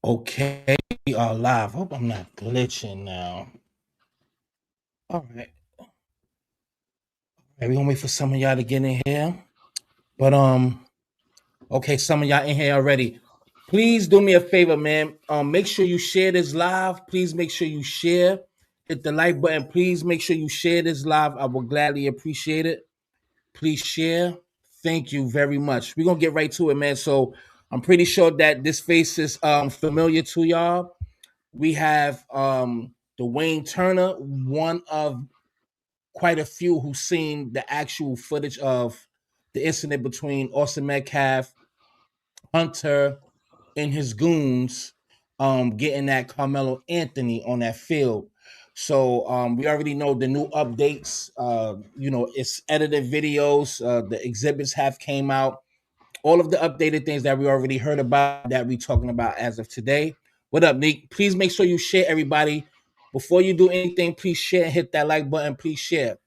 Okay, we are live. Hope I'm not glitching now. All right. We're gonna wait for some of y'all to get in here. But okay, some of y'all in here already. Please do me a favor, man. Make sure you share this live. Please make sure you share. Hit the like button. Please make sure you share this live. I will gladly appreciate it. Please share. Thank you very much. We're gonna get right to it, man. So I'm pretty sure that this face is familiar to y'all. We have Dwayne Turner, one of quite a few who've seen the actual footage of the incident between Austin Metcalf, Hunter, and his goons getting that Carmelo Anthony on that field. So we already know the new updates. It's edited videos. The exhibits have came out. All of the updated things that we already heard about that we talking about as of today. What up, Nick? Please make sure you share, everybody. Before you do anything, please share and hit that like button. Please share.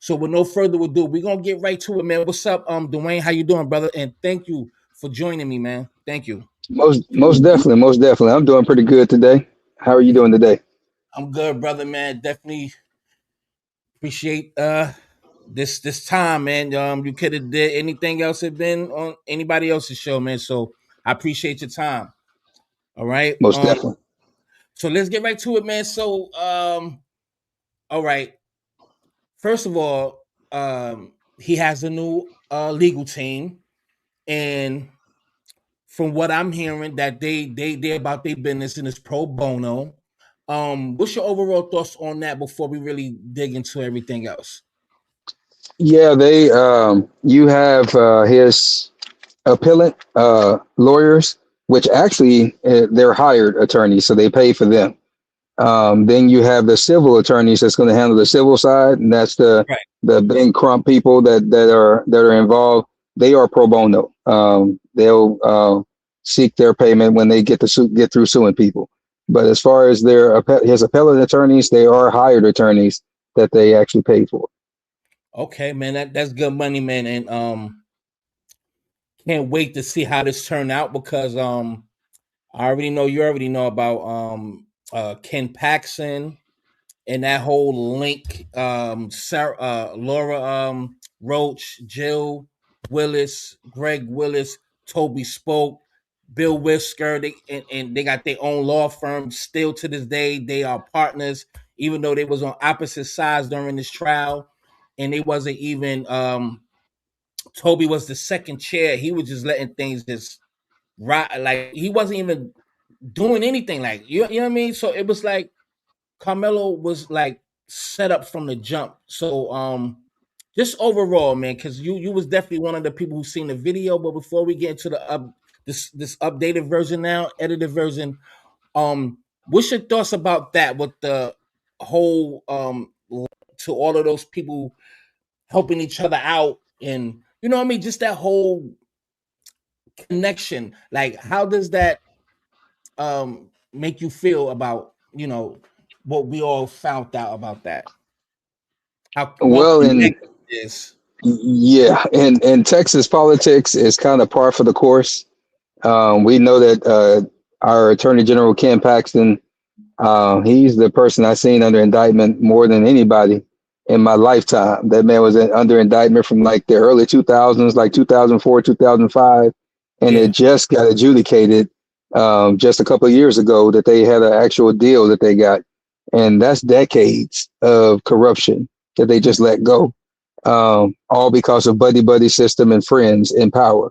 So with no further ado, we're gonna get right to it, man. What's up, Dwayne? How you doing, brother? And thank you for joining me, man. Thank you. Most definitely. I'm doing pretty good today. How are you doing today? I'm good, brother, man. Definitely appreciate this time, man. You could have did anything else had been on anybody else's show, man. So I appreciate your time. All right. Most definitely. So let's get right to it, man. So all right. First of all, he has a new legal team, and from what I'm hearing, that they about their business and it's pro bono. What's your overall thoughts on that before we really dig into everything else? Yeah, they you have his appellant lawyers, which actually they're hired attorneys, so they pay for them. Then you have the civil attorneys that's going to handle the civil side, and that's Right. the big crump people that are involved. They are pro bono. They'll seek their payment when they get through suing people. But as far as his appellate attorneys, they are hired attorneys that they actually pay for. Okay, man. That's good money, man, and can't wait to see how this turn out because I already know you already know about Ken Paxson and that whole link. Sarah, Laura Roach, Jill Willis, Greg Willis, Toby Spoke, Bill Whisker. And they got their own law firm. Still to this day, they are partners, even though they was on opposite sides during this trial. And they wasn't even Toby was the second chair. He was just letting things just right, like he wasn't even doing anything. Like you know what I mean? So it was like Carmelo was like set up from the jump. So just overall, man, because you was definitely one of the people who seen the video. But before we get into the this updated version now, edited version, what's your thoughts about that with the whole to all of those people helping each other out and you know what I mean? Just that whole connection. Like how does that make you feel about, what we all found out about that? How well Well, in connected it is. Yeah, in Texas politics is kind of par for the course. We know that our Attorney General Ken Paxton, he's the person I've seen under indictment more than anybody in my lifetime. That man was under indictment from like the early 2000s, like 2004, 2005, and it Yeah. just got adjudicated just a couple of years ago that they had an actual deal that they got, and that's decades of corruption that they just let go, all because of buddy buddy system and friends in power.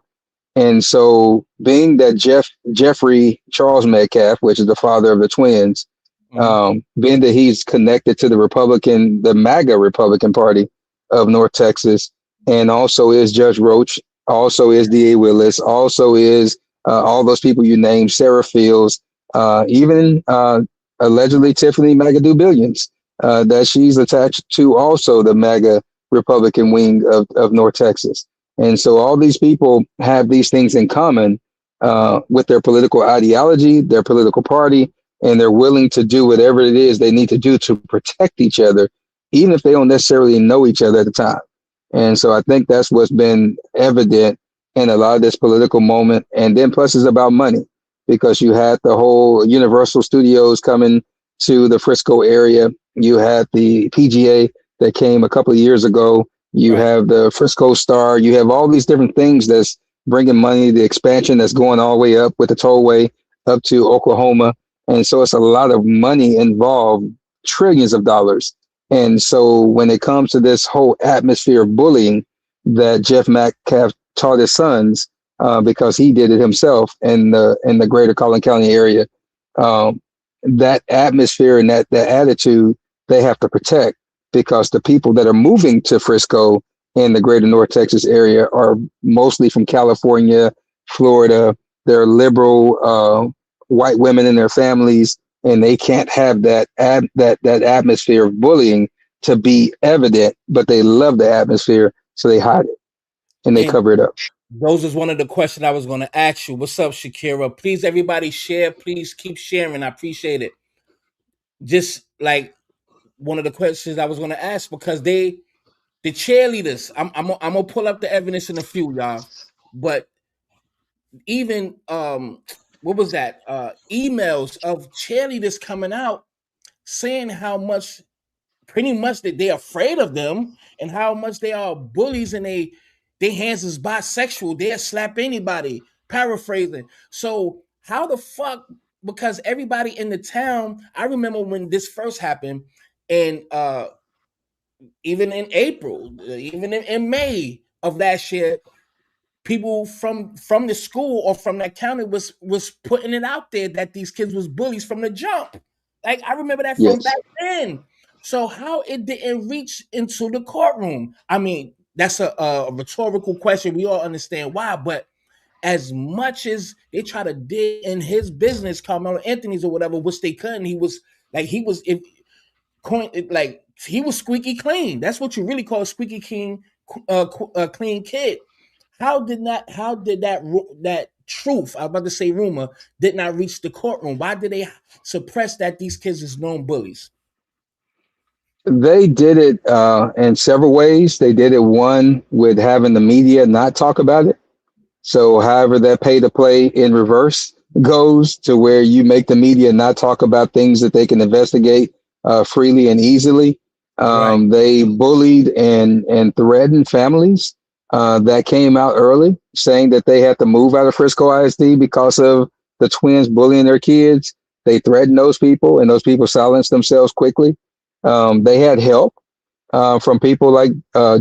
And so, being that Jeffrey Charles Metcalf, which is the father of the twins, Mhm. being that he's connected to the MAGA Republican Party of North Texas, and also is Judge Roach, also is D.A. Willis, also is all those people you named, Sarah Fields, even allegedly Tiffany MAGA Billions, that she's attached to also the MAGA Republican wing of North Texas. And so all these people have these things in common with their political ideology, their political party, and they're willing to do whatever it is they need to do to protect each other, even if they don't necessarily know each other at the time. And so I think that's what's been evident in a lot of this political moment. And then plus it's about money. because you had the whole Universal Studios coming to the Frisco area. You had the PGA that came a couple of years ago. You Right. have the Frisco Star. You have all these different things that's bringing money, the expansion that's going all the way up with the tollway up to Oklahoma. And so it's a lot of money involved, trillions of dollars. And so when it comes to this whole atmosphere of bullying that Jeff Metcalf taught his sons, because he did it himself in the greater Collin County area, um, that atmosphere and that attitude they have to protect, because the people that are moving to Frisco in the greater North Texas area are mostly from California, Florida. They're liberal white women and their families, and they can't have that atmosphere of bullying to be evident, but they love the atmosphere, so they hide it and they And cover it up. those is one of the questions I was going to ask you. What's up, Shakira? Please, everybody, share. Please keep sharing. I appreciate it. Just like one of the questions I was going to ask, because the cheerleaders. I'm gonna pull up the evidence in a few, y'all. But even what was that? Emails of cheerleaders coming out saying how much, pretty much, that they're afraid of them, and how much they are bullies, and their hands is bisexual. They'll slap anybody. Paraphrasing. So how the fuck? Because everybody in the town, I remember when this first happened, and even in April, even in May of last year, people from the school or from that county was putting it out there that these kids was bullies from the jump. Like, I remember that from back Yes. then. So how it didn't reach into the courtroom? I mean, that's a rhetorical question. We all understand why, but as much as they try to dig in his business, Carmelo Anthony's or whatever, which they couldn't, he was if coin like he was squeaky clean. That's what you really call a squeaky clean, clean kid. How did that truth, I was about to say rumor, did not reach the courtroom? Why did they suppress that these kids is known bullies? They did it in several ways. They did it, one, with having the media not talk about it. So, however, that pay to play in reverse goes to where you make the media not talk about things that they can investigate freely and easily. Right. They bullied and threatened families that came out early, saying that they had to move out of Frisco ISD because of the twins bullying their kids. They threatened those people, and those people silenced themselves quickly. They had help from people like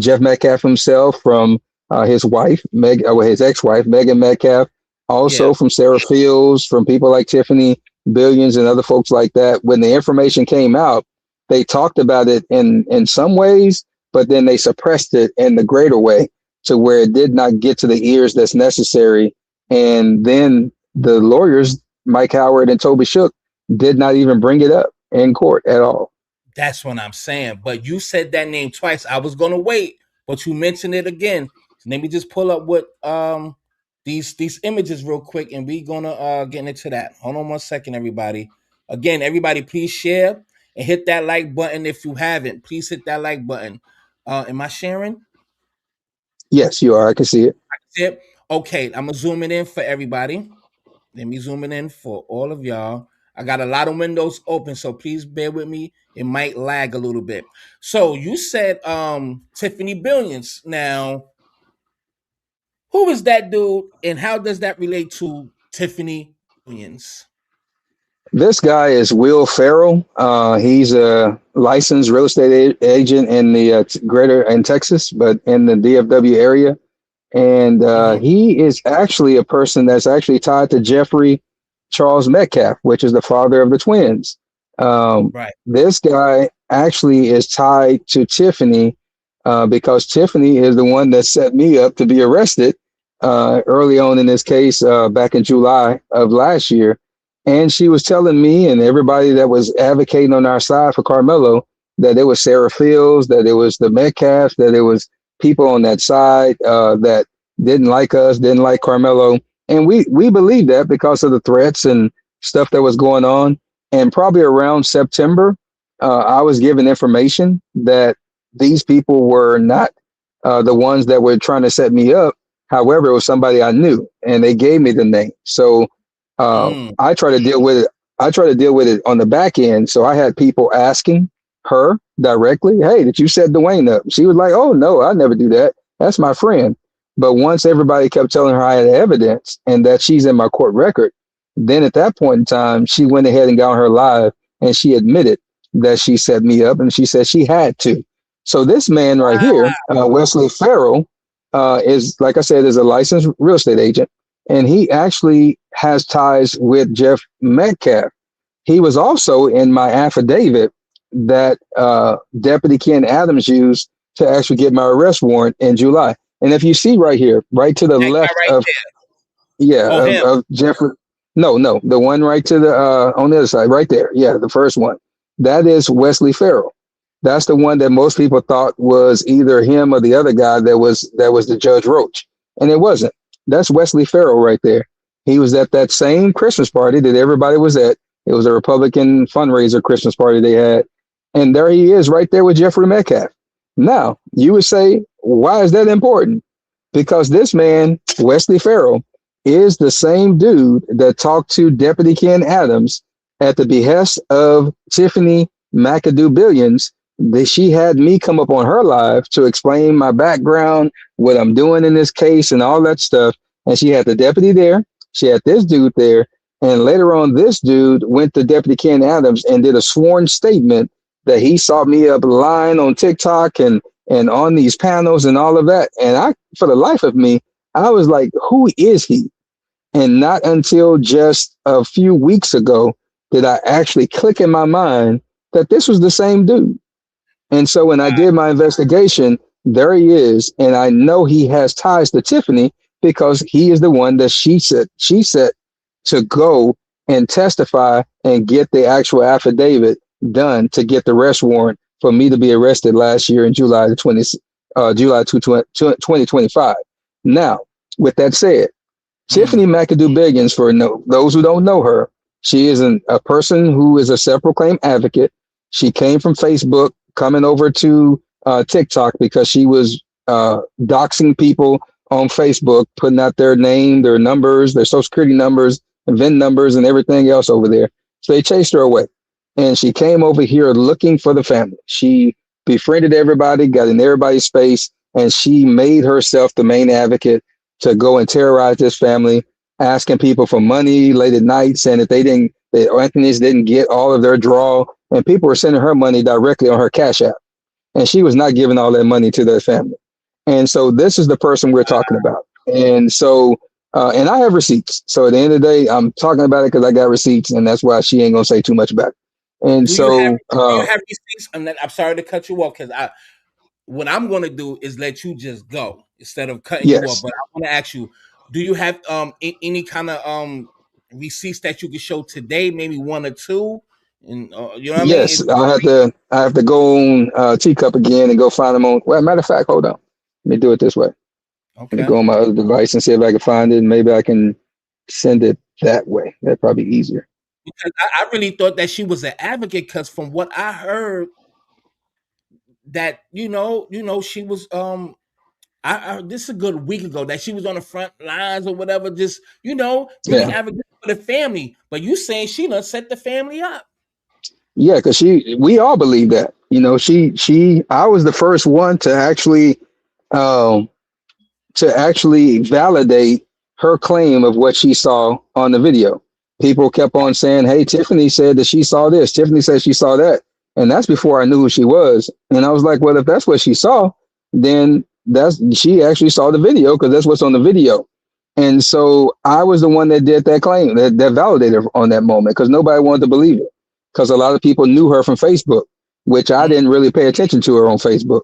Jeff Metcalf himself, from his wife, his ex-wife, Megan Metcalf, Yeah. also from Sarah Fields, from people like Tiffany Billions and other folks like that. When the information came out, they talked about it in some ways, but then they suppressed it in the greater way to where it did not get to the ears that's necessary. And then the lawyers, Mike Howard and Toby Shook, did not even bring it up in court at all. That's what I'm saying. But you said that name twice. I was gonna wait, but you mentioned it again. So let me just pull up what these images real quick, and we gonna get into that. Hold on one second, everybody. Again, everybody, please share and hit that like button if you haven't. Please hit that like button. Am I sharing? Yes, you are. I can see it. Yep. Okay, I'm gonna zoom it in for everybody. Let me zoom it in for all of y'all. I got a lot of windows open, so please bear with me. It might lag a little bit. So you said Tiffany Billions. Now, who is that dude, and how does that relate to Tiffany Billions? This guy is Will Farrell. He's a licensed real estate agent in the greater in Texas, but in the DFW area. And Mm-hmm. he is actually a person that's actually tied to Jeffrey Charles Metcalf, which is the father of the twins. Right. This guy actually is tied to Tiffany because Tiffany is the one that set me up to be arrested early on in this case back in July of last year. And she was telling me and everybody that was advocating on our side for Karmelo that it was Sarah Fields, that it was the Metcalfs, that it was people on that side that didn't like us, didn't like Karmelo. And we believed that because of the threats and stuff that was going on. And probably around September, I was given information that these people were not the ones that were trying to set me up. However, it was somebody I knew, and they gave me the name. So Mm. I try to deal with it. I try to deal with it on the back end. So I had people asking her directly, "Hey, did you set Dwayne up?" She was like, "Oh no, I never do that. That's my friend." But once everybody kept telling her I had evidence and that she's in my court record, then at that point in time, she went ahead and got on her live and she admitted that she set me up and she said she had to. So this man right here, Wesley Farrell, is, like I said, is a licensed real estate agent, and he actually has ties with Jeff Metcalf. He was also in my affidavit that Deputy Ken Adams used to actually get my arrest warrant in July. And if you see right here, right to the That guy left right of, there. yeah, Oh, him. of Jeffrey. No, no, the one right to the on the other side, right there. Yeah, the first one. That is Wesley Farrell. That's the one that most people thought was either him or the other guy that was the Judge Roach, and it wasn't. That's Wesley Farrell right there. He was at that same Christmas party that everybody was at. It was a Republican fundraiser Christmas party they had, and there he is right there with Jeffrey Metcalf. Now you would say, why is that important? Because this man, Wesley Farrell, is the same dude that talked to Deputy Ken Adams at the behest of Tiffany McAdoo Billions. That she had me come up on her live to explain my background, what I'm doing in this case, and all that stuff. And she had the deputy there. She had this dude there. And later on, this dude went to Deputy Ken Adams and did a sworn statement that he saw me up lying on TikTok and on these panels and all of that. And I, for the life of me, I was like, who is he? And not until just a few weeks ago did I actually click in my mind that this was the same dude. And so when I did my investigation, there he is. And I know he has ties to Tiffany because he is the one that she said to go and testify and get the actual affidavit done to get the arrest warrant for me to be arrested last year in July 2025. Now, with that said, Mm. Tiffany McAdoo Biggins, for those who don't know her, she is a person who is a self-proclaimed advocate. She came from Facebook, coming over to TikTok because she was doxing people on Facebook, putting out their name, their numbers, their social security numbers, and VIN numbers, and everything else over there. So they chased her away. And she came over here looking for the family. She befriended everybody, got in everybody's space, and she made herself the main advocate to go and terrorize this family, asking people for money late at night, saying that the Anthony's didn't get all of their draw, and people were sending her money directly on her Cash App, and she was not giving all that money to their family. And so this is the person we're talking about. And so, and I have receipts. So at the end of the day, I'm talking about it because I got receipts, and that's why she ain't gonna say too much about it. And Do you have so, receipts? I'm sorry to cut you off because what I'm going to do is let you just go instead of cutting you off. yes, But I want to ask you, do you have any kind of receipts that you can show today? Maybe one or two, and you know what I mean? yes, I have to go on Teacup again and go find them on. Well, matter of fact, hold on. Let me do it this way. Let me Okay. go on my other device and see if I can find it. Maybe I can send it that way. That'd probably be easier. Because I really thought that she was an advocate because from what I heard, that she was I this is a good week ago that she was on the front lines or whatever, just really Yeah, advocating for the family. But you saying she done set the family up. yeah, because we all believe that. I was the first one um, to actually validate her claim of what she saw on the video. People kept on saying, "Hey, Tiffany said that she saw this. Tiffany said she saw that," and that's before I knew who she was. And I was like, "Well, if that's what she saw, then she actually saw the video because that's what's on the video." And so I was the one that did that claim that validated her on that moment because nobody wanted to believe it because a lot of people knew her from Facebook, which I Mm. didn't really pay attention to her on Facebook.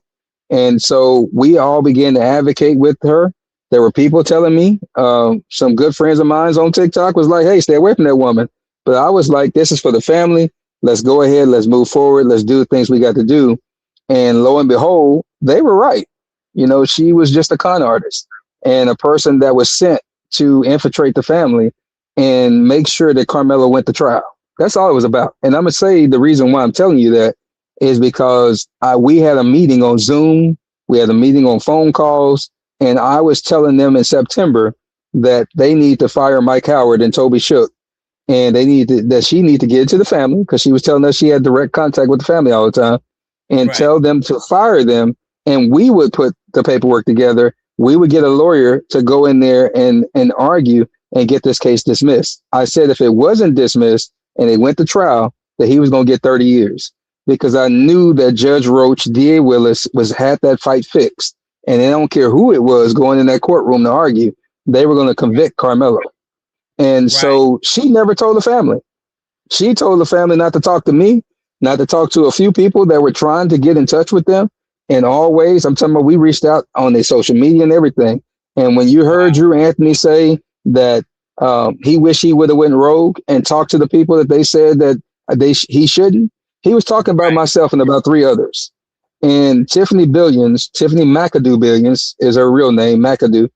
And so we all began to advocate with her. There were people telling me, some good friends of mine on TikTok was like, "Hey, stay away from that woman." But I was like, this is for the family. Let's go ahead. Let's move forward. Let's do the things we got to do. And lo and behold, they were right. She was just a con artist and a person that was sent to infiltrate the family and make sure that Carmelo went to trial. That's all it was about. And I'm going to say the reason why I'm telling you that is because we had a meeting on Zoom, we had a meeting on phone calls, and I was telling them in September that they need to fire Mike Howard and Toby Shook and that she need to get into the family because she was telling us she had direct contact with the family all the time, and Right. tell them to fire them. And we would put the paperwork together. We would get a lawyer to go in there and argue and get this case dismissed. I said if it wasn't dismissed and it went to trial, that he was going to get 30 years because I knew that Judge Roach, DA Willis, had that fight fixed. And they don't care who it was going in that courtroom to argue, they were going to convict Karmelo. And Right. so she never told the family. She told the family not to talk to me, not to talk to a few people that were trying to get in touch with them. And always, I'm talking about, we reached out on their social media and everything. And when you heard Drew Anthony say that he wished he would have went rogue and talked to the people that they said that he shouldn't, he was talking about myself and about three others. And Tiffany McAdoo Billions is her real name, McAdoo.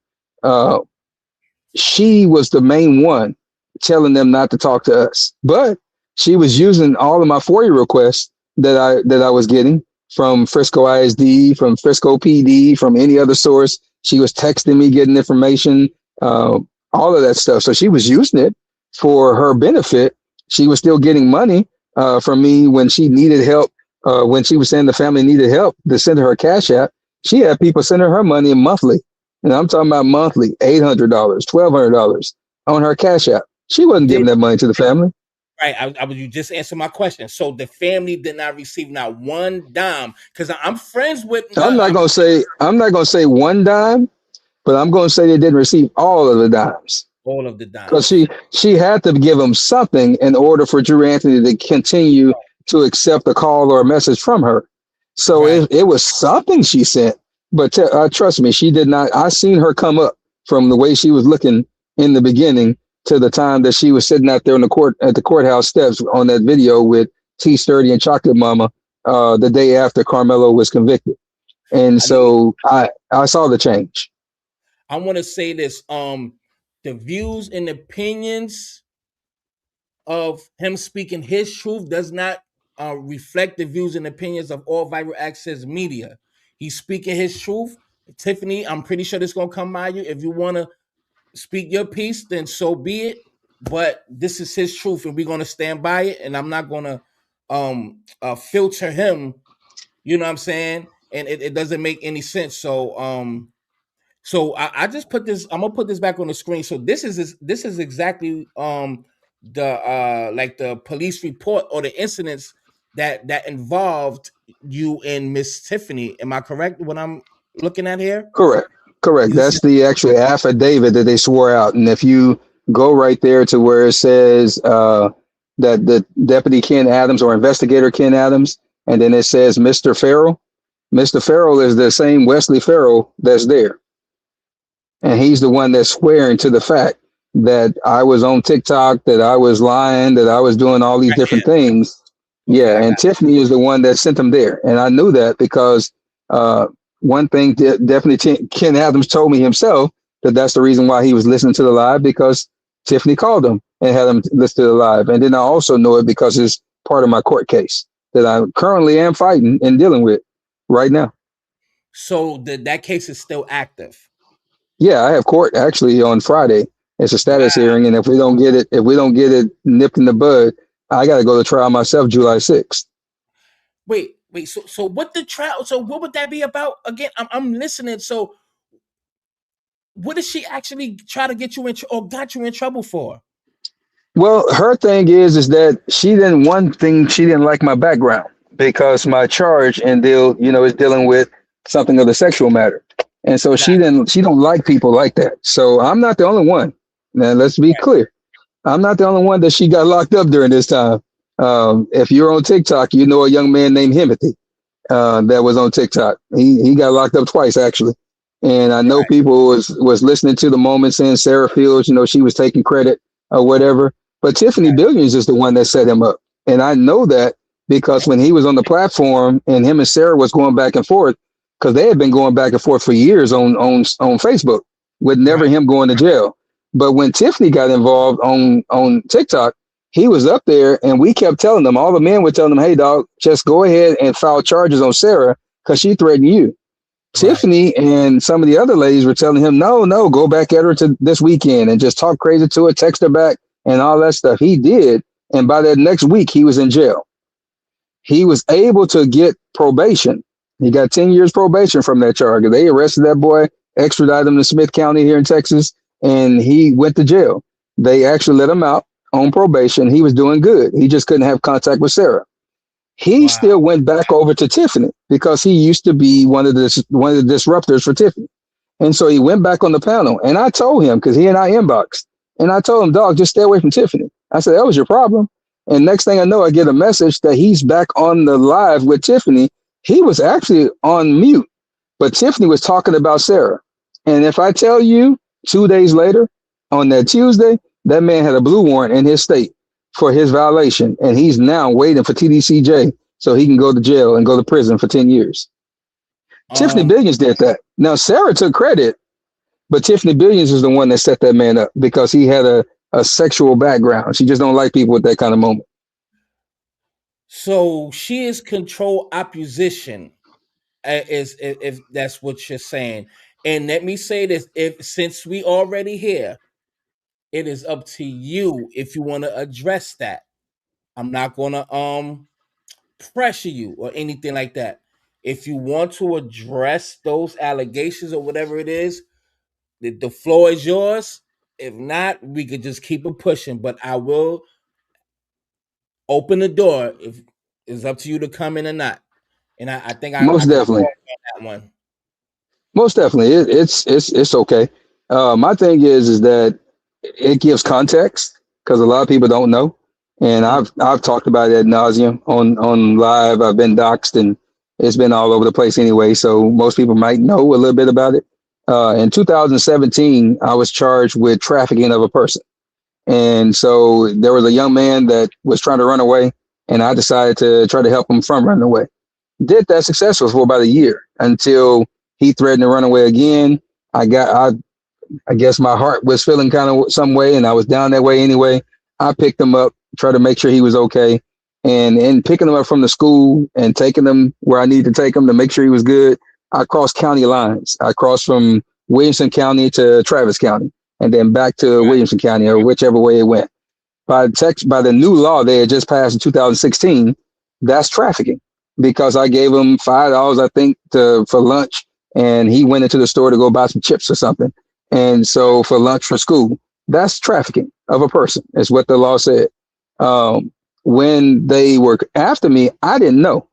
She was the main one telling them not to talk to us. But she was using all of my FOIA requests that I was getting from Frisco ISD, from Frisco PD, from any other source. She was texting me, getting information, all of that stuff. So she was using it for her benefit. She was still getting money from me when she needed help. When she was saying the family needed help to send her Cash App, she had people sending her money monthly. And I'm talking about monthly, $800, $1,200 on her Cash App. She wasn't giving that money to the family. Right. You just answered my question. So the family did not receive not one dime because I'm friends with. I'm not gonna say one dime, but I'm gonna say they didn't receive all of the dimes. All of the Because dimes. she had to give them something in order for Drew Anthony to continue to accept a call or a message from her. So it was something she sent. But trust me, she did not. I seen her come up from the way she was looking in the beginning to the time that she was sitting out there in the at the courthouse steps on that video with T Sturdy and Chocolate Mama the day after Karmelo was convicted. And so I saw the change. I want to say this. The views and opinions of him speaking his truth does not reflect the views and opinions of all Viral Access Media. He's speaking his truth. Tiffany, I'm pretty sure this is gonna come by you. If you want to speak your piece, then so be it. But this is his truth, and we're gonna stand by it. And I'm not gonna filter him. You know what I'm saying? And it doesn't make any sense. So I just put this. I'm gonna put this back on the screen. So this is exactly the like the police report or the incidents that involved you and Miss Tiffany. Am I correct? What I'm looking at here? Correct. That's the actual affidavit that they swore out. And if you go right there to where it says that the deputy Ken Adams or investigator Ken Adams, and then it says Mr. Farrell. Mr. Farrell is the same Wesley Farrell that's there. And he's the one that's swearing to the fact that I was on TikTok, that I was lying, that I was doing all these different things. Yeah, and Tiffany is the one that sent him there. And I knew that because one thing definitely Ken Adams told me himself that's the reason why he was listening to the live, because Tiffany called him and had him listen to the live. And then I also know it because it's part of my court case that I currently am fighting and dealing with right now. So that case is still active. Yeah, I have court actually on Friday. It's a status hearing, and if we don't get it nipped in the bud, I got to go to trial myself July 6th. Wait. So what the trial? So what would that be about again? I'm listening. So what did she actually try to get you in or got you in trouble for? Well, her thing is that she didn't like my background because my charge and deal, is dealing with something of the sexual matter. And so she don't like people like that. So I'm not the only one. Now let's be clear. I'm not the only one that she got locked up during this time. If you're on TikTok, you know a young man named Himothy that was on TikTok. He got locked up twice actually. And I know people was listening to the moment saying Sarah Fields, she was taking credit or whatever. But Tiffany Billions is the one that set him up. And I know that because when he was on the platform and him and Sarah was going back and forth, because they had been going back and forth for years on Facebook with never him going to jail. But when Tiffany got involved on TikTok, he was up there and we kept telling them, all the men were telling them, hey, dog, just go ahead and file charges on Sarah because she threatened you. Tiffany and some of the other ladies were telling him, no, go back at her to this weekend and just talk crazy to her, text her back and all that stuff. He did. And by that next week, he was in jail. He was able to get probation. He got 10 years probation from that charge. They arrested that boy, extradited him to Smith County here in Texas, and he went to jail. They actually let him out on probation. He was doing good. He just couldn't have contact with Sarah. He still went back over to Tiffany because he used to be one of the disruptors for Tiffany. And so he went back on the panel. And I told him, because he and I inboxed, and I told him, dog, just stay away from Tiffany. I said, that was your problem. And next thing I know, I get a message that he's back on the live with Tiffany. He was actually on mute, but Tiffany was talking about Sarah. And if I tell you 2 days later, on that Tuesday, that man had a blue warrant in his state for his violation. And he's now waiting for TDCJ so he can go to jail and go to prison for 10 years. Tiffany Billions did that. Now, Sarah took credit, but Tiffany Billions is the one that set that man up because he had a sexual background. She just don't like people with that kind of moment. So she is control opposition, if that's what you're saying. And let me say this: since we already here, it is up to you if you want to address that. I'm not gonna pressure you or anything like that. If you want to address those allegations or whatever it is, the floor is yours. If not, we could just keep it pushing. But I will open the door if it's up to you to come in or not. And I think I Most definitely on that one. Most definitely, it's okay. My thing is that it gives context because a lot of people don't know, and I've talked about it ad nauseum on live. I've been doxxed, and it's been all over the place anyway. So most people might know a little bit about it. In 2017, I was charged with trafficking of a person, and so there was a young man that was trying to run away, and I decided to try to help him from running away. Did that successful for about a year until he threatened to run away again. I guess my heart was feeling kind of some way, and I was down that way anyway. I picked him up, tried to make sure he was okay. And in picking him up from the school and taking him where I needed to take him to make sure he was good, I crossed county lines. I crossed from Williamson County to Travis County and then back to Williamson County or whichever way it went. By the new law they had just passed in 2016, that's trafficking because I gave him $5, I think, for lunch. And he went into the store to go buy some chips or something. And so for lunch for school, that's trafficking of a person, is what the law said. When they were after me, I didn't know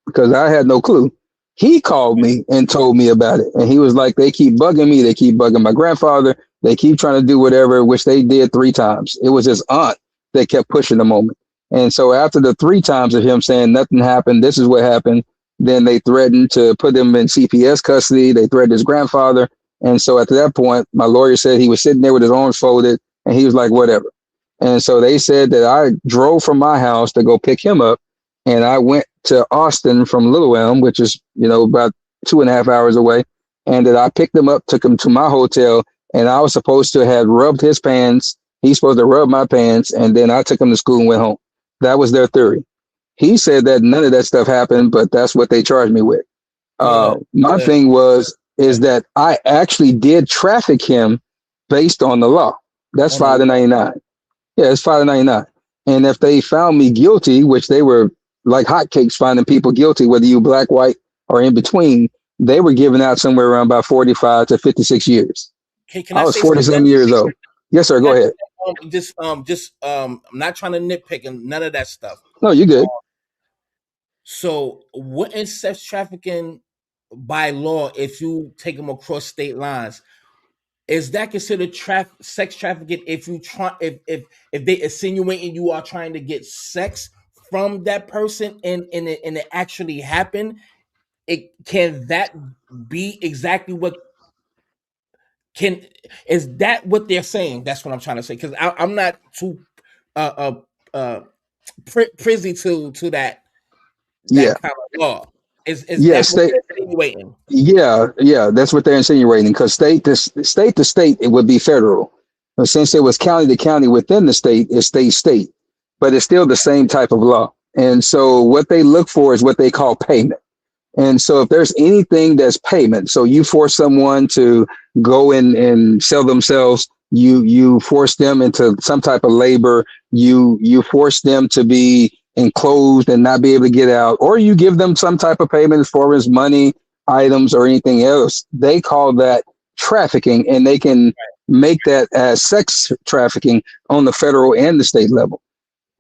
because I had no clue. He called me and told me about it. And he was like, they keep bugging me. They keep bugging my grandfather. They keep trying to do whatever, which they did 3 times. It was his aunt that kept pushing the moment. And so after the 3 times of him saying nothing happened, this is what happened, then they threatened to put him in CPS custody. They threatened his grandfather. And so at that point, my lawyer said he was sitting there with his arms folded and he was like, whatever. And so they said that I drove from my house to go pick him up. And I went to Austin from Little Elm, which is, about 2.5 hours away. And that I picked him up, took him to my hotel. And I was supposed to have rubbed his pants. He's supposed to rub my pants. And then I took him to school and went home. That was their theory. He said that none of that stuff happened, but that's what they charged me with. My thing is that I actually did traffic him based on the law. That's $5.99. Yeah, it's $5.99. And if they found me guilty, which they were like hotcakes finding people guilty, whether you black, white, or in between, they were giving out somewhere around about 45 to 56 years. I was 47 years old. Yes, sir. Go ahead. I'm not trying to nitpick and none of that stuff. No, you're good. So what is sex trafficking by law if you take them across state lines? Is that considered sex trafficking if they insinuating you are trying to get sex from that person and it actually happened? Can that be exactly what is that what they're saying? That's what I'm trying to say, because I'm not too privy to that kind of law. Is that what they're insinuating? Yeah, that's what they're insinuating, because state to state, it would be federal. But since it was county to county within the state, it's state, but it's still the same type of law. And so what they look for is what they call payment. And so if there's anything that's payment, so you force someone to go in and sell themselves, You force them into some type of labor. You force them to be enclosed and not be able to get out, or you give them some type of payment as far as money, items, or anything else. They call that trafficking, and they can make that as sex trafficking on the federal and the state level.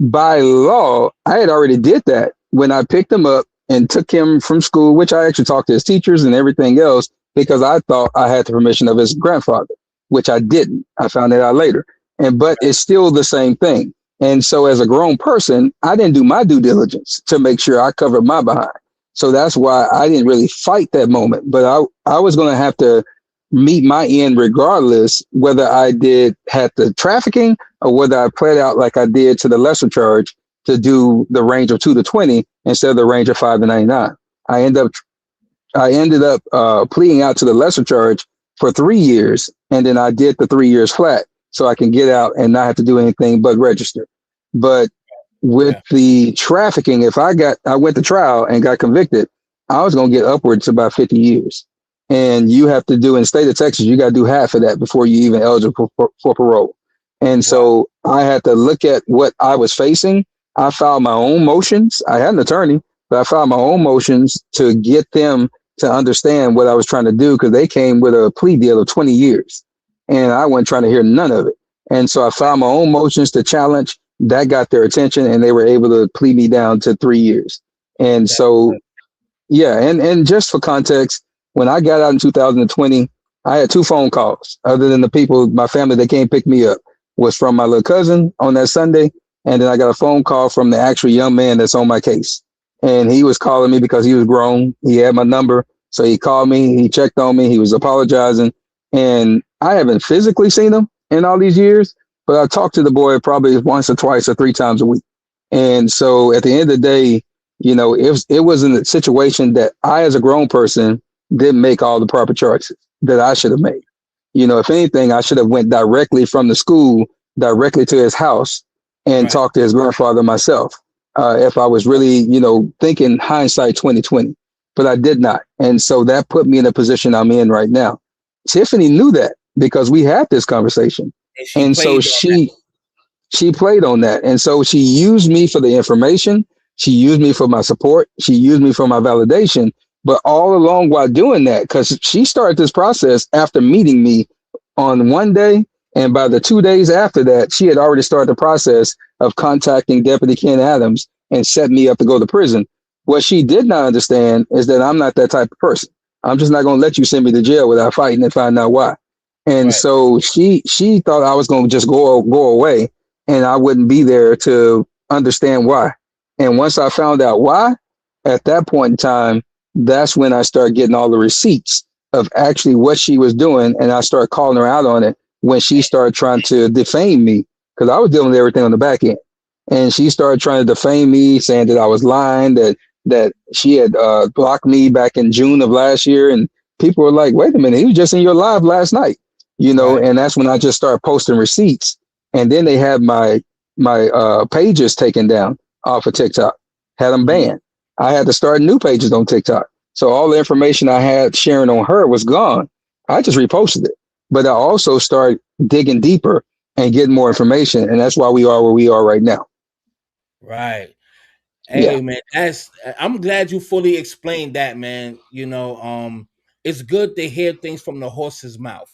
By law, I had already did that when I picked him up and took him from school, which I actually talked to his teachers and everything else because I thought I had the permission of his grandfather, which I didn't. I found that out later. And but it's still the same thing. And so as a grown person, I didn't do my due diligence to make sure I covered my behind. So that's why I didn't really fight that moment. But I was gonna have to meet my end regardless whether I did had the trafficking or whether I played out like I did to the lesser charge to do the range of 2 to 20 instead of the range of 5 to 99. I end up I ended up pleading out to the lesser charge for 3 years, and then I did the 3 years flat so I can get out and not have to do anything but register. But with Yeah. the trafficking, if I went to trial and got convicted, I was gonna get upwards to about 50 years. And you have to do in the state of Texas, you got to do half of that before you even eligible for parole. And Wow. so I had to look at what I was facing. I filed my own motions. I had an attorney, but I filed my own motions to get them to understand what I was trying to do because they came with a plea deal of 20 years and I wasn't trying to hear none of it. And so I filed my own motions to challenge. That got their attention and they were able to plea me down to 3 years. And That's so good. yeah, and just for context, when I got out in 2020, I had two phone calls. Other than the people, my family that came pick me up, was from my little cousin on that Sunday, and then I got a phone call from the actual young man that's on my case, and he was calling me because he was grown. He had my number, so he called me. He checked on me. He was apologizing, and I haven't physically seen him in all these years, but I talked to the boy probably once or twice or 3 times a week. And so at the end of the day, it was in a situation that I, as a grown person, didn't make all the proper choices that I should have made. If anything, I should have went directly from the school directly to his house and Right. talked to his grandfather myself. If I was really, thinking hindsight 2020, but I did not, and so that put me in the position I'm in right now. Tiffany knew that because we had this conversation, And she and so played on that. she played on that. And so she used me for the information. She used me for my support. She used me for my validation. But all along while doing that, because she started this process after meeting me on one day. And by the 2 days after that, she had already started the process of contacting Deputy Ken Adams and set me up to go to prison. What she did not understand is that I'm not that type of person. I'm just not going to let you send me to jail without fighting and find out why. And Right. so she thought I was going to just go away and I wouldn't be there to understand why. And once I found out why, at that point in time, that's when I started getting all the receipts of actually what she was doing. And I started calling her out on it when she started trying to defame me because I was dealing with everything on the back end. And she started trying to defame me, saying that I was lying, that she had blocked me back in June of last year. And people were like, wait a minute, he was just in your live last night, Right. and that's when I just started posting receipts and then they had my pages taken down off of TikTok, had them Mhm. banned. I had to start new pages on TikTok. So all the information I had sharing on her was gone. I just reposted it. But I also started digging deeper and getting more information. And that's why we are where we are right now. Right. Yeah. Hey man, I'm glad you fully explained that, man. It's good to hear things from the horse's mouth.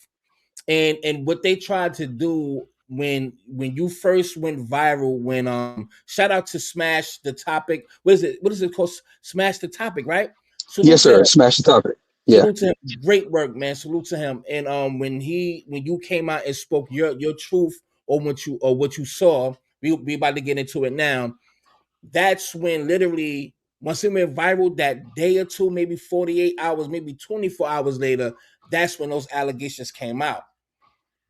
And what they tried to do when you first went viral, when shout out to Smash the Topic. What is it called? Smash the Topic, right? Salute Yes, to him. sir. Smash the topic. Yeah. Salute to him. Great work, man. Salute to him. And when you came out and spoke your truth or what you saw, we about to get into it now. That's when literally once it went viral that day or two, maybe 48 hours, maybe 24 hours later, that's when those allegations came out.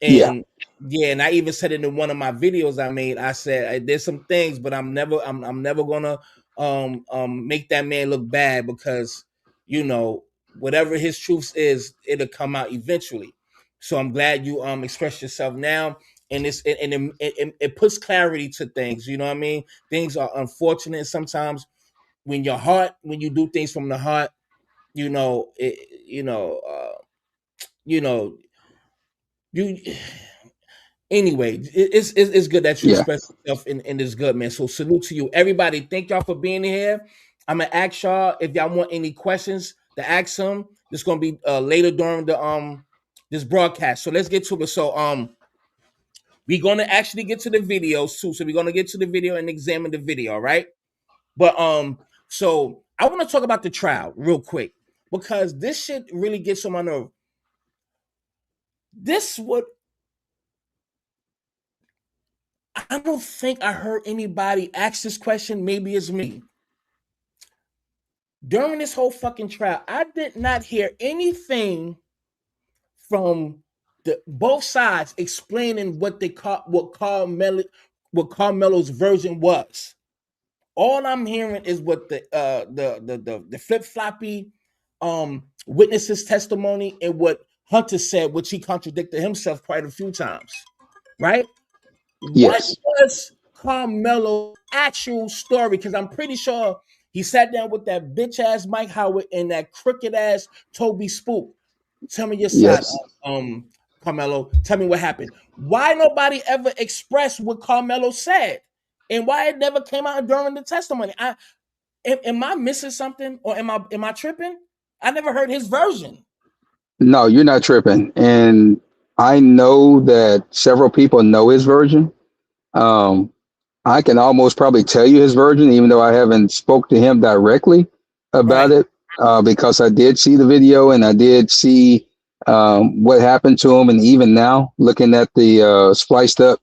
Yeah. And yeah, and I even said it in one of my videos I made. I said there's some things, but I'm never gonna make that man look bad because you know whatever his truth is, it'll come out eventually. So I'm glad you express yourself now, and it puts clarity to things. You know what I mean? Things are unfortunate sometimes when you do things from the heart. You know it. You know. You know you Anyway, it's good that you Yeah. express yourself and it's good, man. So salute to you. Everybody, thank y'all for being here. I'm gonna ask y'all if y'all want any questions to ask them. This gonna be later during the this broadcast. So let's get to it. So we're gonna actually get to the videos too. So we're gonna get to the video and examine the video, right? But so I want to talk about the trial real quick because this shit really gets on my nerve. This what I don't think I heard anybody ask this question. Maybe it's me. During this whole fucking trial, I did not hear anything from the both sides explaining what they call what Carmelo's version was. All I'm hearing is what the flip floppy witnesses testimony and what Hunter said, which he contradicted himself quite a few times. Right? What Yes. was Carmelo's actual story? Because I'm pretty sure he sat down with that bitch ass Mike Howard and that crooked ass Toby Spook. Tell me your side, Yes. Carmelo. Tell me what happened. Why nobody ever expressed what Carmelo said, and why it never came out during the testimony? Am I missing something, or am I tripping? I never heard his version. No, you're not tripping. And I know that several people know his version. Um, I can almost probably tell you his version, even though I haven't spoke to him directly about Right, it, because I did see the video and I did see what happened to him. And even now, looking at the spliced up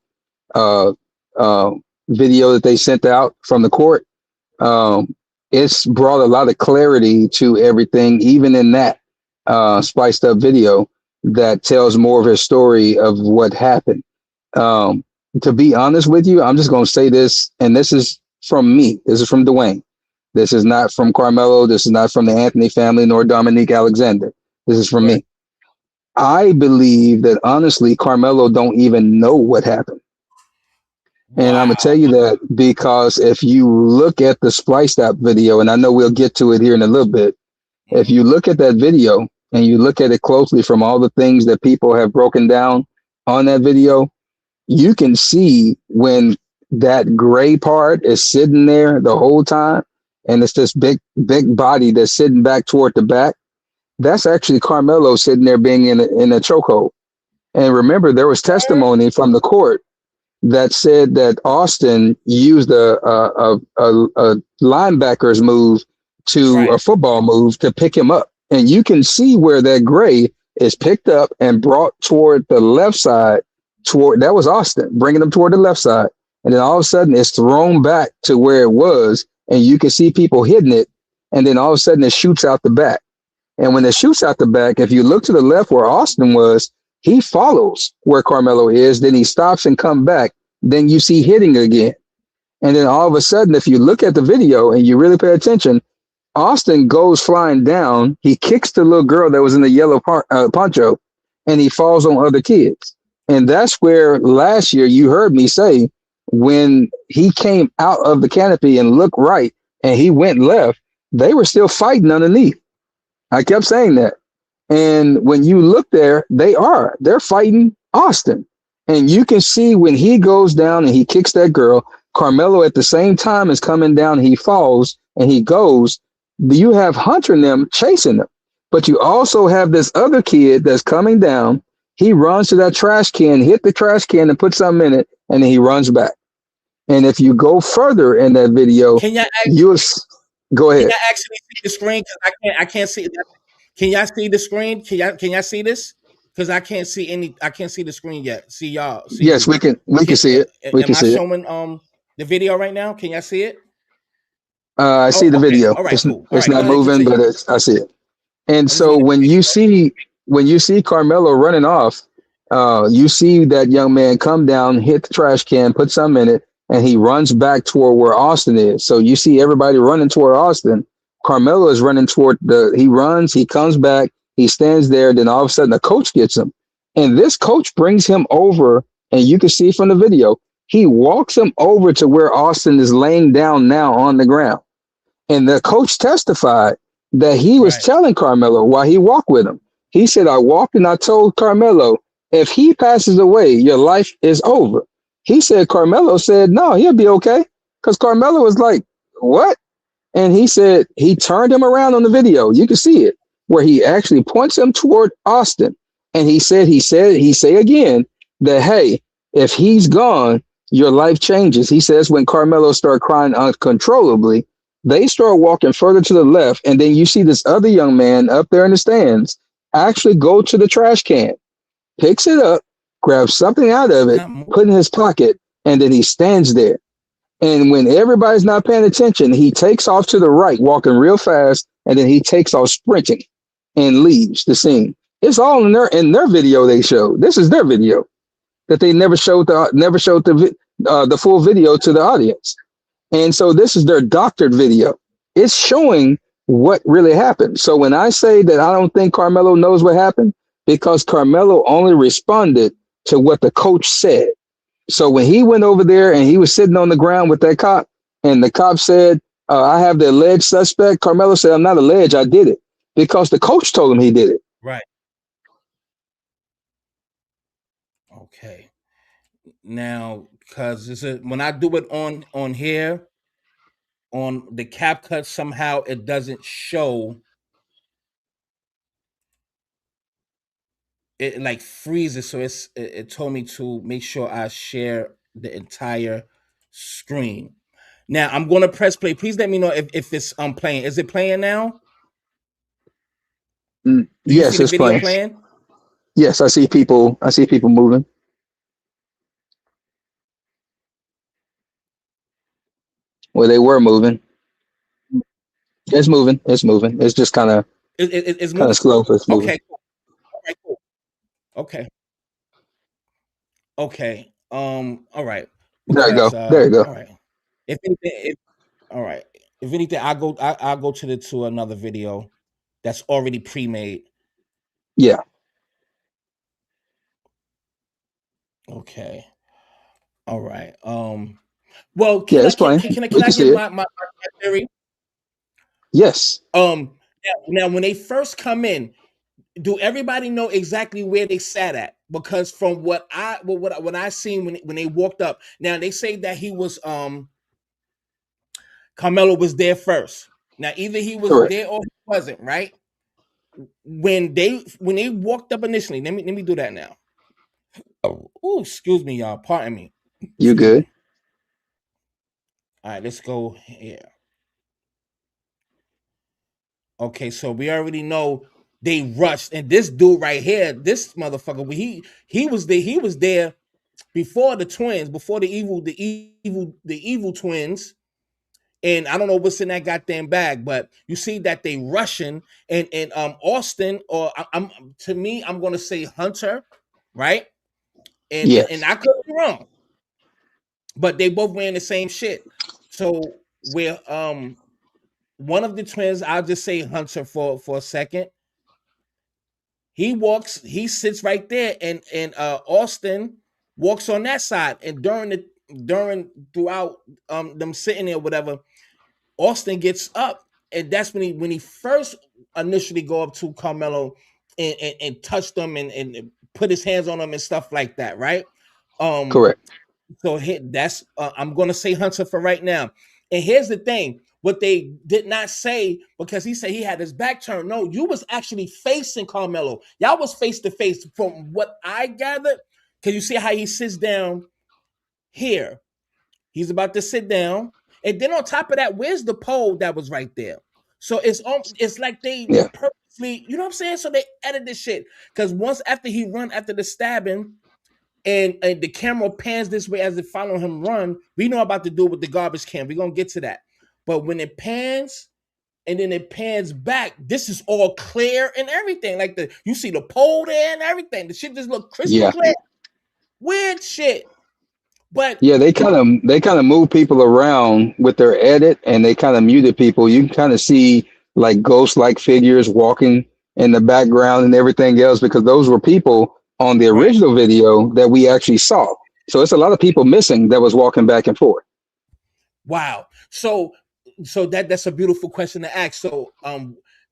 uh, uh, video that they sent out from the court, um, it's brought a lot of clarity to everything, even in that spliced up video that tells more of his story of what happened. Um, to be honest with you, I'm just going to say this, and this is from me. This is from Dwayne. This is not from Carmelo. This is not from the Anthony family nor Dominique Alexander. This is from right. me. I believe that honestly, Carmelo don't even know what happened. And I'm gonna tell Wow. you that because if you look at the spliced up video, and I know we'll get to it here in a little bit, if Mm-hmm. you look at that video and you look at it closely from all the things that people have broken down on that video, you can see when that gray part is sitting there the whole time, and it's this big body that's sitting back toward the back. That's actually Carmelo sitting there being in a chokehold. And remember, there was testimony from the court that said that Austin used a linebacker's move to Right. a football move to pick him up. And you can see where that gray is picked up and brought toward the left side. Toward that was Austin bringing him toward the left side. And then all of a sudden it's thrown back to where it was. And you can see people hitting it. And then all of a sudden it shoots out the back. And when it shoots out the back, if you look to the left where Austin was, he follows where Carmelo is, then he stops and come back. Then you see hitting again. And then all of a sudden, if you look at the video and you really pay attention, Austin goes flying down. He kicks the little girl that was in the yellow poncho, and he falls on other kids. And that's where last year you heard me say when he came out of the canopy and looked right and he went left, they were still fighting underneath. I kept saying that. And when you look there, they're fighting Austin. And you can see when he goes down and he kicks that girl, Carmelo at the same time is coming down, he falls and he goes. You have Hunter and them chasing them. But you also have this other kid that's coming down. He runs to that trash can, hit the trash can and put something in it, and then he runs back. And if you go further in that video, Can y'all you'll go can ahead. y'all actually see the screen? Because I can't see it. Can y'all see the screen? Can y'all see this? Because I can't see the screen yet. See Yes, you. we can Can see it. We am can I see it. showing the video right now? Can y'all see it? I Oh, see the okay. video. All right, It's cool. All it's right, go not ahead and moving, but continue. I see it. And I just so want to when make you sure. see Carmelo running off, you see that young man come down, hit the trash can, put some in it, and he runs back toward where Austin is. So you see everybody running toward Austin. Carmelo is running toward he runs, he comes back, he stands there, then all of a sudden the coach gets him. And this coach brings him over, and you can see from the video, he walks him over to where Austin is laying down now on the ground. And the coach testified that he was Right. telling Carmelo while he walked with him. He said, I walked and I told Carmelo, if he passes away, your life is over. He said, Carmelo said, no, he'll be okay. Because Carmelo was like, what? And he said, he turned him around on the video. You can see it, where he actually points him toward Austin. And he say again that, hey, if he's gone, your life changes. He says when Carmelo started crying uncontrollably, they start walking further to the left. And then you see this other young man up there in the stands actually go to the trash can, picks it up, grabs something out of it, put in his pocket, and then he stands there. And when everybody's not paying attention, he takes off to the right, walking real fast, and then he takes off sprinting and leaves the scene. It's all in their video they show. This is their video that they never showed the full video to the audience. And so this is their doctored video. It's showing what really happened. So when I say that I don't think Carmelo knows what happened, because Carmelo only responded to what the coach said. So when he went over there and he was sitting on the ground with that cop, and the cop said, I have the alleged suspect, Carmelo said, I'm not alleged, I did it. Because the coach told him he did it. Right. Okay. Now, because when I do it on here, on the cap cut, somehow it doesn't show. It like freezes, so it told me to make sure I share the entire screen. Now I'm gonna press play. Please let me know if it's playing. Is it playing now? Do you Yes, see the it's video playing. playing? Yes, I see people moving. Well, they were moving. It's moving. It's moving. It's just kind of It's moving. slow, but it's moving. Okay. Cool. All right. Cool. Okay. Okay. All right. There you Because go. There you go. all right. If anything, all right. If anything, I'll go to another video that's already pre-made. Yeah. Okay. All right. Well, Yeah, can I it's playing. We can I can give see it. my theory? Yes. Now when they first come in, do everybody know exactly where they sat at? Because from what I seen when they walked up, now they say that he was Carmelo was there first. Now either he was Correct. there or he wasn't, right? When they walked up initially, let me do that now. Oh, excuse me, y'all. Pardon me. You Excuse good? me. All right, let's go here. Okay, so we already know they rushed, and this dude right here, this motherfucker, he was there before the twins, before the evil twins, and I don't know what's in that goddamn bag, but you see that they rushing, and Austin, or I'm to me, I'm gonna say Hunter, right? And Yes. I could be wrong, but they both wearing the same shit. So where one of the twins, I'll just say Hunter for a second. He sits right there, and Austin walks on that side. And throughout them sitting there, whatever, Austin gets up, and that's when he first initially go up to Carmelo and touch them and put his hands on them and stuff like that, right? Um, Correct. so that's I'm gonna say Hunter for right now. And here's the thing: what they did not say, because he said he had his back turned. No, you was actually facing Carmelo. Y'all was face to face, from what I gathered. Because you see how he sits down here. He's about to sit down, and then on top of that, where's the pole that was right there? So it's like they Yeah. purposely, you know what I'm saying? So they edited this shit, because once after he run after the stabbing, and the camera pans this way as it follow him run, we know about to do with the garbage can. We're gonna get to that. But when it pans and then it pans back, this is all clear and everything. Like you see the pole there and everything. The shit just look crystal Yeah. clear. Weird shit. But Yeah, they kind of move people around with their edit, and they kind of muted people. You can kind of see like ghost-like figures walking in the background and everything else, because those were people on the right. original video that we actually saw. So it's a lot of people missing that was walking back and forth. Wow. So that's a beautiful question to ask. So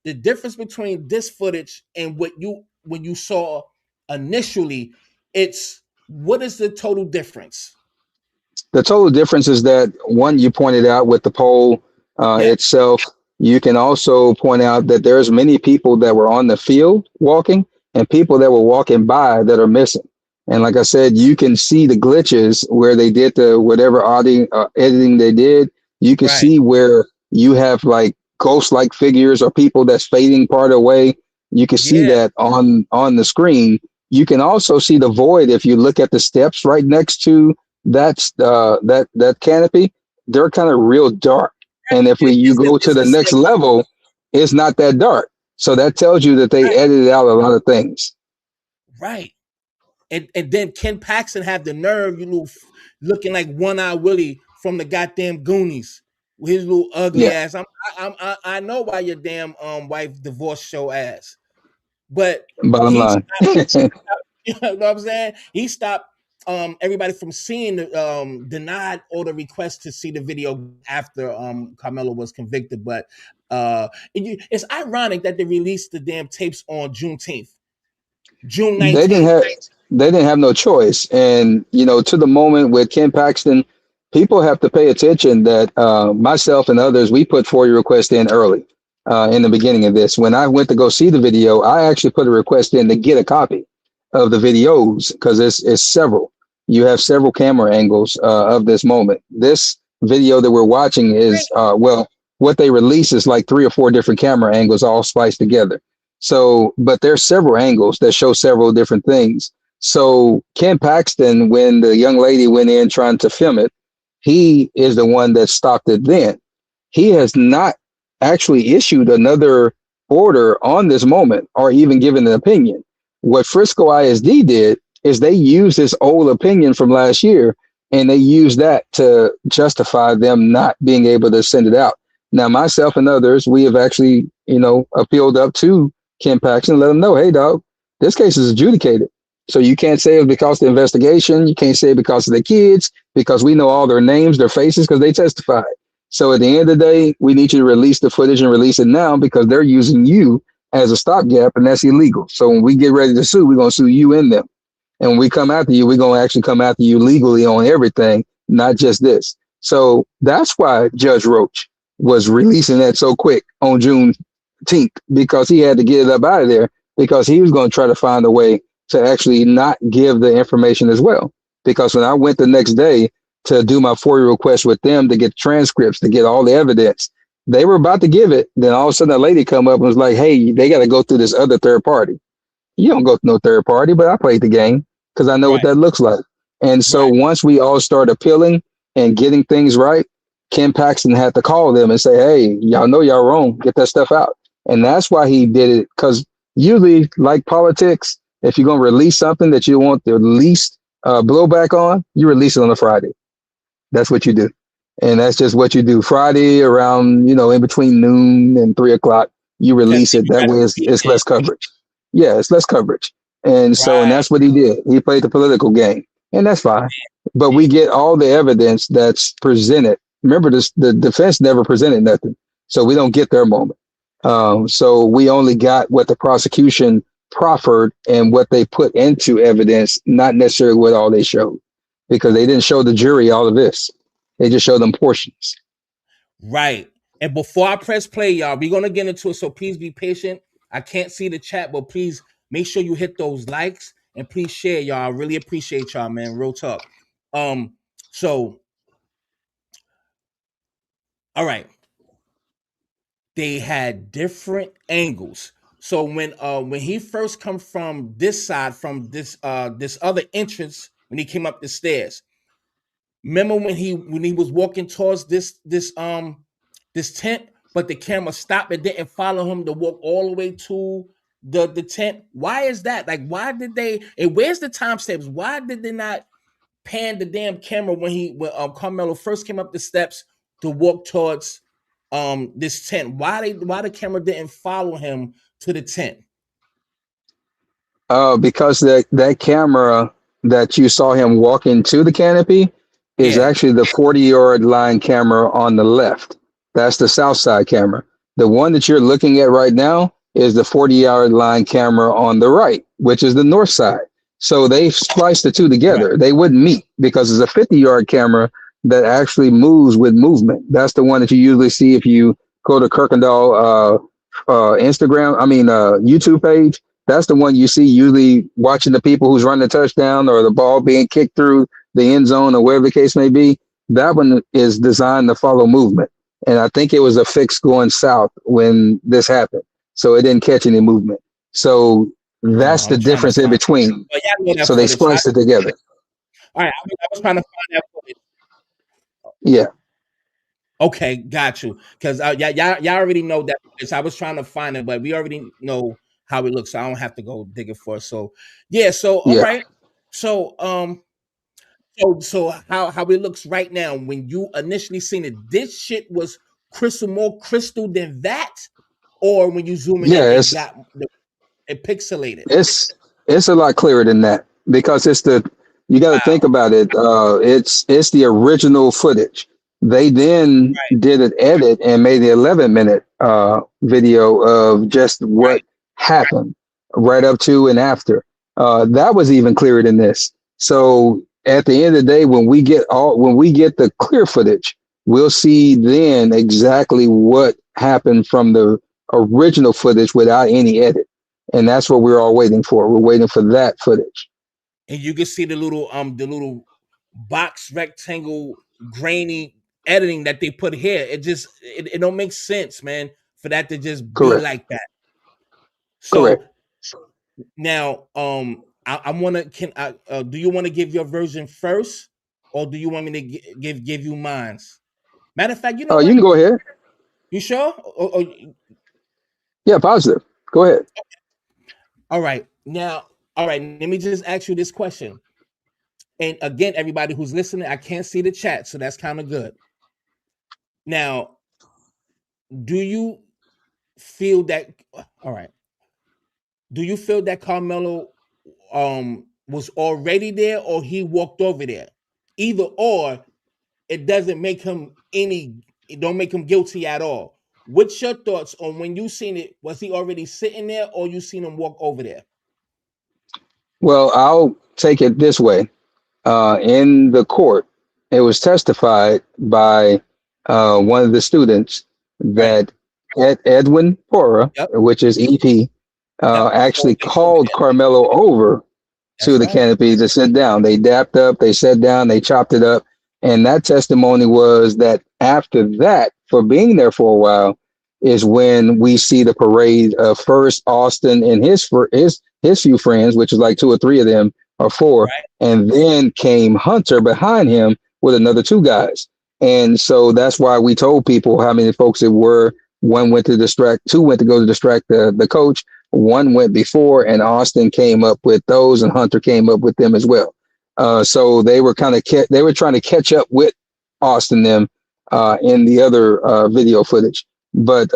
the difference between this footage and what you when you saw initially, It's what is the total difference? The total difference is that one you pointed out with the pole Yeah, itself. You can also point out that there's many people that were on the field walking and people that were walking by that are missing. And like I said, you can see the glitches where they did the whatever editing they did. You can right. see where you have like ghost-like figures or people that's fading part away. You can see Yeah, that on the screen. You can also see the void if you look at the steps right next to that canopy. They're kind of real dark, and if you go to it's the the next same. level, it's not that dark. So that tells you that they Right, edited out a lot of things. right. And then Ken Paxton had the nerve, looking like One Eye Willie from the goddamn Goonies with his little ugly Yeah, ass. I know why your damn wife divorced your ass, but bottom he line. you know what I'm saying? He stopped everybody from seeing the denied all the requests to see the video after Carmelo was convicted. But it's ironic that they released the damn tapes on Juneteenth, June they didn't 19th. have they didn't have no choice. And to the moment with Ken Paxton, people have to pay attention that myself and others, we put FOIA requests in early in the beginning of this. When I went to go see the video, I actually put a request in to get a copy of the videos because it's several. You have several camera angles of this moment. This video that we're watching is what they release is like 3 or 4 different camera angles all spliced together. So, but there's several angles that show several different things. So Ken Paxton, when the young lady went in trying to film it, he is the one that stopped it then. He has not actually issued another order on this moment or even given an opinion. What Frisco ISD did is they used this old opinion from last year and they used that to justify them not being able to send it out. Now, myself and others, we have actually, appealed up to Ken Paxton, let them know, hey, dog, this case is adjudicated. So you can't say it's because of the investigation. You can't say it because of the kids, because we know all their names, their faces, because they testified. So at the end of the day, we need you to release the footage and release it now because they're using you as a stopgap, and that's illegal. So when we get ready to sue, we're going to sue you and them. And when we come after you, we're going to actually come after you legally on everything, not just this. So that's why Judge Roach was releasing that so quick on Juneteenth, because he had to get it up out of there because he was going to try to find a way to actually not give the information as well. Because when I went the next day to do my FOIA request with them to get transcripts, to get all the evidence, they were about to give it. Then all of a sudden a lady come up and was like, hey, they got to go through this other third party. You don't go to no third party, but I played the game because I know what Right, that looks like. And so right, once we all start appealing and getting things right, Ken Paxton had to call them and say, hey, y'all know y'all wrong. Get that stuff out. And that's why he did it. Because usually, like politics, if you're going to release something that you want the least blowback on, you release it on a Friday. That's what you do. And that's just what you do. Friday around, in between noon and 3 o'clock, you because release they it. be That ready way for the it's weekend. less coverage. Yeah, it's less coverage. And Right. that's what he did. He played the political game. And that's fine. But we get all the evidence that's presented. Remember, the defense never presented nothing. So we don't get their moment. So we only got what the prosecution proffered and what they put into evidence, not necessarily what all they showed, because they didn't show the jury all of this. They just showed them portions. Right. And before I press play, y'all, we're gonna get into it. So please be patient. I can't see the chat, but please make sure you hit those likes and please share, y'all. I really appreciate y'all, man. Real talk. Um, so all right, they had different angles. So when he first come from this side, from this other entrance, when he came up the stairs, remember when he was walking towards this tent, but the camera stopped and didn't follow him to walk all the way to the tent? Why is that? Like, why did they? And where's the timestamps? Why did they not pan the damn camera when Carmelo first came up the steps to walk towards this tent? Why the camera didn't follow him to the tent? Because that camera that you saw him walk into the canopy is Yeah. actually the 40-yard line camera on the left. That's the south side camera. The one that you're looking at right now is the 40-yard line camera on the right, which is the north side. So they spliced the two Right. together. They wouldn't meet because it's a 50-yard camera that actually moves with movement. That's the one that you usually see if you go to Kirkendall Instagram, YouTube page. That's the one you see usually watching the people who's running the touchdown or the ball being kicked through the end zone or wherever the case may be. That one is designed to follow movement. And I think it was a fix going south when this happened. So it didn't catch any movement. So Hold on, that's the I'm trying to difference in find. between. But yeah, I know that So they footage. spliced it together. All right, I was trying to find that footage. Yeah, Okay, got you. Because y'all already know that footage. I was trying to find it, but we already know how it looks, so I don't have to go dig it for it. So yeah, so all yeah, right. So so how it looks right now when you initially seen it, this shit was more crystal than that, or when you zooming in, yeah. it It's got it pixelated. it's it's a lot clearer than that because it's the you got to think Wow. about it. It's the original footage. They then Right. did an edit and made the 11-minute video of just what Right. happened right up to and after. That was even clearer than this. So at the end of the day, when we get the clear footage, we'll see then exactly what happened from the original footage without any edit. And that's what we're all waiting for. We're waiting for that footage. And you can see the little box rectangle grainy editing that they put here. It don't make sense, man, for that to just be Correct. like that. Correct. So now I want to can I do you want to give your version first, or do you want me to give you mine's? Matter of fact, you know Oh, you what? can go ahead. You sure? Yeah, positive. Go ahead. All right. Now, all right, let me just ask you this question. And again, everybody who's listening, I can't see the chat, so that's kind of good. Now, do you feel that all right? Do you feel that Carmelo was already there or he walked over there? Either or, it doesn't make him it don't make him guilty at all. What's your thoughts on when you seen it? Was he already sitting there or you seen him walk over there? Well, I'll take it this way. In the court, it was testified by one of the students Right. that Edwin Pora, Yep. which is EP, Yep. actually Walked over called there. Carmelo over to That's the right. canopy to sit down. They dapped up, they sat down, they chopped it up. And that testimony was that after that, for being there for a while, is when we see the parade of first Austin and his few friends, which is like two or three of them or four, Right. and then came Hunter behind him with another two guys. And so that's why we told people how many folks it were. One went to distract, two went to go to distract the coach, one went before, and Austin came up with those, and Hunter came up with them as well. So they were they were trying to catch up with Austin them in the other video footage, but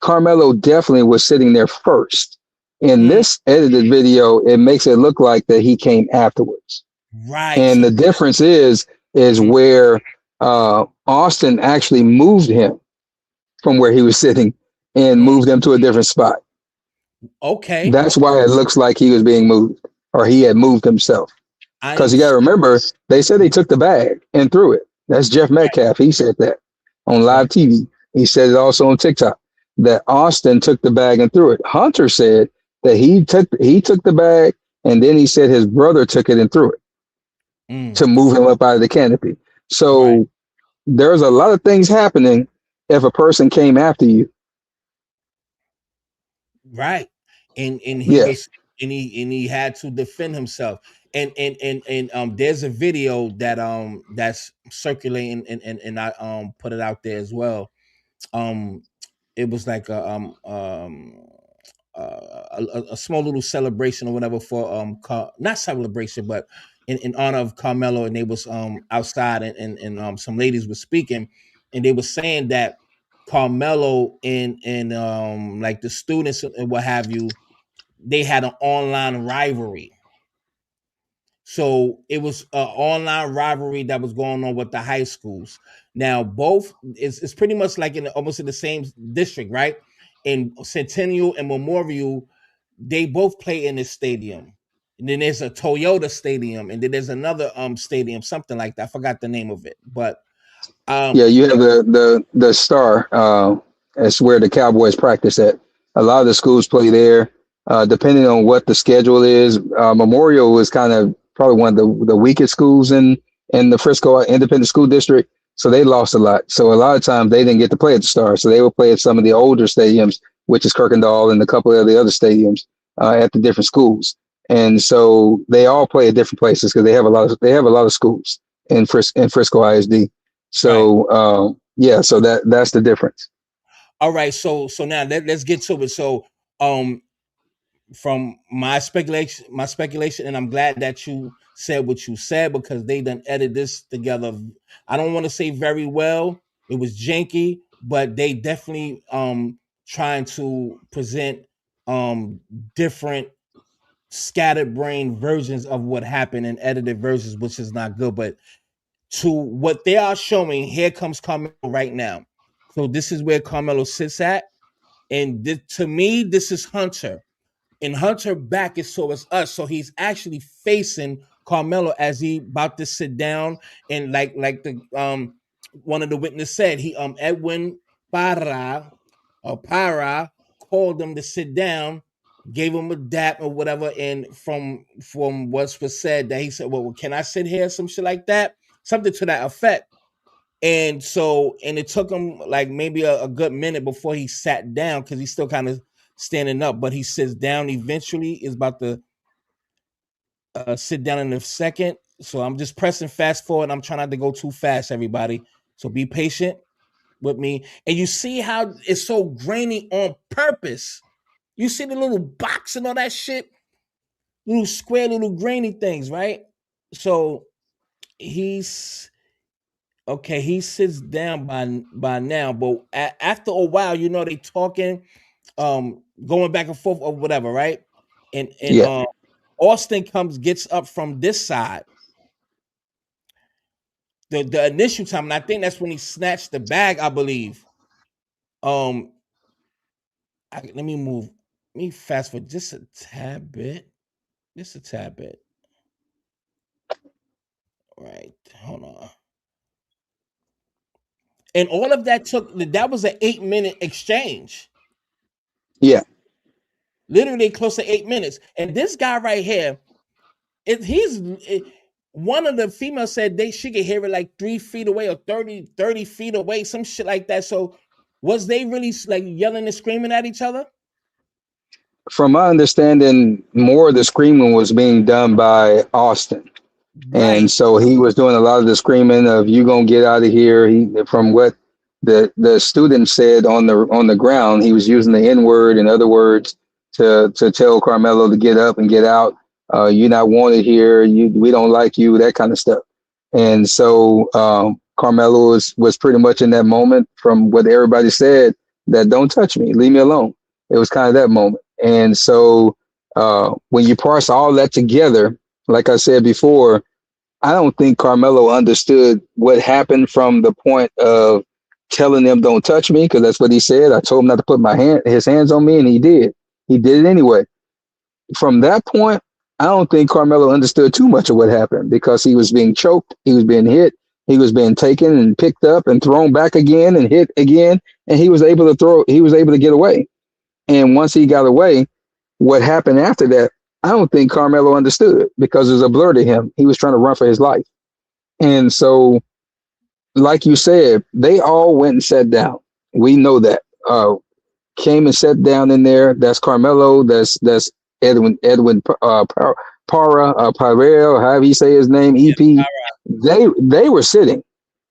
Carmelo definitely was sitting there first. In Mm, this edited video, it makes it look like that he came afterwards, right. and the So difference is mhm, where Austin actually moved him from where he was sitting and mm, moved him to a different spot. okay. That's why it looks like he was being moved or he had moved himself. I Because am you got to remember, they said they took the bag and threw it. That's Jeff right, Metcalf. He said that on right. live TV. He said it also on TikTok that Austin took the bag and threw it. Hunter said that he took the bag and then he said his brother took it and threw it Mm, to move him up out of the canopy. right. So there's a lot of things happening if a person came after you. Right. And he Yeah, was and he had to defend himself. And there's a video that's circulating and I put it out there as well. Um it was like a small little celebration or whatever for not celebration but in honor of Carmelo, and they was outside and some ladies were speaking and they were saying that Carmelo and like the students and what have you, they had an online rivalry. So it was an online rivalry that was going on with the high schools. Now both it's pretty much like in almost in the same district, right? In Centennial and Memorial, they both play in this stadium. And then there's a Toyota Stadium, and then there's another stadium, something like that. I forgot the name of it, but Yeah, you have the Star. That's where the Cowboys practice at. A lot of the schools play there. Depending on what the schedule is, Memorial was kind of probably one of the weakest schools in the Frisco Independent School District. So they lost a lot. So a lot of times they didn't get to play at the Star. So they would play at some of the older stadiums, which is Kirkendall and a couple of the other stadiums at the different schools. And so they all play at different places because they have a lot of schools in Frisco ISD. right. So yeah, so that's the difference. All right, so now let's get to it. So um from my speculation, and I'm glad that you said what you said because they done edited this together. I don't want to say very well. It was janky, but they definitely trying to present um different scattered brain versions of what happened and edited versions, which is not good. But to what they are showing, here comes Carmelo right now. So this is where Carmelo sits at. And to me, this is Hunter. And Hunter back is towards us. So he's actually facing Carmelo as he about to sit down. And like the one of the witnesses said, he Edwin Para called him to sit down, gave him a dap or whatever. And from what was said, that he said, well, can I sit here? Some shit like that. Something to that effect. And so, and it took him like maybe a good minute before he sat down because he's still kind of standing up, but he sits down eventually, is about to sit down in a second. So I'm just pressing fast forward. I'm trying not to go too fast, everybody. So be patient with me. And you see how it's so grainy on purpose. You see the little box and all that shit, little square, little grainy things, right? So he's okay, he sits down by now, but after a while, they talking, going back and forth or whatever, right? And Yeah. Austin gets up from this side. The initial time, and I think that's when he snatched the bag, I believe. Um, let me move. Let me fast forward just a tad bit. Just a tad bit. Right. Hold on. And all of that was an 8-minute exchange. Yeah. Literally close to 8 minutes. And this guy right here, one of the females said she could hear it like 3 feet away or 30 feet away, some shit like that. So was they really like yelling and screaming at each other? From my understanding, more of the screaming was being done by Austin. And Right. so he was doing a lot of the screaming of "You gonna get out of here." From what the student said on the ground, he was using the N word and other words to tell Carmelo to get up and get out. You're not wanted here. We don't like you. That kind of stuff. And so Carmelo was pretty much in that moment, from what everybody said, that don't touch me, leave me alone. It was kind of that moment. And so when you parse all that together, like I said before, I don't think Carmelo understood what happened from the point of telling them don't touch me, because that's what he said. I told him not to put his hands on me, and he did. He did it anyway. From that point, I don't think Carmelo understood too much of what happened, because he was being choked, he was being hit, he was being taken and picked up and thrown back again and hit again, and he was able to get away. And once he got away, what happened after that, I don't think Carmelo understood, because it was a blur to him. He was trying to run for his life. And so, like you said, they all went and sat down. We know that. Came and sat down in there. That's Carmelo. That's Edwin Parrell, however you say his name, EP. They were sitting.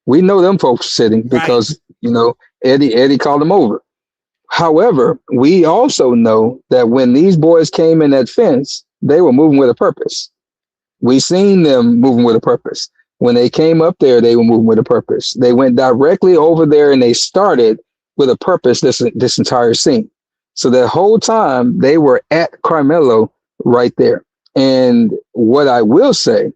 We know them folks were sitting Right. because Eddie called them over. However, we also know that when these boys came in that fence, they were moving with a purpose. We seen them moving with a purpose. When they came up there, they were moving with a purpose. They went directly over there and they started with a purpose this entire scene. So the whole time they were at Carmelo right there. And what I will say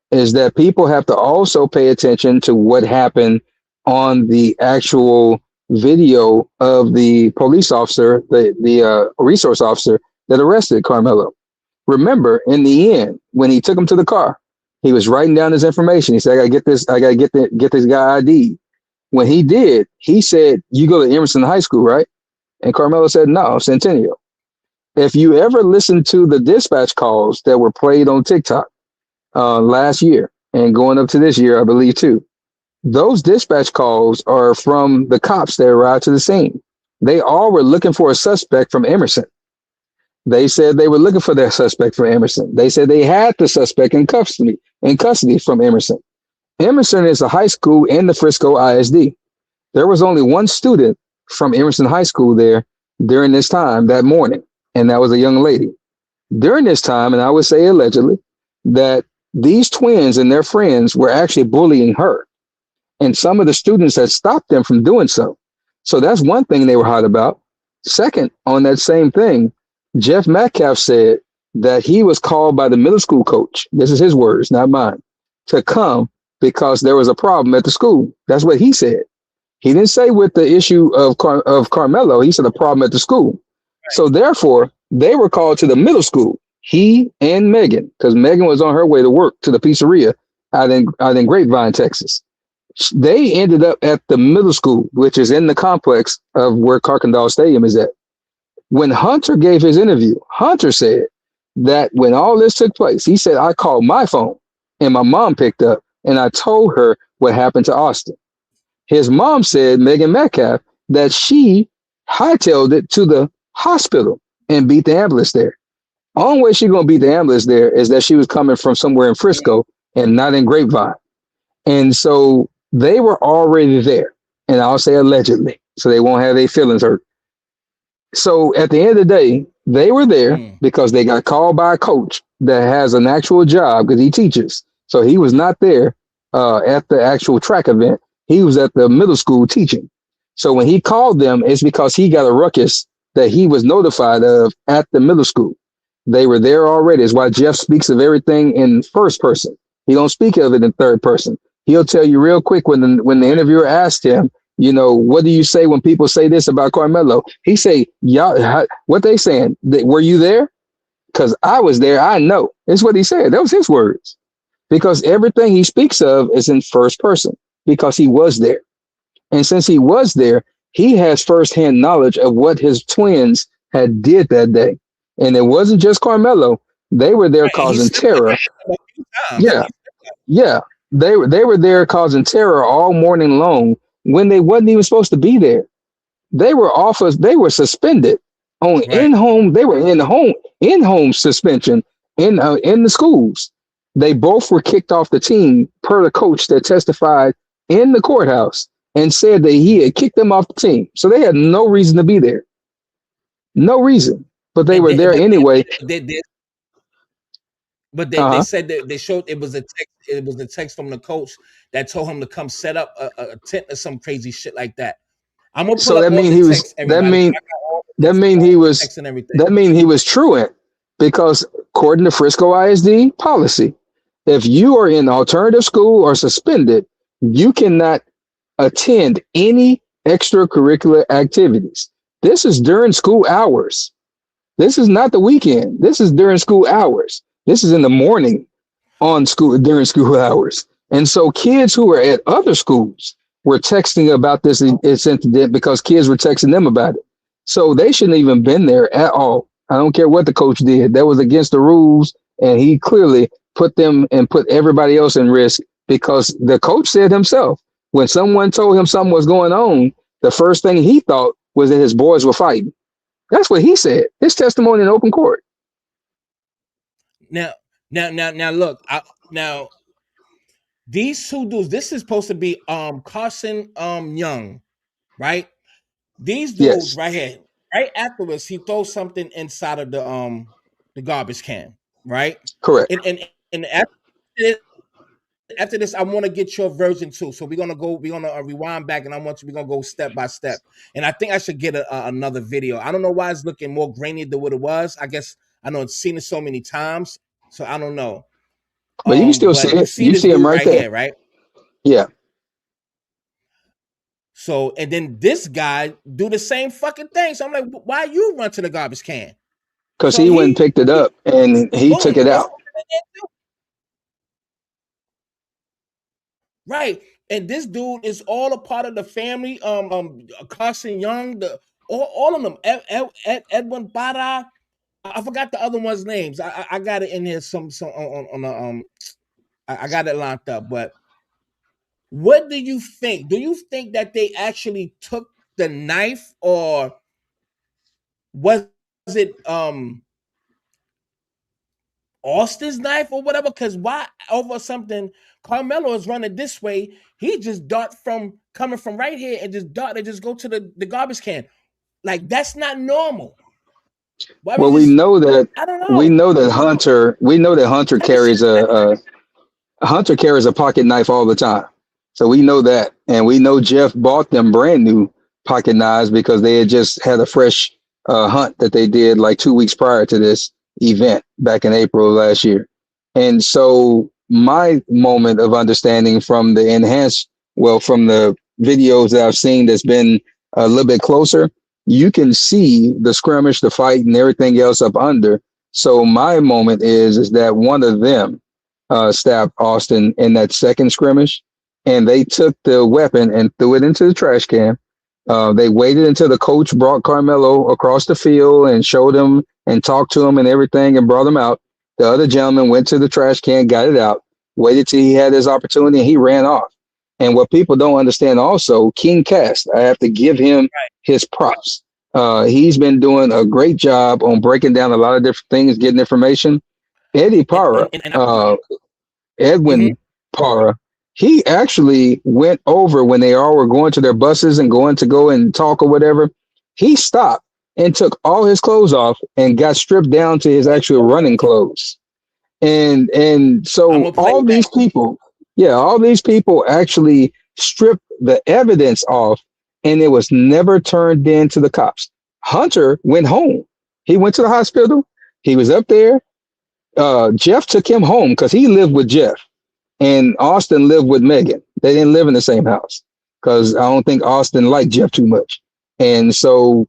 is that people have to also pay attention to what happened on the actual video of the police officer, the resource officer that arrested Carmelo. Remember, in the end, when he took him to the car, he was writing down his information. He said, "I gotta get this. I gotta get this guy ID." When he did, he said, "You go to Emerson High School, right?" And Carmelo said, "No, Centennial." If you ever listen to the dispatch calls that were played on TikTok last year and going up to this year, I believe too, those dispatch calls are from the cops that arrived to the scene. They all were looking for a suspect from Emerson. They said they were looking for their suspect from Emerson. They said they had the suspect in custody from Emerson. Emerson is a high school in the Frisco ISD. There was only one student from Emerson High School there during this time that morning, and that was a young lady. During this time, and I would say allegedly, that these twins and their friends were actually bullying her, and some of the students had stopped them from doing so. So that's one thing they were hot about. Second, on that same thing, Jeff Metcalf said that he was called by the middle school coach. This is his words, not mine, to come because there was a problem at the school. That's what he said. He didn't say with the issue of Carmelo. He said a problem at the school. So therefore, they were called to the middle school. He and Megan, because Megan was on her way to work to the pizzeria out in Grapevine, Texas. They ended up at the middle school, which is in the complex of where Carkendall Stadium is at. When Hunter gave his interview, Hunter said that when all this took place, he said, I called my phone and my mom picked up and I told her what happened to Austin. His mom said, Megan Metcalf, that she hightailed it to the hospital and beat the ambulance there. Only way she's gonna beat the ambulance there is that she was coming from somewhere in Frisco and not in Grapevine. And so they were already there. And I'll say allegedly, so they won't have their feelings hurt. So at the end of the day, they were there because they got called by a coach that has an actual job because he teaches. So he was not there at the actual track event. He was at the middle school teaching. So when he called them, it's because he got a ruckus that he was notified of at the middle school. They were there already. It's why Jeff speaks of everything in first person. He don't speak of it in third person. He'll tell you real quick when the interviewer asked him, what do you say when people say this about Carmelo? He say, y'all, what they saying? Were you there? Because I was there. I know. That's what he said. That was his words. Because everything he speaks of is in first person because he was there. And since he was there, he has firsthand knowledge of what his twins had did that day. And it wasn't just Carmelo. They were there causing terror. Yeah. Yeah. They were there causing terror all morning long when they wasn't even supposed to be there. They were they were suspended on in-home. They were in-home suspension in the schools. They both were kicked off the team per the coach that testified in the courthouse and said that he had kicked them off the team. So they had no reason to be there. No reason. But they were there anyway. They said that they showed it was a text. It was a text from the coach that told him to come set up a tent or some crazy shit like that. I'm gonna pull up all the text. That mean he was truant because according to Frisco ISD policy, if you are in alternative school or suspended, you cannot attend any extracurricular activities. This is during school hours. This is not the weekend. This is during school hours. This is in the morning during school hours. And so kids who are at other schools were texting about this incident because kids were texting them about it. So they shouldn't even been there at all. I don't care what the coach did. That was against the rules. And he clearly put them and put everybody else in risk because the coach said himself, when someone told him something was going on, the first thing he thought was that his boys were fighting. That's what he said. His testimony in open court. Now, look. Now, these two dudes. This is supposed to be Carson Young, right? These dudes right here. Right afterwards, he throws something inside of the garbage can, right? Correct. And after this, I want to get your version too. So we're gonna rewind back, and we're gonna go step by step. And I think I should get another video. I don't know why it's looking more grainy than what it was. I guess I know it's seen it so many times, so I don't know. But you can still see it. You see him right there, here, right? Yeah. So and then this guy do the same fucking thing. So I'm like, why you run to the garbage can? because So he went and picked it up and he took boom, it Austin out. in there too. Right. And this dude is all a part of the family. Carson Young, all of them. Edwin Barra. I forgot the other one's names. I got it in here. Some on the I got it locked up. But what do you think? Do you think that they actually took the knife, or was it Austin's knife or whatever? Because why over something? Carmelo is running this way. He just dart from coming from right here and just dart and just go to the garbage can. Like that's not normal. Why we Well, we just know that I don't we know. know that Hunter we know that Hunter Type of shit carries Hunter carries a pocket knife all the time. So we know that. And we know Jeff bought them brand new pocket knives because they had just had a fresh hunt that they did like 2 weeks prior to this event back in April of last year. And so my moment of understanding from the from the videos that I've seen that's been a little bit closer, you can see the skirmish, the fight, and everything else up under. So my moment is that one of them stabbed Austin in that second scrimmage, and they took the weapon and threw it into the trash can. They waited until the coach brought Carmelo across the field and showed him and talked to him and everything and brought him out. The other gentleman went to the trash can, got it out, waited till he had his opportunity, and he ran off. And what people don't understand also, King Cast, I have to give him his props. He's been doing a great job on breaking down a lot of different things, getting information. Eddie Para, and mm-hmm. Edwin Para, he actually went over when they all were going to their buses and going to go and talk or whatever. He stopped and took all his clothes off and got stripped down to his actual running clothes. And I'm so gonna play that. all these people actually stripped the evidence off, and it was never turned in to the cops. Hunter went home. He went to the hospital. He was up there. Jeff took him home because he lived with Jeff, and Austin lived with Megan. They didn't live in the same house because I don't think Austin liked Jeff too much. And so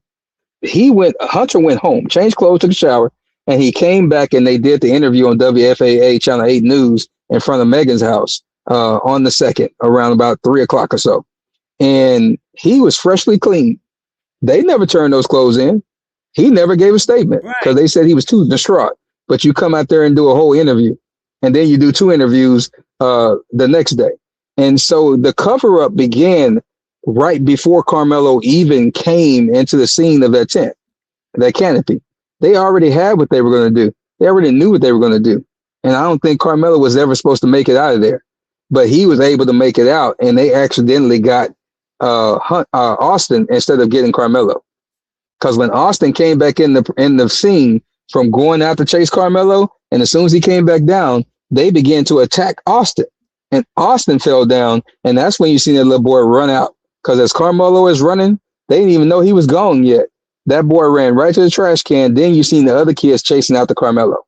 Hunter went home, changed clothes, took a shower, and he came back and they did the interview on WFAA Channel 8 News in front of Megan's house on the 2nd, around about 3 o'clock or so. And he was freshly clean. They never turned those clothes in. He never gave a statement because Right. they said he was too distraught. But you come out there and do a whole interview, and then you do 2 interviews the next day. And so the cover up began right before Carmelo even came into the scene of that tent, that canopy. They already had what they were going to do. They already knew what they were going to do. And I don't think Carmelo was ever supposed to make it out of there, but he was able to make it out, and they accidentally got Austin instead of getting Carmelo. Because when Austin came back in the scene from going out to chase Carmelo, and as soon as he came back down, they began to attack Austin, and Austin fell down, and that's when you see that little boy run out. Because as Carmelo is running, they didn't even know he was gone yet. That boy ran right to the trash can. Then you seen the other kids chasing after Carmelo.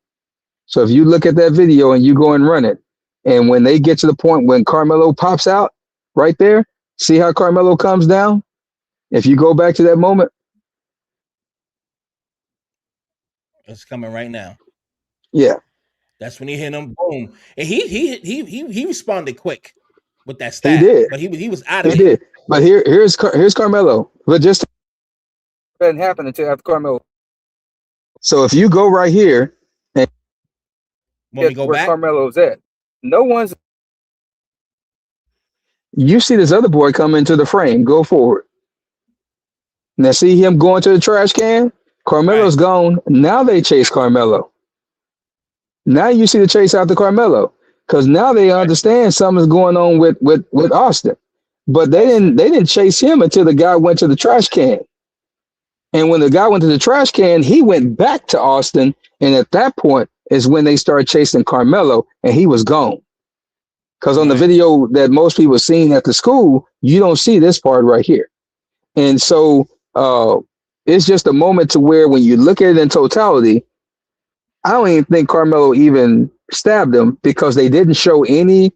So if you look at that video and you go and run it, and when they get to the point when Carmelo pops out right there, see how Carmelo comes down? If you go back to that moment, It's coming right now. yeah, That's when he hit him. Boom. And he responded quick with that he stab, did. but he was out of He there. did. But here's Carmelo. But just hadn't happened until after Carmelo. So if you go right here and When we get go where back, Carmelo's at, no one's. You see this other boy come into the frame. Go forward. Now see him going to the trash can. right, Carmelo's gone. Now they chase Carmelo. Now you see the chase after Carmelo because now they right, understand something's going on with Austin. But Austin. they didn't chase him until the guy went to the trash can. And when the guy went to the trash can, he went back to Austin. And at that point is when they started chasing Carmelo, and he was gone. Because on the Right. video that most people seen at the school, you don't see this part right here. And so it's just a moment to where when you look at it in totality, I don't even think Carmelo even stabbed him because they didn't show any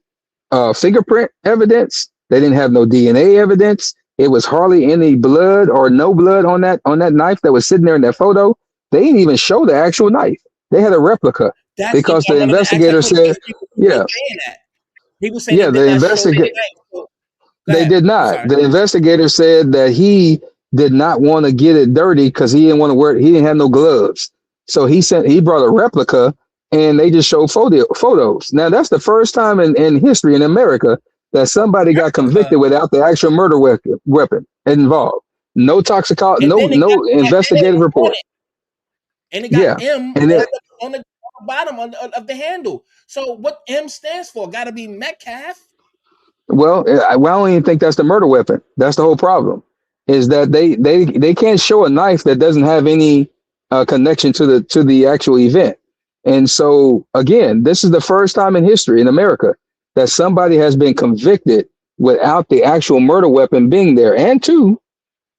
fingerprint evidence. They didn't have no DNA evidence. It was hardly any blood or no blood on that knife that was sitting there in that photo. They didn't even show the actual knife. They had a replica That's what because I the wanted to ask that investigator question said, because people were yeah, saying that. People saying they yeah, did the not show their investigator. knife. So, go They ahead. did I'm not. sorry. The investigator said that he did not want to get it dirty because he didn't want to wear. He didn't have no gloves, so he brought a replica, and they just showed photos. Now that's the first time in history in America that somebody got Replica. convicted without the actual murder weapon involved. No toxicology, And then no got M investigative on report. it. And it got Yeah, M and it, on the bottom of the handle. So what M stands for? Got to be Metcalf. well, I don't even think that's the murder weapon. That's the whole problem. Is that they can't show a knife that doesn't have any connection to the actual event. And so again, this is the first time in history in America that somebody has been convicted without the actual murder weapon being there. And two,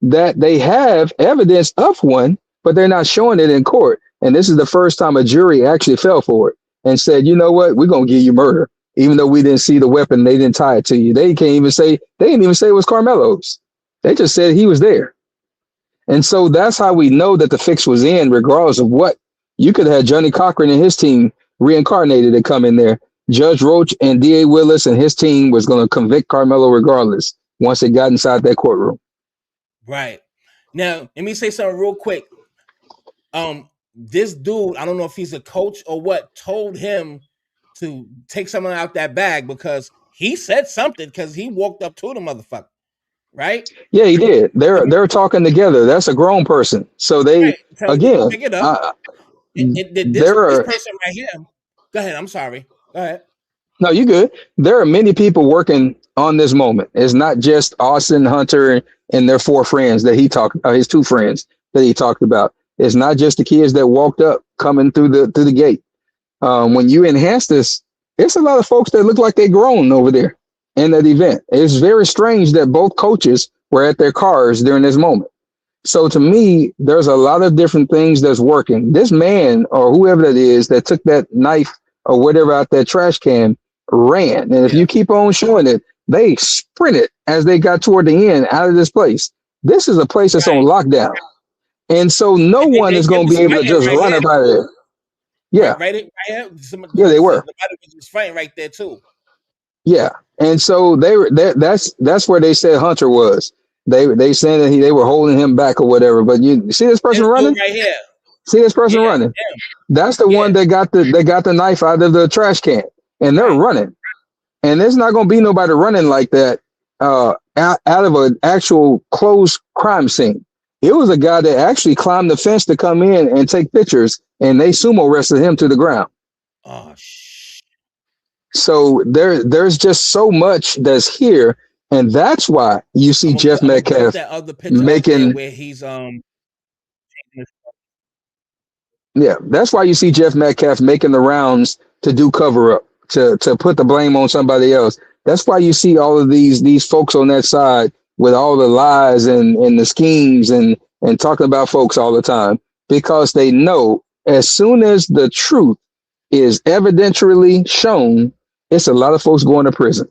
that they have evidence of one, but they're not showing it in court. And this is the first time a jury actually fell for it and said, you know what, we're gonna give you murder, even though we didn't see the weapon, they didn't tie it to you. They didn't even say it was Carmelo's. They just said he was there. And so that's how we know that the fix was in, regardless of what. You could have had Johnny Cochran and his team reincarnated and come in there. Judge Roach and D.A. Willis and his team was going to convict Carmelo regardless once they got inside that courtroom. Right. Now, let me say something real quick. This dude, I don't know if he's a coach or what, told him to take something out that bag because he said something because he walked up to the motherfucker. Right? Yeah, he did. They're talking together. That's a grown person. So they Right. So again, pick it up. This there are person right here. Go ahead. I'm sorry. Go ahead. no, you good. There are many people working on this moment. It's not just Austin Hunter and their four friends that he talked, his two friends that he talked about. It's not just the kids that walked up coming through the gate. When you enhance this, it's a lot of folks that look like they grown over there in that event. It's very strange that both coaches were at their cars during this moment. So to me, there's a lot of different things that's working. This man or whoever that is that took that knife or whatever out that trash can ran. And if you keep on showing it, they sprinted as they got toward the end out of this place. This is a place that's on lockdown. And so no one is going to be able to just run up out of there. Yeah. Right here. Yeah, they were. Somebody was just fighting right there too. Yeah. And so that's where they said Hunter was. They said that they were holding him back or whatever. But you see this person running? Right here. See this person running? Yeah. That's the one that got the knife out of the trash can. And they're running. And there's not gonna be nobody running like that out of an actual closed crime scene. It was a guy that actually climbed the fence to come in and take pictures, and they sumo wrestled him to the ground. Oh shit. So there's just so much that's here, and that's why you see Jeff Metcalf making where he's yeah, that's why you see Jeff Metcalf making the rounds to do cover up, to put the blame on somebody else. That's why you see all of these folks on that side with all the lies and the schemes and talking about folks all the time, because they know as soon as the truth is evidentially shown, it's a lot of folks going to prison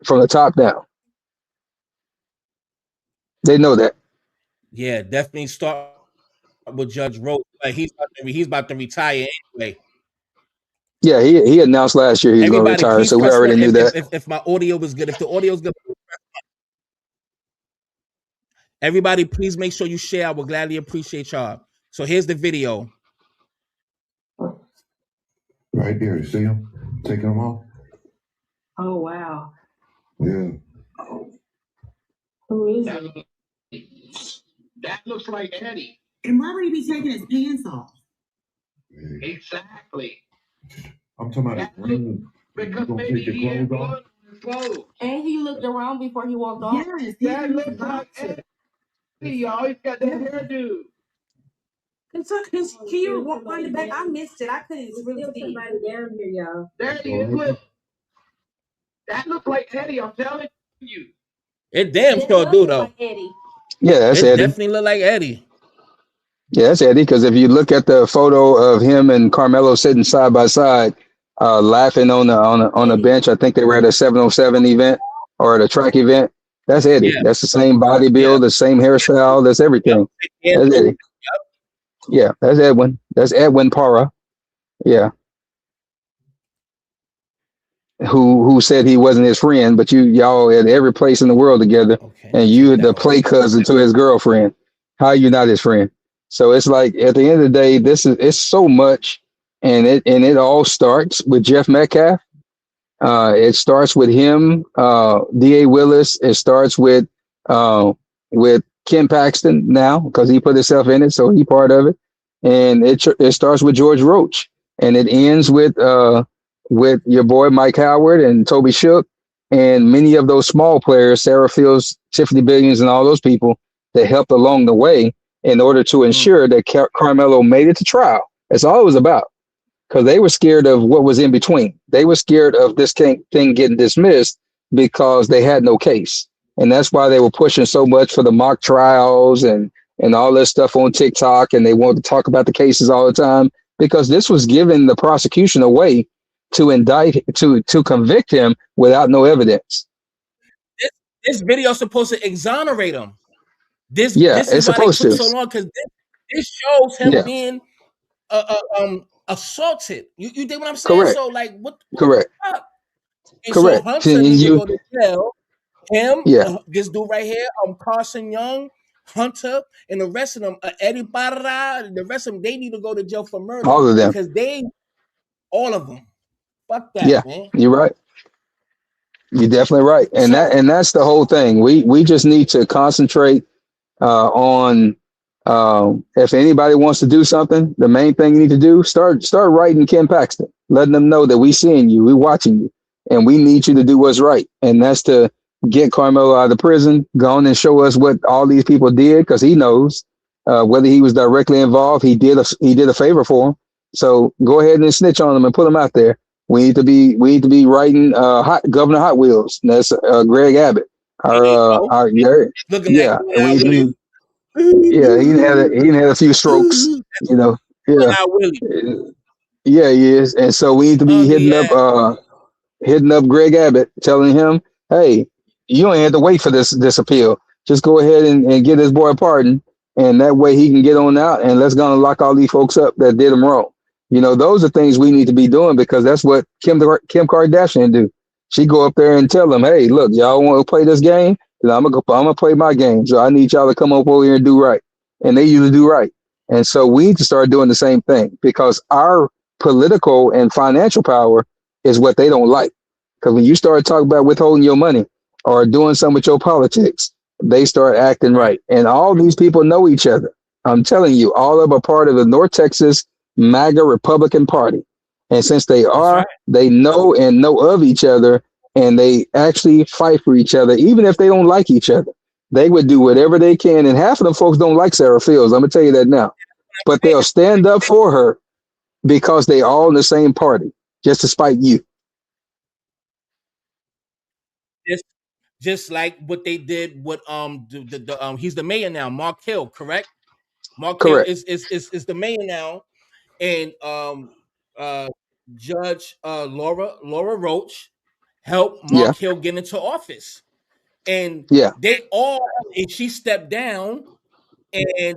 from the top down. They know that. Yeah, definitely start with Judge Roach. Like he's about to retire anyway. Yeah, he announced last year he's going to retire, so we already knew that. If my audio was good, if the audio is good, everybody, please make sure you share. I will gladly appreciate y'all. So here's the video. Right there, you see him taking them off? Oh wow. Yeah. Who is it? That looks like Eddie. And why would he be taking his pants off? Yeah. Exactly. I'm talking about his ring. Because gonna maybe take he your had clothes blood off? on his clothes. And he looked around before he walked off. Yes, That looks like Eddie, y'all. He's got that hairdo. Can you run it back? I missed it. I couldn't really see. Somebody down here, y'all. There he is. Look. That looks like Eddie. I'm telling you. It damn sure do though. Like Eddie. Yeah, that's it Eddie. Definitely look like Eddie. Yeah, that's Eddie. Because if you look at the photo of him and Carmelo sitting side by side, laughing on the bench, I think they were at a 707 event or at a track event. That's Eddie. Yeah. That's the same body build, the same hairstyle, that's everything. Yep. That's Eddie. Yeah, that's Edwin. That's Edwin Para. Yeah, who said he wasn't his friend, but y'all at every place in the world together, Okay, and check you that the out. play cousin to his girlfriend. How you not his friend? So it's like at the end of the day, it's so much, and it all starts with Jeff Metcalf. It starts with him, Da Willis. It starts uh, with Ken Paxton now because he put himself in it, so he part of it, and it starts with George Roach, and it ends with your boy Mike Howard and Toby Shook, and many of those small players, Sarah Fields, Tiffany Billions, and all those people that helped along the way in order to Mm. ensure that Carmelo made it to trial. That's all it was about because they were scared of what was in between. They were scared of this thing getting dismissed because they had no case, and that's why they were pushing so much for the mock trials and all this stuff on TikTok, and they wanted to talk about the cases all the time because this was giving the prosecution a way to indict to convict him without no evidence. This, this video is supposed to exonerate him. Yeah, This is it's why they supposed took to. so long because this shows him Yeah, being assaulted. You dig what I'm saying? correct, So like, what correct, the fuck? And so correct. Hunter And need to you, go to jail. Him, yeah, this dude right here, Carson Young, Hunter, and the rest of them, Eddie Barra, the rest of them, they need to go to jail for murder all of them. because they, all of them, fuck Yeah, that, man. you're right. You're definitely right, So and that's the whole thing. We just need to concentrate on if anybody wants to do something. The main thing you need to do start writing Ken Paxton, letting them know that we seeing you, we watching you, and we need you to do what's right, and that's to get Carmelo out of prison, go on and show us what all these people did because he knows whether he was directly involved. He did a favor for him, so go ahead and snitch on him and put him out there. We need to be writing Governor Hot Wheels. And that's Greg Abbott. there you go. Yeah, Looking at yeah. going out Willie. Yeah, he had a few strokes, you know. Going Yeah. out Willie. Yeah, he is. And so we need to be Yeah. hitting up Greg Abbott, telling him, hey, you don't have to wait for this appeal. Just go ahead and get this boy a pardon, and that way he can get on out, and let's go and lock all these folks up that did him wrong. Those are things we need to be doing because that's what Kim Kardashian do. She go up there and tell them, hey, look, y'all want to play this game? Then I'm gonna play my game. So I need y'all to come up over here and do right. And they usually do right. And so we need to start doing the same thing because our political and financial power is what they don't like. Because when you start talking about withholding your money or doing something with your politics, they start acting Right. right. And all these people know each other. I'm telling you, all of them are part of the North Texas MAGA Republican Party. And since they That's right. are, they know of each other and they actually fight for each other, even if they don't like each other. They would do whatever they can. And half of them folks don't like Sarah Fields. I'm going to tell you that now. But they'll stand up for her because they all in the same party, just to spite you. Just, just like what they did with he's the mayor now, Mark Hill, correct? Mark Hill Correct. is the mayor now, and uh Judge Laura Roach helped Yeah. Mark Hill get into office. And Yeah. they all and she stepped down and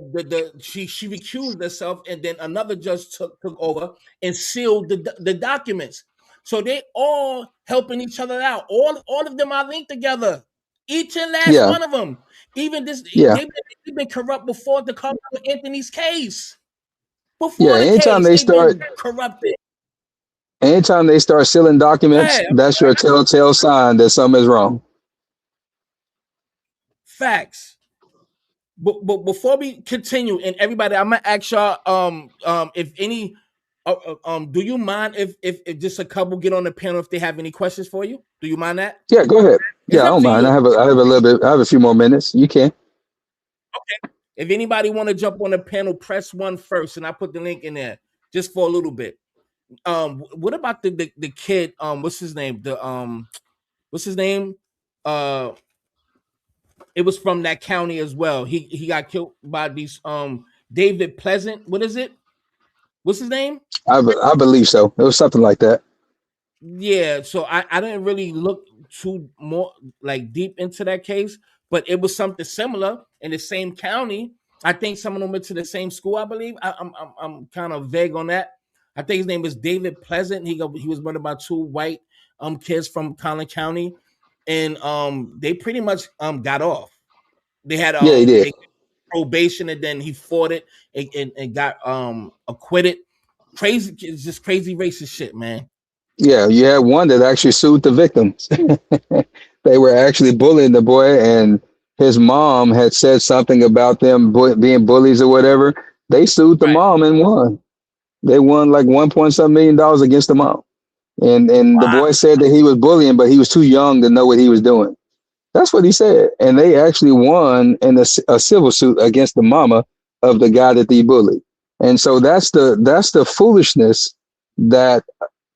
she recused herself, and then another judge took over and sealed the documents. So they all helping each other out. All of them are linked together. Each and last Yeah. one of them. Even this, Yeah. they've been corrupt before the Carmelo Anthony's case. Yeah. Before the case, they've been corrupted. Anytime they start sealing Go documents, ahead. that's your telltale sign that something is wrong. Facts. But before we continue, and everybody, I'm gonna ask y'all, if any, do you mind if just a couple get on the panel if they have any questions for you? Do you mind that? Yeah, go ahead. It's Yeah, I up don't to mind. you. I have a little bit. I have a few more minutes. You can. If anybody want to jump on the panel, press one first, and I put the link in there just for a little bit. What about the kid? What's his name? What's his name? Uh, it was from that county as well. He got killed by these David Pleasant. What is it? What's his name? I believe so. It was something like that. Yeah, so I didn't really look too more like deep into that case, but it was something similar in the same county. I think some of them went to the same school. I believe. I'm kind of vague on that. I think his name was David Pleasant. He was one about two white kids from Collin County, and they pretty much got off. They had Yeah, he did. they probation, and then he fought it and got acquitted. Crazy, it's just crazy racist shit, man. Yeah, you had one that actually sued the victims. They were actually bullying the boy, and his mom had said something about them being bullies or whatever. They sued the Right. mom and won. They won like 1 point some million dollars against the mom. And the Wow. boy said that he was bullying, but he was too young to know what he was doing. That's what he said. And they actually won in a civil suit against the mama of the guy that they bullied. And so that's the foolishness that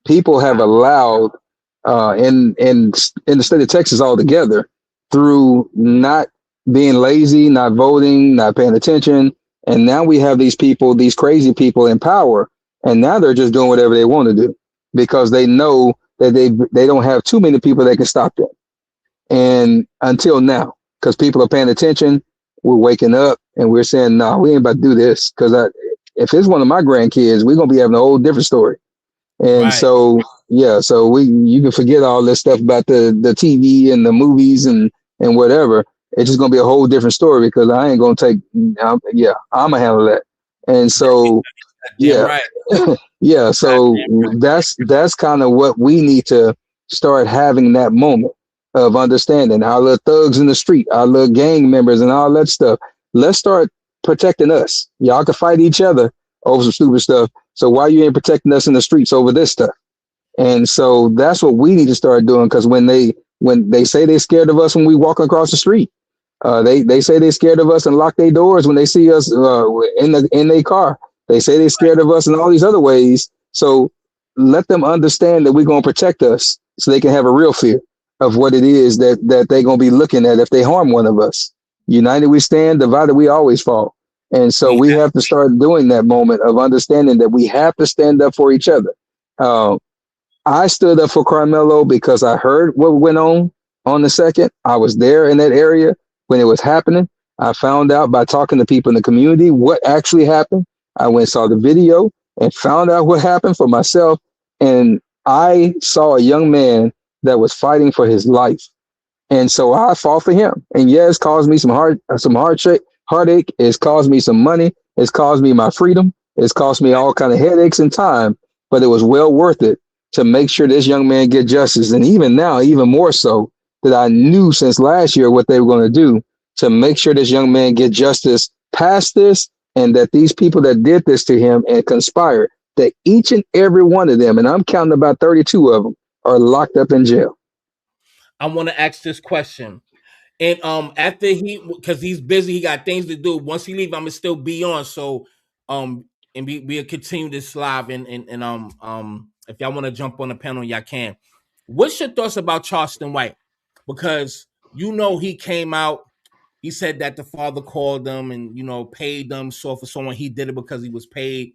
people have allowed in the state of Texas altogether through not being lazy, not voting, not paying attention. And now we have these people, these crazy people in power, and now they're just doing whatever they want to do because they know that they don't have too many people that can stop them. And until now, because people are paying attention, we're waking up and we're saying, no, we ain't about to do this. Because if it's one of my grandkids, we're going to be having a whole different story. And Right. so, yeah, so you can forget all this stuff about the TV and the movies and whatever. It's just going to be a whole different story because I ain't going to take, I'm going to handle that. And so, Damn yeah, right. yeah. So that's kind of what we need to start having that moment of understanding our little thugs in the street, our little gang members and all that stuff. Let's start protecting us. Y'all can fight each other over some stupid stuff. So why you ain't protecting us in the streets over this stuff? And so that's what we need to start doing. Because when they say they're scared of us when we walk across the street, they say they're scared of us and lock their doors when they see us in their car. They say they're scared of us in all these other ways. So let them understand that we're going to protect us so they can have a real fear of what it is that they're going to be looking at if they harm one of us. United we stand, divided we always fall. And so we have to start doing that moment of understanding that we have to stand up for each other. I stood up for Karmelo because I heard what went on the second. I was there in that area when it was happening. I found out by talking to people in the community what actually happened. I went and saw the video and found out what happened for myself. And I saw a young man that was fighting for his life. And so I fought for him. And yeah, it's caused me some heartache. It's caused me some money. It's caused me my freedom. It's cost me all kind of headaches and time, but it was well worth it to make sure this young man get justice. And even now, even more so that I knew since last year what they were going to do to make sure this young man get justice past this, and that these people that did this to him and conspired, that each and every one of them, and I'm counting about 32 of them, are locked up in jail. I want to ask this question. And after because he's busy, he got things to do. Once he leave, I'm gonna still be on. So and we'll continue this live and if y'all want to jump on the panel, y'all can. What's your thoughts about Charleston White? Because he came out, he said that the father called them and paid them. So for someone, he did it because he was paid.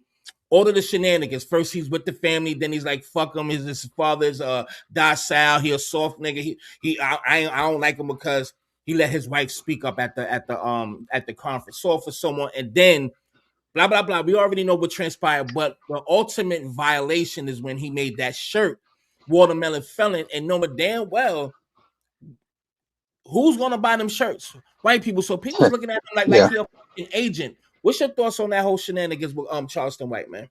All of the shenanigans. First, he's with the family. Then he's like, "Fuck him." His father's docile. He a soft nigga. I don't like him because he let his wife speak up at the conference. So for someone, and then blah blah blah. We already know what transpired, but the ultimate violation is when he made that shirt, Watermelon Felon, and knowing damn well who's gonna buy them shirts? White people. So people's looking at him like Yeah. he a fucking agent. What's your thoughts on that whole shenanigans with Charleston White, man?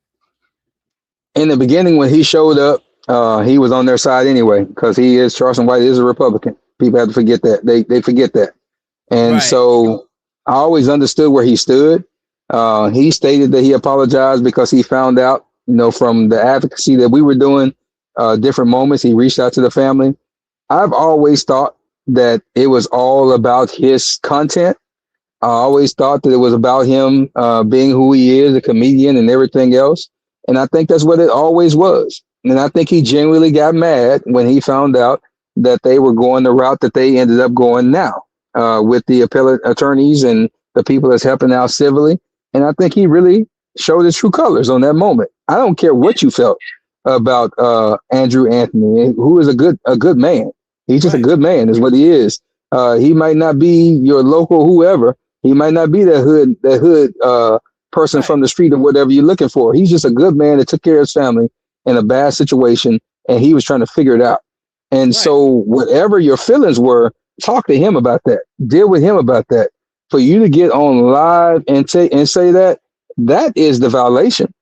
In the beginning, when he showed up, he was on their side anyway, because Charleston White is a Republican. People have to forget that. They forget that. And Right. so I always understood where he stood. He stated that he apologized because he found out, from the advocacy that we were doing, different moments, he reached out to the family. I've always thought that it was all about his content. I always thought that it was about him being who he is, a comedian and everything else. And I think that's what it always was. And I think he genuinely got mad when he found out that they were going the route that they ended up going now with the appellate attorneys and the people that's helping out civilly. And I think he really showed his true colors on that moment. I don't care what you felt about Andrew Anthony, who is a good man. He's just a good man is what he is. He might not be your local whoever, He might not be that hood person from the street or whatever you're looking for. He's just a good man that took care of his family in a bad situation, and he was trying to figure it out. And so, whatever your feelings were, talk to him about that. Deal with him about that. For you to get on live and say that is the violation.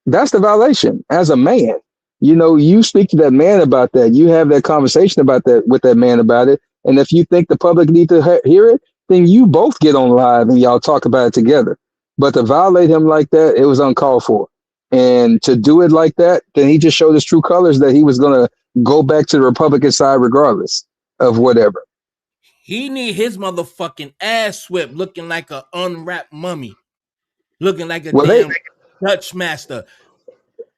That's the violation. As a man, you speak to that man about that. You have that conversation about that with that man about it. And if you think the public need to hear it, then you both get on live and y'all talk about it together. But to violate him like that, it was uncalled for. And to do it like that, then he just showed his true colors that he was going to go back to the Republican side regardless of whatever. He need his motherfucking ass whipped, looking like an unwrapped mummy, looking like a damn Dutch master.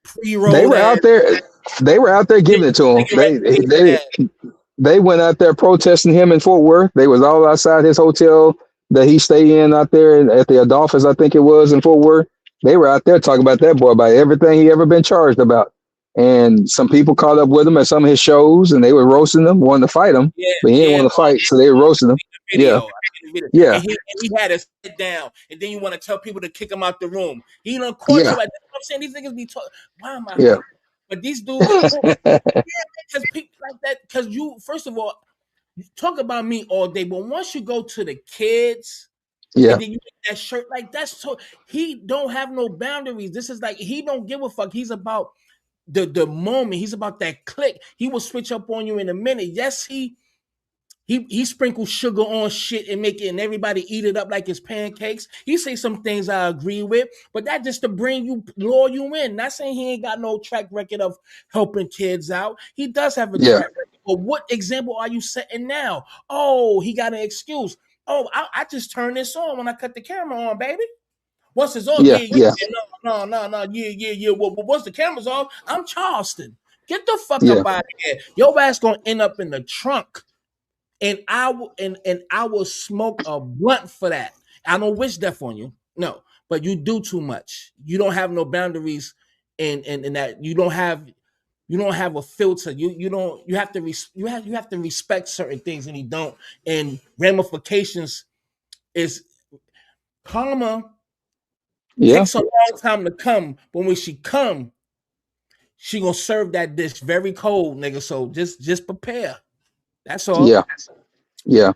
Pre-roll. They were out there. They were out there giving it to him. They went out there protesting him in Fort Worth. They was all outside his hotel that he stayed in out there at the Adolphus, I think it was, in Fort Worth. They were out there talking about that boy, about everything he ever been charged about. And some people caught up with him at some of his shows, and they were roasting him, wanting to fight him, but he didn't want to fight, so they were roasting him. Yeah. And he had to sit down, and then you want to tell people to kick him out the room. He done caught you. That's what I'm saying. These niggas be talking. Why am I? But these dudes, because people like that. Because you, first of all, you talk about me all day, but once you go to the kids, and then you get that shirt, like that's so. He don't have no boundaries. This is like he don't give a fuck. He's about the moment. He's about that click. He will switch up on you in a minute. Yes, he sprinkles sugar on shit and make it, and everybody eat it up like it's pancakes. He say some things I agree with, but that just to lure you in. Not saying he ain't got no track record of helping kids out. He does have a track record. But what example are you setting now? Oh, he got an excuse. Oh, I just turned this on when I cut the camera on, baby. Once it's on, no. Well, once the camera's on, I'm Charleston. Get the fuck up out of here. Your ass gonna end up in the trunk. And I will smoke a blunt for that. I don't wish death on you, no, but you do too much. You don't have no boundaries, and that you don't have a filter. You have to respect certain things, and you don't. And ramifications is karma. Takes a long time to come, but when she come, she gonna serve that dish very cold, nigga. So just prepare. That's all. Yeah.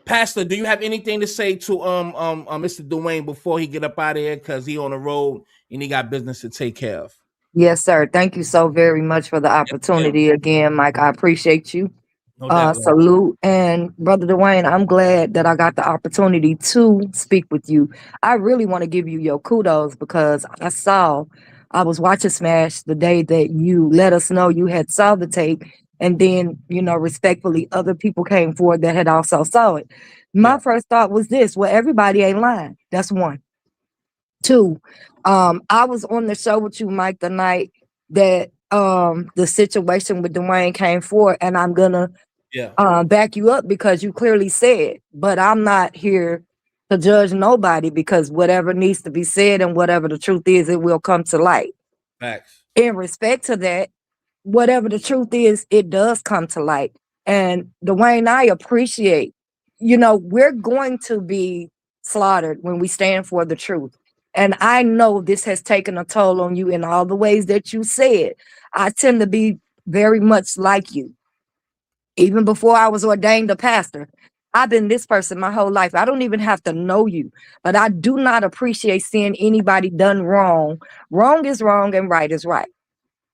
Pastor, do you have anything to say to Mr. Dwayne before he get up out of here, because he on the road and he got business to take care of? Yes, sir. Thank you so very much for the opportunity again, Mike. I appreciate you. No salute. And Brother Dwayne, I'm glad that I got the opportunity to speak with you. I really want to give you your kudos, because I was watching Smash the day that you let us know you had saw the tape. And then, respectfully, other people came forward that had also saw it. My first thought was this: well, everybody ain't lying. That's one. Two, I was on the show with you, Mike, the night that the situation with Dwayne came forward, and I'm gonna back you up, because you clearly said, but I'm not here to judge nobody, because whatever needs to be said and whatever the truth is, it will come to light. Facts. In respect to that, whatever the truth is, it does come to light. And Dwayne, I appreciate, we're going to be slaughtered when we stand for the truth. And I know this has taken a toll on you in all the ways that you said. I tend to be very much like you. Even before I was ordained a pastor, I've been this person my whole life. I don't even have to know you, but I do not appreciate seeing anybody done wrong. Wrong is wrong and right is right.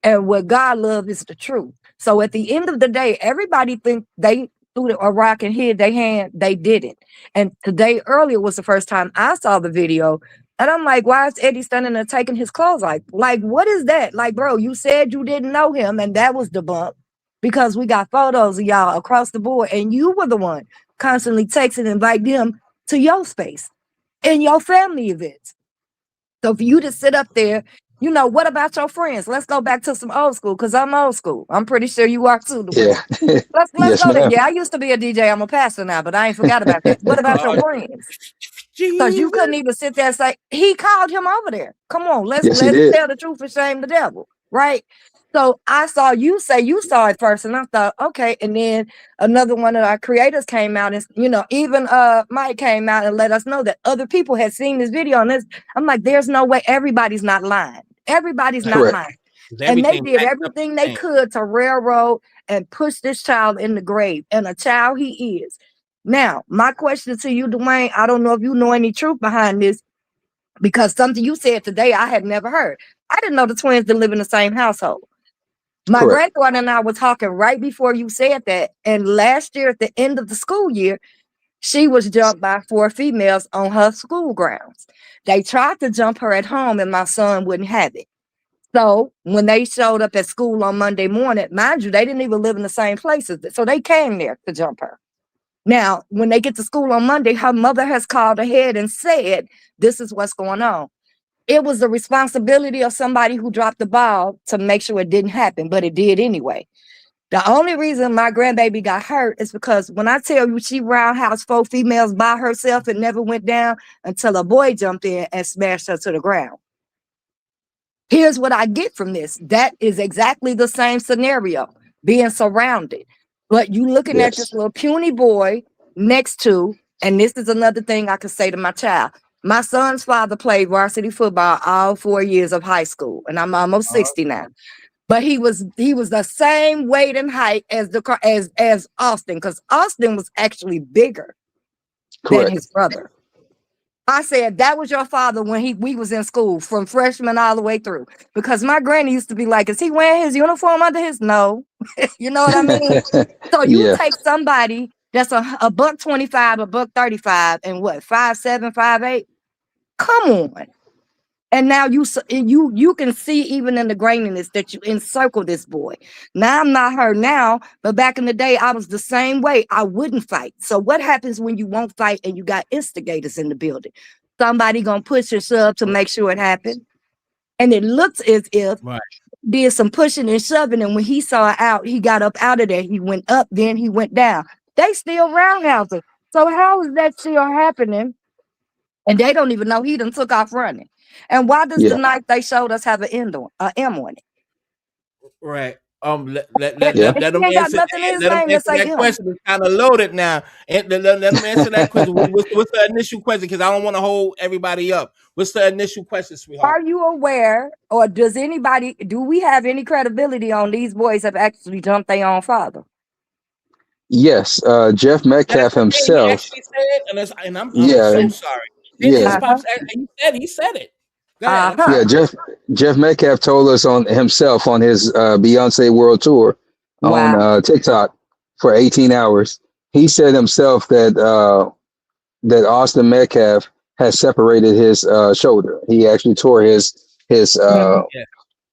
And what God loves is the truth. So at the end of the day, everybody think they threw a rock and hid their hand. They didn't. And today earlier was the first time I saw the video. And I'm like, why is Eddie standing there taking his clothes? Like, what is that? Like, bro, you said you didn't know him, and that was debunked, because we got photos of y'all across the board, and you were the one constantly texting and inviting them to your space and your family events. So for you to sit up there, what about your friends? Let's go back to some old school, because I'm old school. I'm pretty sure you are too. Yeah. Let's go there. Yeah, I used to be a DJ. I'm a pastor now, but I ain't forgot about that. What about your friends? Because you couldn't even sit there and say, he called him over there. Come on, let's tell the truth and shame the devil, right? So I saw you say you saw it first, and I thought, okay. And then another one of our creators came out, and even Mike came out and let us know that other people had seen this video. And this, I'm like, there's no way. Everybody's not lying. Everybody's not Correct. lying. 'Cause And they everything did backed up everything the they same. could to railroad and push this child in the grave, and a child he is. Now, my question to you, Dwayne, I don't know if you know any truth behind this, because something you said today I had never heard. I didn't know the twins didn't live in the same household. My Correct. granddaughter and I were talking right before you said that. And last year, at the end of the school year, she was jumped by 4 females on her school grounds. They tried to jump her at home, and my son wouldn't have it. So when they showed up at school on Monday morning, mind you, they didn't even live in the same places. So they came there to jump her. Now, when they get to school on Monday, her mother has called ahead and said, this is what's going on. It was the responsibility of somebody who dropped the ball to make sure it didn't happen, but it did anyway. The only reason my grandbaby got hurt is because when I tell you she roundhouse 4 females by herself and never went down until a boy jumped in and smashed her to the ground. Here's what I get from this. That is exactly the same scenario, being surrounded. But you looking at this Yes. little puny boy next to, and this is another thing I could say to my child. My son's father played varsity football all 4 years of high school, and I'm almost 60 now. But he was the same weight and height as as Austin, because Austin was actually bigger than Correct. his brother. I said, that was your father when we was in school, from freshman all the way through. Because my granny used to be like, is he wearing his uniform under his? No. You know what I mean? So you Yeah. take somebody that's a buck 25, a buck 35, and what, 5'7", 5'8"? Come on. And now you can see even in the graininess that you encircle this boy. Now I'm not her now, but back in the day, I was the same way. I wouldn't fight. So what happens when you won't fight and you got instigators in the building? Somebody gonna push your sub to make sure it happened. And it looks as if Right. did some pushing and shoving, and when he saw it out, he got up out of there. He went up, then he went down. They still roundhousing. So how is that still happening? And they don't even know he done took off running. And why does the Yeah. knife they showed us have an M on it? Right. Yeah. And Let he them ain't got answer. nothing in his Let them name to answer say that M. question. It's kind of loaded now. And let them answer that question. What's the initial question? Because I don't want to hold everybody up. What's the initial question, sweetheart? Are you aware, or do we have any credibility on these boys have actually jumped their own father? Yes. Jeff That's Metcalf the thing. He himself. actually said, I'm Yeah. so And sorry. Then his yeah. Uh-huh. pops. He said it. Go ahead. I'm Uh-huh. Yeah. sorry. Jeff Metcalf told us on himself on his Beyonce World Tour on Wow. TikTok for 18 hours. He said himself that Austin Metcalf has separated his shoulder. He actually tore his Mhm. Yeah.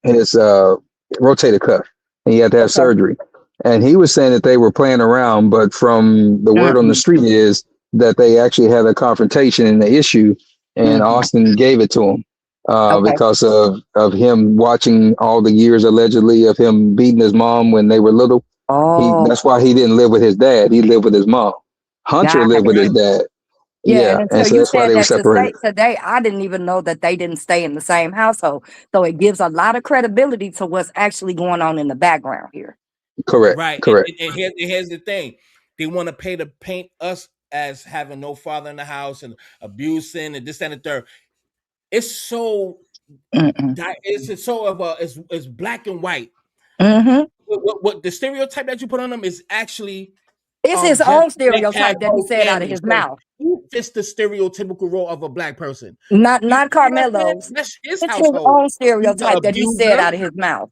his rotator cuff. And he had to have Okay. surgery. And he was saying that they were playing around, but from the word on the Mm-mm. street is that they actually had a confrontation and the issue, and Mm-mm. Austin gave it to him Okay. because of him watching all the years allegedly of him beating his mom when they were little. Oh, That's why he didn't live with his dad. He lived with his mom. Hunter got lived with it. his dad. Yeah, and Yeah, and until so you that's why said they were that to say separated. today, I didn't even know that they didn't stay in the same household. So it gives a lot of credibility to what's actually going on in the background here. Correct. Right. Correct. And here's the thing. They want to paint us as having no father in the house and abusing and this that, and the third. It's so Mm-mm. it's so of a it's black and white. Mm-hmm. What the stereotype that you put on them is actually It's his Jeff own Metcalf's stereotype that he whole said out of family. his So mouth, he fits the stereotypical role of a black person. not You know what I'm saying? Carmelo's. That's his It's his household. own He's the stereotype that he said abuser. out of his mouth.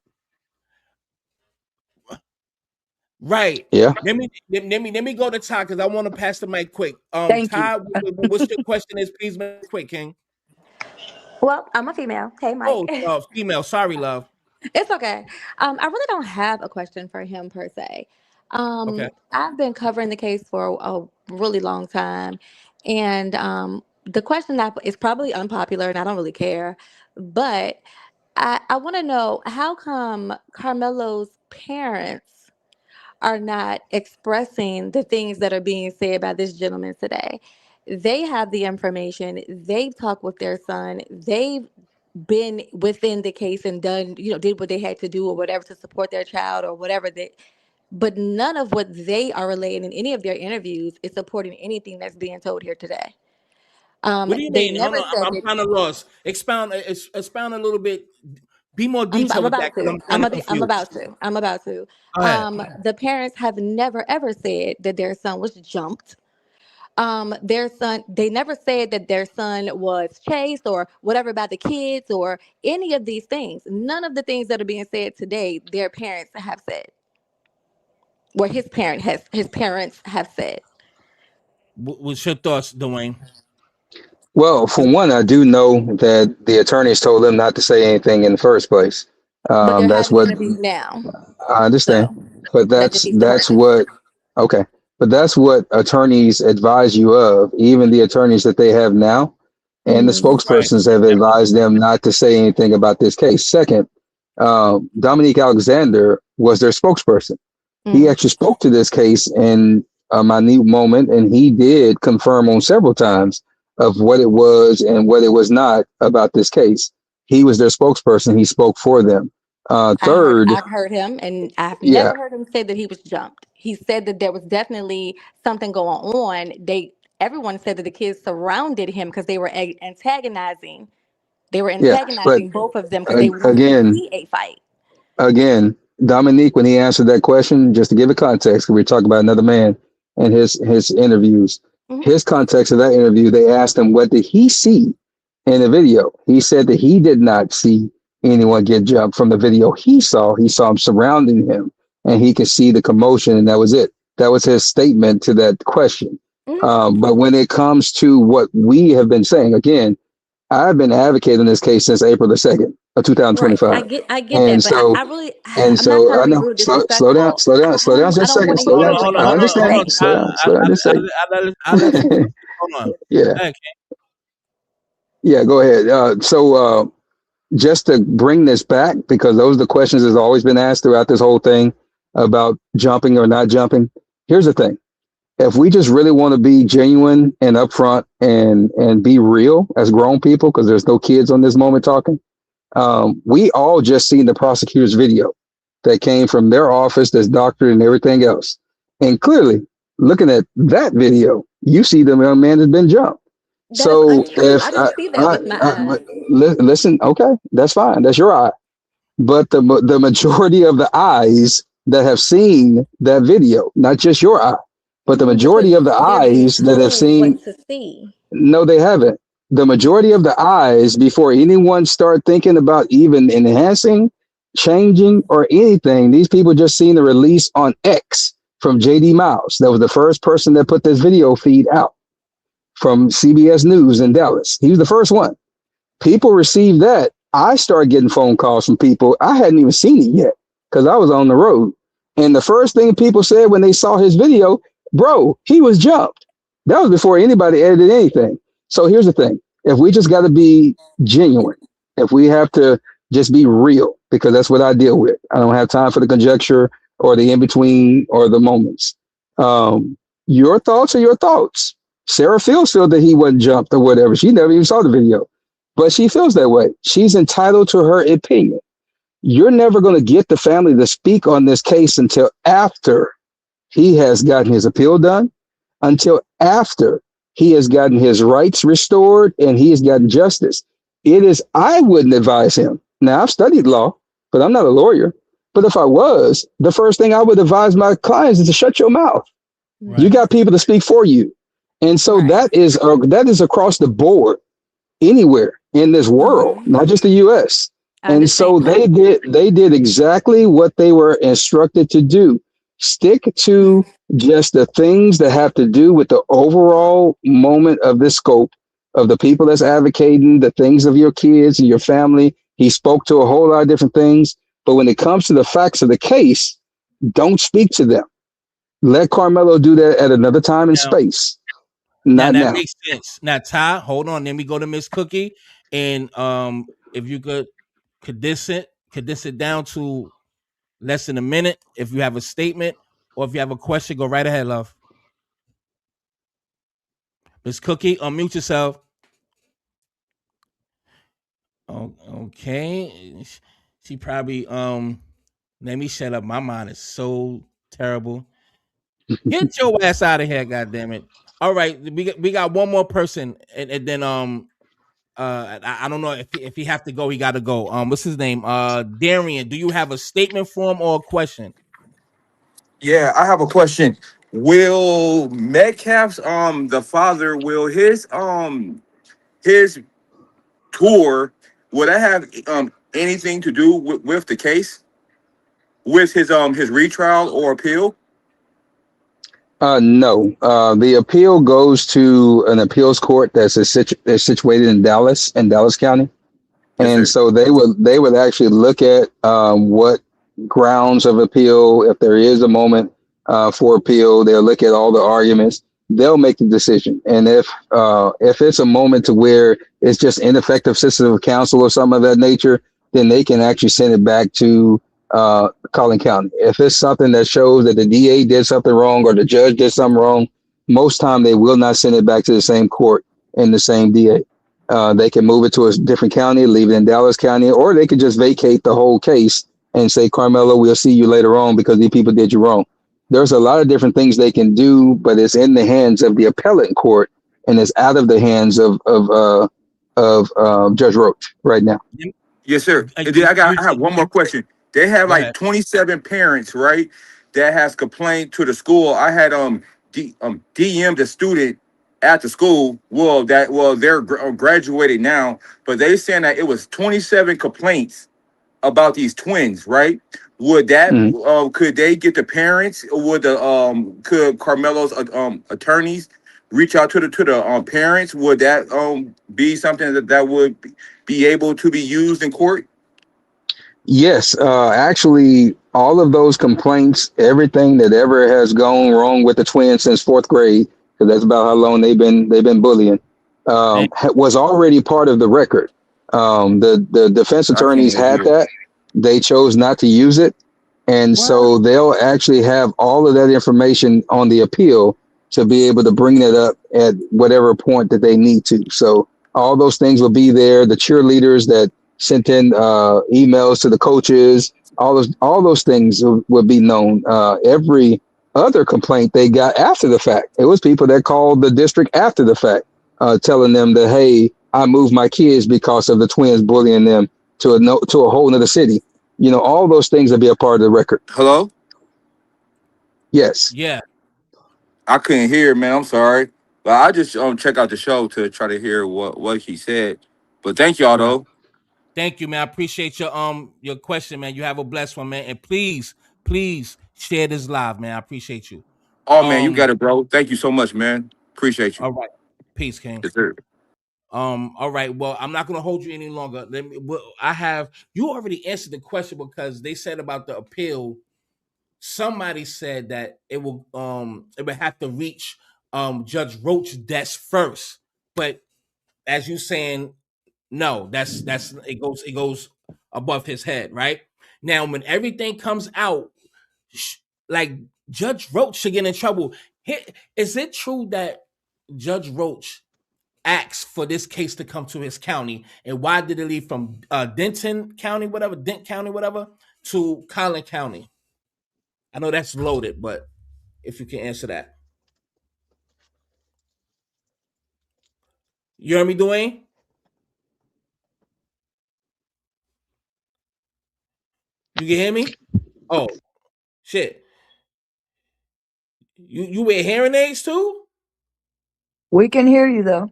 Right. Yeah. Let me go to Todd because I want to pass the mic quick. Thank you. Todd, what's your question is, please make it quick, King. Well, I'm a female. Hey, Mike. Oh, female. Sorry, love. It's okay. I really don't have a question for him per se. Okay. I've been covering the case for a really long time, and the question that is probably unpopular, and I don't really care, but I want to know how come Carmelo's parents are not expressing the things that are being said by this gentleman today. They have the information. They've talked with their son. They've been within the case and done, did what they had to do or whatever to support their child or whatever that. But none of what they are relaying in any of their interviews is supporting anything that's being told here today. What do you They mean? Hold never on, said I'm that. kind of lost. Expound a little bit. Be more I'm detailed with that about because to. I'm kind of I'm confused. about to. I'm about to. Go ahead. The parents have never ever said that their son was jumped. Their son, they never said that their son was chased or whatever about the kids or any of these things. None of the things that are being said today, their parents have said, or his parents have said. What's your thoughts, Dwayne? Well, for one, I do know that the attorneys told them not to say anything in the first place. But they're That's having what interviews now, I understand, so but that defeats the that's purpose. what okay, but that's what attorneys advise you of. Even the attorneys that they have now, and the Mm, Right. spokespersons have advised them not to say anything about this case. Second, Dominique Alexander was their spokesperson. He mm. actually spoke to this case in a minute moment, and he did confirm on several times of what it was and what it was not about this case. He was their spokesperson. He spoke for them. Third, I've heard him, and I've yeah, never heard him say that he was jumped. He said that there was definitely something going on. Everyone said that the kids surrounded him because they were antagonizing. They were yeah, but antagonizing both of them because they wanted to again, see a fight. again, Dominique, when he answered that question, just to give it context, because we talk about another man and his interviews, Hmm. his context of that interview, they asked him what did he see in the video. He said that he did not see anyone get jumped from the video he saw. He saw him surrounding him, and he could see the commotion, and that was it. That was his statement to that question. Hmm. But when it comes to what we have been saying, again, I've been advocating this case since April the 2nd of Right. 2025. I get And that, but so I really, and I'm not so trying to I be know. rude, Slow down, disrespectful. slow down, slow down I just a don't second. want to Slow use down. it like a I understand. disrespect. Slow down. Slow down just a second. I'll let you talk. Hold on. Yeah, Hey, yeah. Go ahead. Just to bring this back, because those are the questions that's always been asked throughout this whole thing about jumping or not jumping. Here's the thing: if we just really want to be genuine and upfront and be real as grown people, because there's no kids on this moment talking, we all just seen the prosecutor's video that came from their office that's doctored and everything else. And clearly, looking at that video, you see the young man has been jumped. That is So untrue. if I didn't see that with my eyes. listen, okay, that's fine. That's your eye. But the majority of the eyes that have seen that video, not just your eye, but the Because majority of the they're being eyes that have told seen, what to see. no, they haven't. The majority of the eyes, before anyone start thinking about even enhancing, changing, or anything, these people just seen the release on X from JD Miles. That was the first person that put this video feed out from CBS News in Dallas. He was the first one. People received that. I started getting phone calls from people. I hadn't even seen it yet because I was on the road. And the first thing people said when they saw his video, bro, he was jumped. That was before anybody edited anything. So here's the thing. If we just got to be genuine, if we have to just be real, because that's what I deal with. I don't have time for the conjecture or the in between or the moments. Your thoughts are your thoughts. Sarah feels that he wasn't jumped or whatever. She never even saw the video, but she feels that way. She's entitled to her opinion. You're never going to get the family to speak on this case until after he has gotten his appeal done, until after he has gotten his rights restored and he has gotten justice. I wouldn't advise him. Now, I've studied law, but I'm not a lawyer. But if I was, the first thing I would advise my clients is to shut your mouth. You Right. got people to speak for you. And so Right. that is across the board anywhere in this world, Hmm. not just the US. I And understand so that. they did exactly what they were instructed to do. Stick to just the things that have to do with the overall moment of the scope of the people that's advocating the things of your kids and your family. He spoke to a whole lot of different things, but when it comes to the facts of the case, don't speak to them. Let Carmelo do that at another time and Now, space, now not that now. makes sense. Now, Ty, hold on. Then we go to Miss Cookie, and if you could condense it down to less than a minute. If you have a statement or if you have a question, go right ahead, love. Miss Cookie, unmute yourself. Oh, okay. She probably let me shut up. My mind is so terrible. Get your ass out of here, goddamn it. All right, we got one more person, and then I don't know if he have to go, he got to go. What's his name? Darian. Do you have a statement for him or a question? Yeah, I have a question. Will Metcalf's the father, will his tour, would that have anything to do with the case, with his retrial or appeal? No. The appeal goes to an appeals court that's situated in Dallas County. Yes, And sir. so they would actually look at what grounds of appeal, if there is a moment for appeal, they'll look at all the arguments. They'll make the decision. And if it's a moment to where it's just ineffective system of counsel or something of that nature, then they can actually send it back to Collin County. If it's something that shows that the DA did something wrong or the judge did something wrong, most time they will not send it back to the same court and the same DA. They can move it to a different county, leave it in Dallas County, or they could just vacate the whole case and say, Carmelo, we'll see you later on because these people did you wrong. There's a lot of different things they can do, but it's in the hands of the appellate court and it's out of the hands of Judge Roach right now. Yes, sir. And then You, you, I have one more question. They have go like ahead. 27 parents, right? That has complained to the school. I had DM the student at the school. They're graduated now, but they saying that it was 27 complaints about these twins, right? Would that Mhm. could they get the parents? Would the could Carmelo's attorneys reach out to the parents? Would that be something that would be able to be used in court? Yes, actually, all of those complaints, everything that ever has gone wrong with the twins since fourth grade, because that's about how long they've been bullying, Damn. was already part of the record. The defense I can't attorneys even had hear. that. They chose not to use it, and What? so they'll actually have all of that information on the appeal to be able to bring it up at whatever point that they need to. So all those things will be there. The cheerleaders that sent in emails to the coaches, all those things will be known. Every other complaint they got after the fact, it was people that called the district after the fact, telling them that, hey, I moved my kids because of the twins bullying them to a whole nother city. All those things will be a part of the record. Hello? Yes. Yeah. I couldn't hear, man. I'm sorry. But I just check out the show to try to hear what he said. But thank y'all Right. though. Thank you, man. I appreciate your question, man. You have a blessed one, man. And please share this live, man. I appreciate you. Oh man, you Um, got it, bro. Thank you so much, man. Appreciate you. all right. Peace, King. Yes, sir. All right. Well, I'm not gonna hold you any longer. I have you already answered the question because they said about the appeal. Somebody said that it would have to reach Judge Roach desk first. But as you saying, no, that's it goes above his head, right? Now, when everything comes out, like Judge Roach should get in trouble. Is it true that Judge Roach asked for this case to come to his county, and why did it leave from Denton County, whatever, Dent County, whatever, to Collin County? I know that's loaded, but if you can answer that, you hear me, Dwayne? You can hear me? Oh shit! You wear hearing aids too? We can hear you though.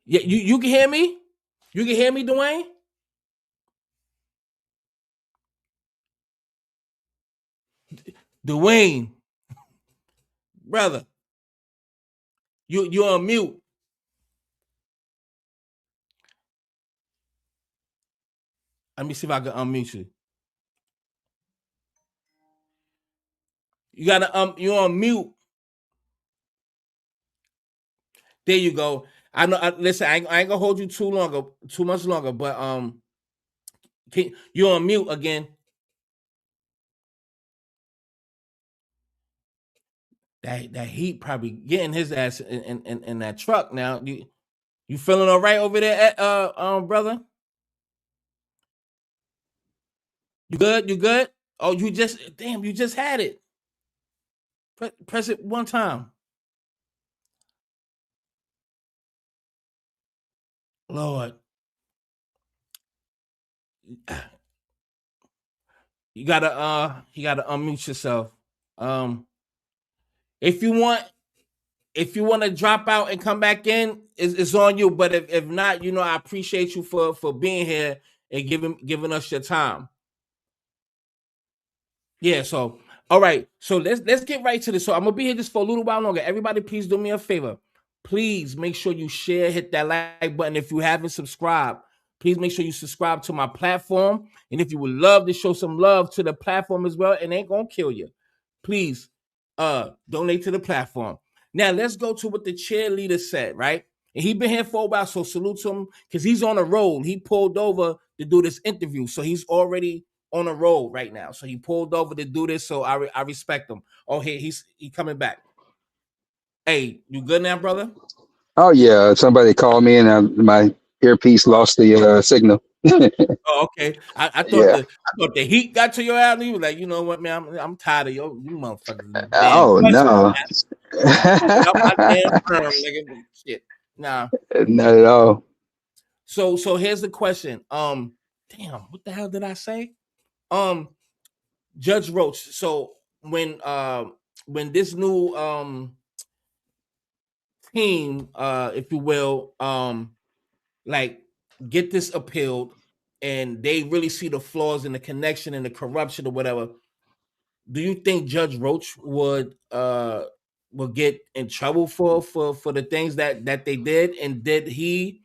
Yeah, you can hear me. You can hear me, Dwayne. Dwayne, brother, you on mute. Let me see if I can unmute you. You gotta you on mute. There you go. I know. Listen, I ain't gonna hold you too much longer. But you on mute again? That heat probably getting his ass in that truck now. You feeling all right over there, brother? You good? You good? Oh, you just had it. Press it one time. Lord, you gotta unmute yourself. Um, if you want to drop out and come back in, it's on you. But if not, I appreciate you for being here and giving us your time. Yeah, so all right. So let's get right to this. So I'm gonna be here just for a little while longer. Everybody, please do me a favor. Please make sure you share, hit that like button. If you haven't subscribed, please make sure you subscribe to my platform. And if you would love to show some love to the platform as well, it ain't gonna kill you. Please donate to the platform. Now let's go to what the cheerleader said, right? And he been here for a while, so salute to him because he's on a roll. He pulled over to do this interview, so he's already on a roll right now. So he pulled over to do this. So I respect him. Oh, he's coming back. Hey, you good now, brother? Oh yeah, somebody called me and my earpiece lost the signal. Oh, okay. I thought Yeah. the heat got to your alley. You was like, you know what, man? I'm tired of you motherfuckers. Damn Oh cussing, no. man. Get out my damn firm, nigga. Shit. Nah. Not at all. So here's the question. Damn, what the hell did I say? Judge Roach. So when this new team, if you will, like get this appealed and they really see the flaws in the connection and the corruption or whatever, do you think Judge Roach would get in trouble for the things that they did? And did he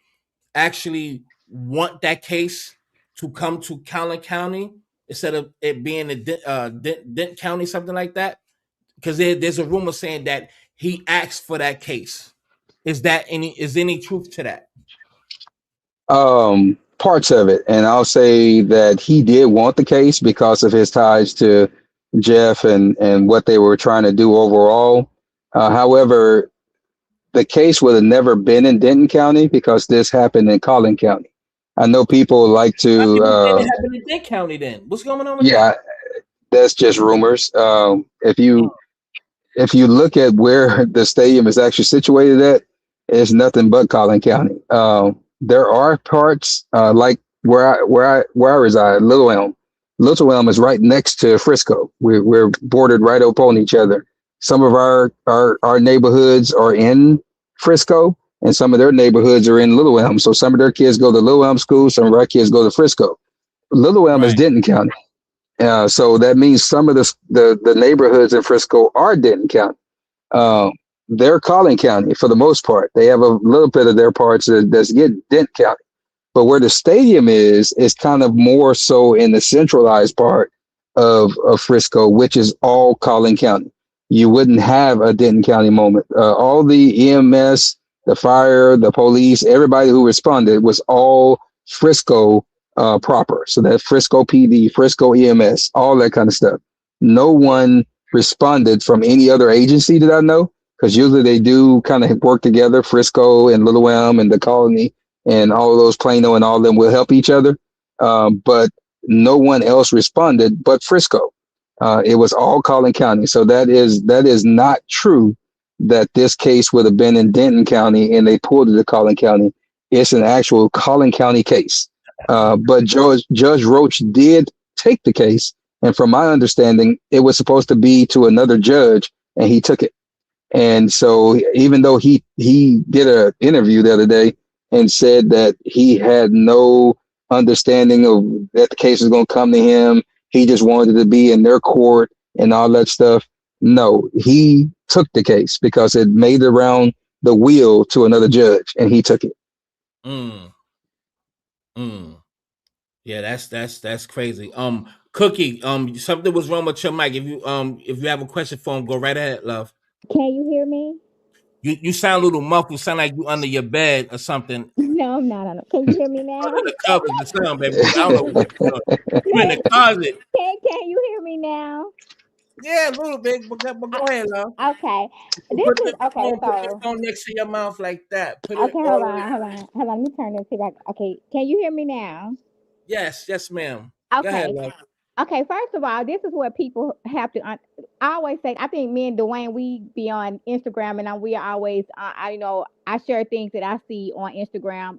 actually want that case to come to Callan County instead of it being in Dent County, something like that? Because there's a rumor saying that he asked for that case. Is any truth to that? Parts of it, and I'll say that he did want the case because of his ties to Jeff and what they were trying to do overall. However, the case would have never been in Denton County because this happened in Collin County. I know people like I to, think it happened in Dent County. Then what's going on with yeah, that? that's just rumors. If you look at where the stadium is actually situated at, it's nothing but Collin County. There are parts like where I reside, Little Elm. Little Elm is right next to Frisco. We're bordered right up on each other. Some of our neighborhoods are in Frisco, and some of their neighborhoods are in Little Elm. So some of their kids go to Little Elm school, some of our kids go to Frisco. Little Elm is Right. Denton County. So that means some of the neighborhoods in Frisco are Denton County. Um, they're Collin County for the most part. They have a little bit of their parts that's get Dent County. But where the stadium is kind of more so in the centralized part of Frisco, which is all Collin County. You wouldn't have a Denton County moment. All the EMS, the fire, the police, everybody who responded was all Frisco proper. So that Frisco PD, Frisco EMS, all that kind of stuff. No one responded from any other agency that I know, because usually they do kind of work together. Frisco and Little Elm and the Colony and all of those, Plano and all of them, will help each other. But no one else responded but Frisco. It was all Collin County. So that is not true that this case would have been in Denton County and they pulled it to Collin County. It's an actual Collin County case. But Judge Roach did take the case. And from my understanding, it was supposed to be to another judge and he took it. And so even though he did an interview the other day and said that he had no understanding of that the case was going to come to him, he just wanted to be in their court and all that stuff. No, he took the case because it made it around the wheel to another judge and he took it. Mm, mm. Yeah, that's crazy. Cookie, something was wrong with your mic. If you have a question for him, go right ahead, love. Can you hear me? You sound a little muffled. You sound like you under your bed or something. No, I'm not on it. Can you hear me Under now? the covers or something, baby. I don't know what you're doing. You in the closet. Can you hear me now? Yeah, a little bit, but go ahead, love. Okay. This Put is the okay, put the so phone next to your mouth like that. Put it okay, all hold the way. on, hold on, hold on. Let me turn this see if I okay. Can you hear me now? Yes, ma'am. Go ahead, Okay. love. Okay, first of all, this is what people have to. I always say, I think me and Dwayne, we be on Instagram, and we are always, I share things that I see on Instagram,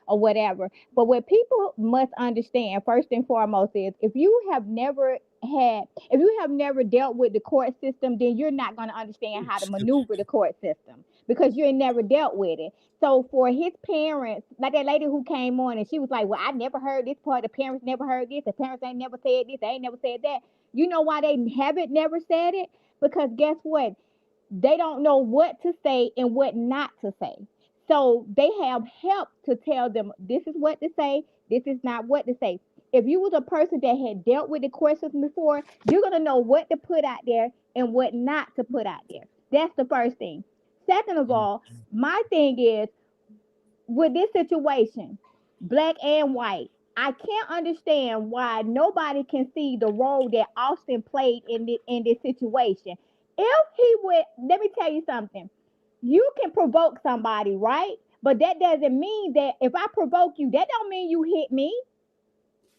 or whatever. But what people must understand, first and foremost, is if you have never dealt with the court system, then you're not going to understand how to maneuver the court system because you ain't never dealt with it. So for his parents, like that lady who came on and she was like, well, I never heard this part. The parents never heard this. The parents ain't never said this. They ain't never said that. You know why they haven't never said it? Because guess what? They don't know what to say and what not to say. So they have help to tell them this is what to say, this is not what to say. If you was a person that had dealt with the court system before, you're gonna know what to put out there and what not to put out there. That's the first thing. Second of all, my thing is with this situation, black and white, I can't understand why nobody can see the role that Austin played in this situation. If he would, let me tell you something. You can provoke somebody, right? But that doesn't mean that if I provoke you, that don't mean you hit me.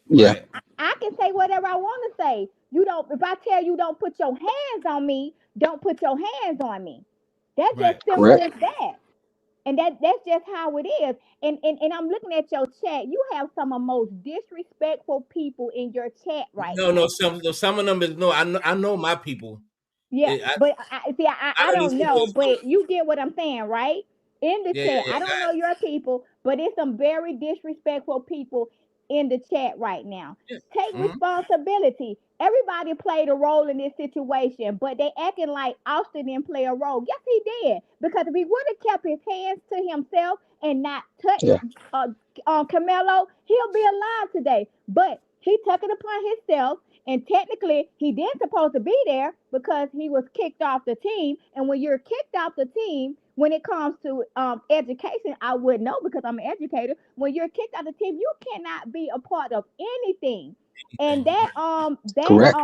Yeah. Right. I can say whatever I want to say. You don't. If I tell you don't put your hands on me, don't put your hands on me. That's just Right. simple Correct. as that. And that's just how it is. And I'm looking at your chat. You have some of the most disrespectful people in your chat right No, now. some of them is no. I know my people. Yeah, I but I see. I don't need don't to know, know. but you get what I'm saying, right? In the Yeah, chat, yeah, I don't know your people, but it's some very disrespectful people in the chat right now. yeah. Take Mhm. responsibility. Everybody played a role in this situation, but they acting like Austin didn't play a role. Yes, he did, because if he would have kept his hands to himself and not touched Yeah. uh, Carmelo, he'll be alive today. But he took it upon himself, and technically, he didn't supposed to be there because he was kicked off the team. And when you're kicked off the team, when it comes to education, I would know because I'm an educator. When you're kicked off the team, you cannot be a part of anything. And Anything. Right. Correct.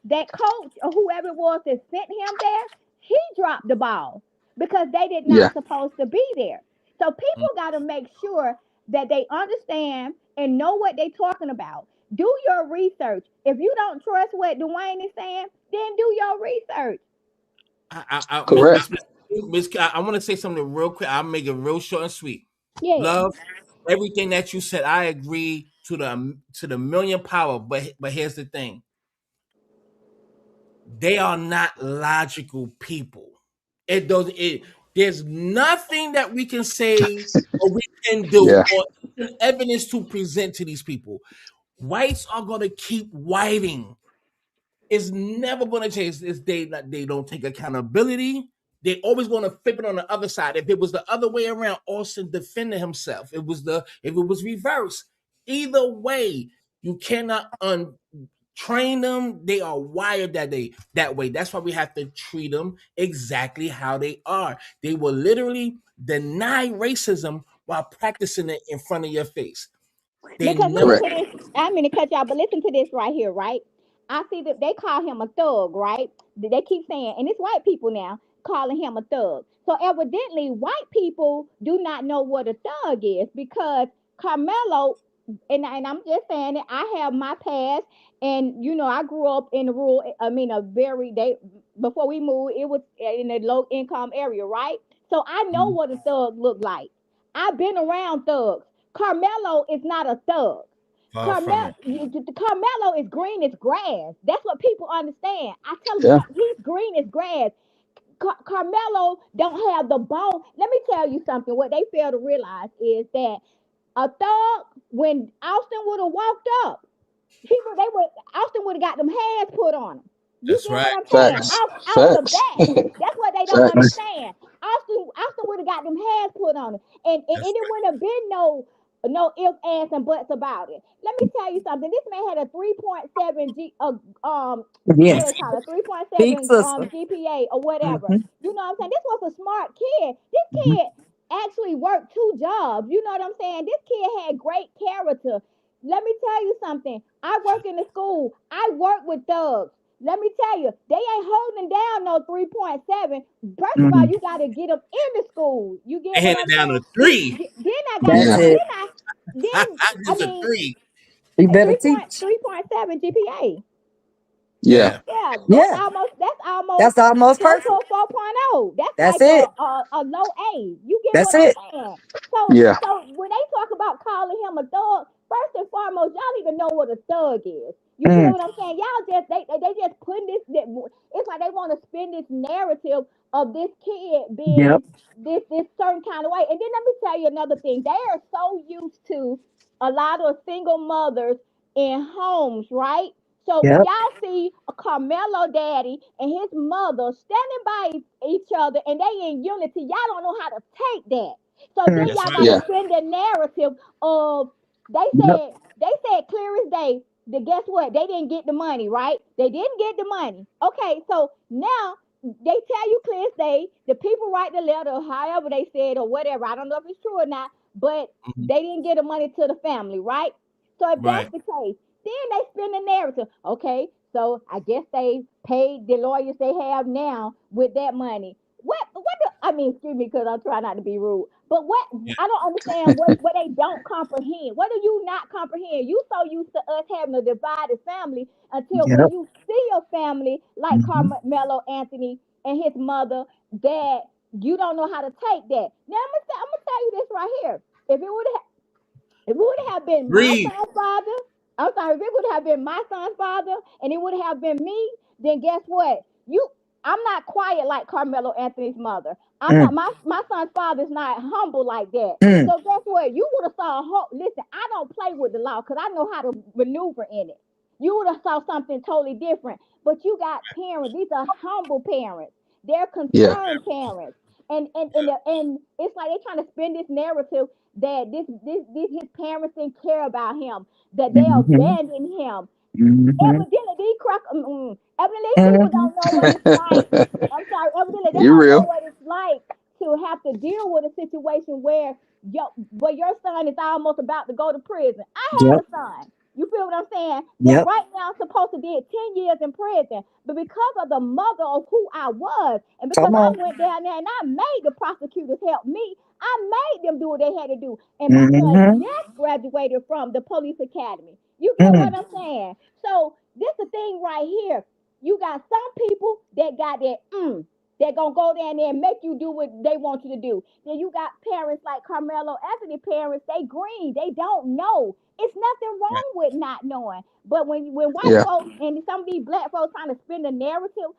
that coach or whoever it was that sent him there, he dropped the ball because they did Yeah. not supposed to be there. So Mhm. people got to make sure that they understand and know what they're talking about. Do your research. If you don't trust what Dwayne is saying, then do your research. Correct. I want to say something real quick. I'll make it real short and sweet. Yeah. Love everything that you said. I agree to the million power. But here's the thing: they are not logical people. It does it. There's nothing that we can say or we can do Yeah. or even evidence to present to these people. Whites are gonna keep whiting. It's never going to change. It's they don't take accountability. They're always going to flip it on the other side. If it was the other way around, Austin defended himself. If it was reversed. Either way, you cannot untrain them. They are wired that way. That's why we have to treat them exactly how they are. They will literally deny racism while practicing it in front of your face. They Because never. listen Correct. to this. I'm going to cut y'all, but listen to this right here, right? I see that they call him a thug, right? They keep saying, and it's white people now calling him a thug. So evidently, white people do not know what a thug is because Carmelo, and I'm just saying it, I have my past, and I grew up in the rural, I mean, before we moved, it was in a low income area, right? So I know what a thug looked like. I've been around thugs. Carmelo is not a thug. Far from it. Carmelo is green as grass. That's what people understand. I tell them Yeah. he's green as grass. Carmelo don't have the bone. Let me tell you something. What they fail to realize is that a thug, when Austin would have walked up, Austin would have got them hands put on him. You That's get right. what I'm saying? Facts. Off the Facts. bat. That's what they don't Facts. understand. Austin would have got them hands put on him. And That's it wouldn't have been no ifs, ands, and buts about it. Let me tell you something. This man had a 3.7 what Yes. they call it, Big 3.7 sister. GPA or whatever. Hmm. You know what I'm saying? This was a smart kid. This kid actually worked two jobs. You know what I'm saying? This kid had great character. Let me tell you something. I work in the school. I work with thugs. Let me tell you, they ain't holding down no 3.7. First of all, Hmm. you got to get them in the school. You get they what handed I'm down saying? a three. Then I got to, That's Yeah. then it. I, then, I Just a mean, three. You better 3.3.7 teach. GPA. Yeah. Yeah. Yeah, Yeah, that's almost that's almost close to perfect. a 4.0. That's That's like it. a low A. You get That's what I'm it. saying? So Yeah. so when they talk about calling him a thug, first and foremost, y'all even know what a thug is. You feel Mm, what I'm saying? Y'all just they just putting this. It's like they want to spin this narrative of this kid yep. being this certain kind of way. And then let me tell you another thing. They are so used to a lot of single mothers in homes, right? So when Yep. y'all see a Carmelo daddy and his mother standing by each other and they in unity, y'all don't know how to take that. So then Mm, That's y'all right. gotta Yeah. spin the narrative of yep. they said clear as day that guess what? They didn't get the money, right? They didn't get the money. Okay, so now they tell you clear as day, the people write the letter, however they said or whatever. I don't know if it's true or not, but Mhm. they didn't get the money to the family, right? So if that's Right. the case, then they spin the narrative. Okay, so I guess they paid the lawyers they have now with that money. I mean, excuse me, because I'm trying not to be rude. But what Yeah. I don't understand what they don't comprehend. What do you not comprehend? You so used to us having a divided family until when Yep. you see a family like Hmm. Carmelo Anthony and his mother that you don't know how to take that. Now I'm gonna tell you this right here. If it would it would have been my Breathe. son's father. I'm sorry, if it would have been my son's father and it would have been me, then guess what? I'm not quiet like Carmelo Anthony's mother. I'm not Mm, my son's father's not humble like that. mm, So guess what? You would have saw a whole listen, I don't play with the law because I know how to maneuver in it. You would have saw something totally different. But you got parents, these are humble parents. They're Yeah. concerned parents. And it's like they're trying to spin this narrative that this his parents didn't care about him, that they mhm, abandoned him. mhm, Evidently, evidently, these people mhm. don't know what it's like. I'm sorry, evidently they You don't know real. what it's like to have to deal with a situation where your son is almost about to go to prison. I Yep. have a son. You feel what I'm saying? That Yep. right now is supposed to be at 10 years in prison. But because of the mother of who I was, and because Come I on. went down there and I made the prosecutors help me, I made them do what they had to do. And my son Hmm. just graduated from the police academy. You get what Mm, I'm saying? So this the thing right here. You got some people that got they're gonna go down there and make you do what they want you to do. Then you got parents like Carmelo Anthony parents, they green, they don't know. It's nothing Right. wrong with not knowing. But when white Yeah. folks and some of these black folks trying to spin the narrative,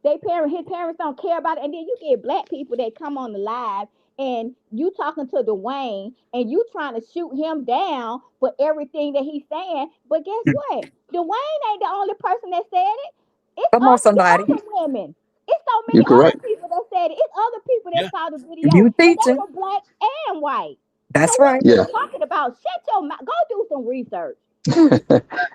they parent his parents don't care about it, and then you get black people that come on the live and you talking to Dwayne and you trying to shoot him down for everything that he's saying. But guess mm. what? Dwayne ain't the only person that said it. It's Come on, the somebody. other women. It's so You many other correct. people that said it. It's other people that Yeah. saw the video You and they teaching. were black and white. So That's what right. are you Yeah. talking about? Shut your mouth. Go do some research.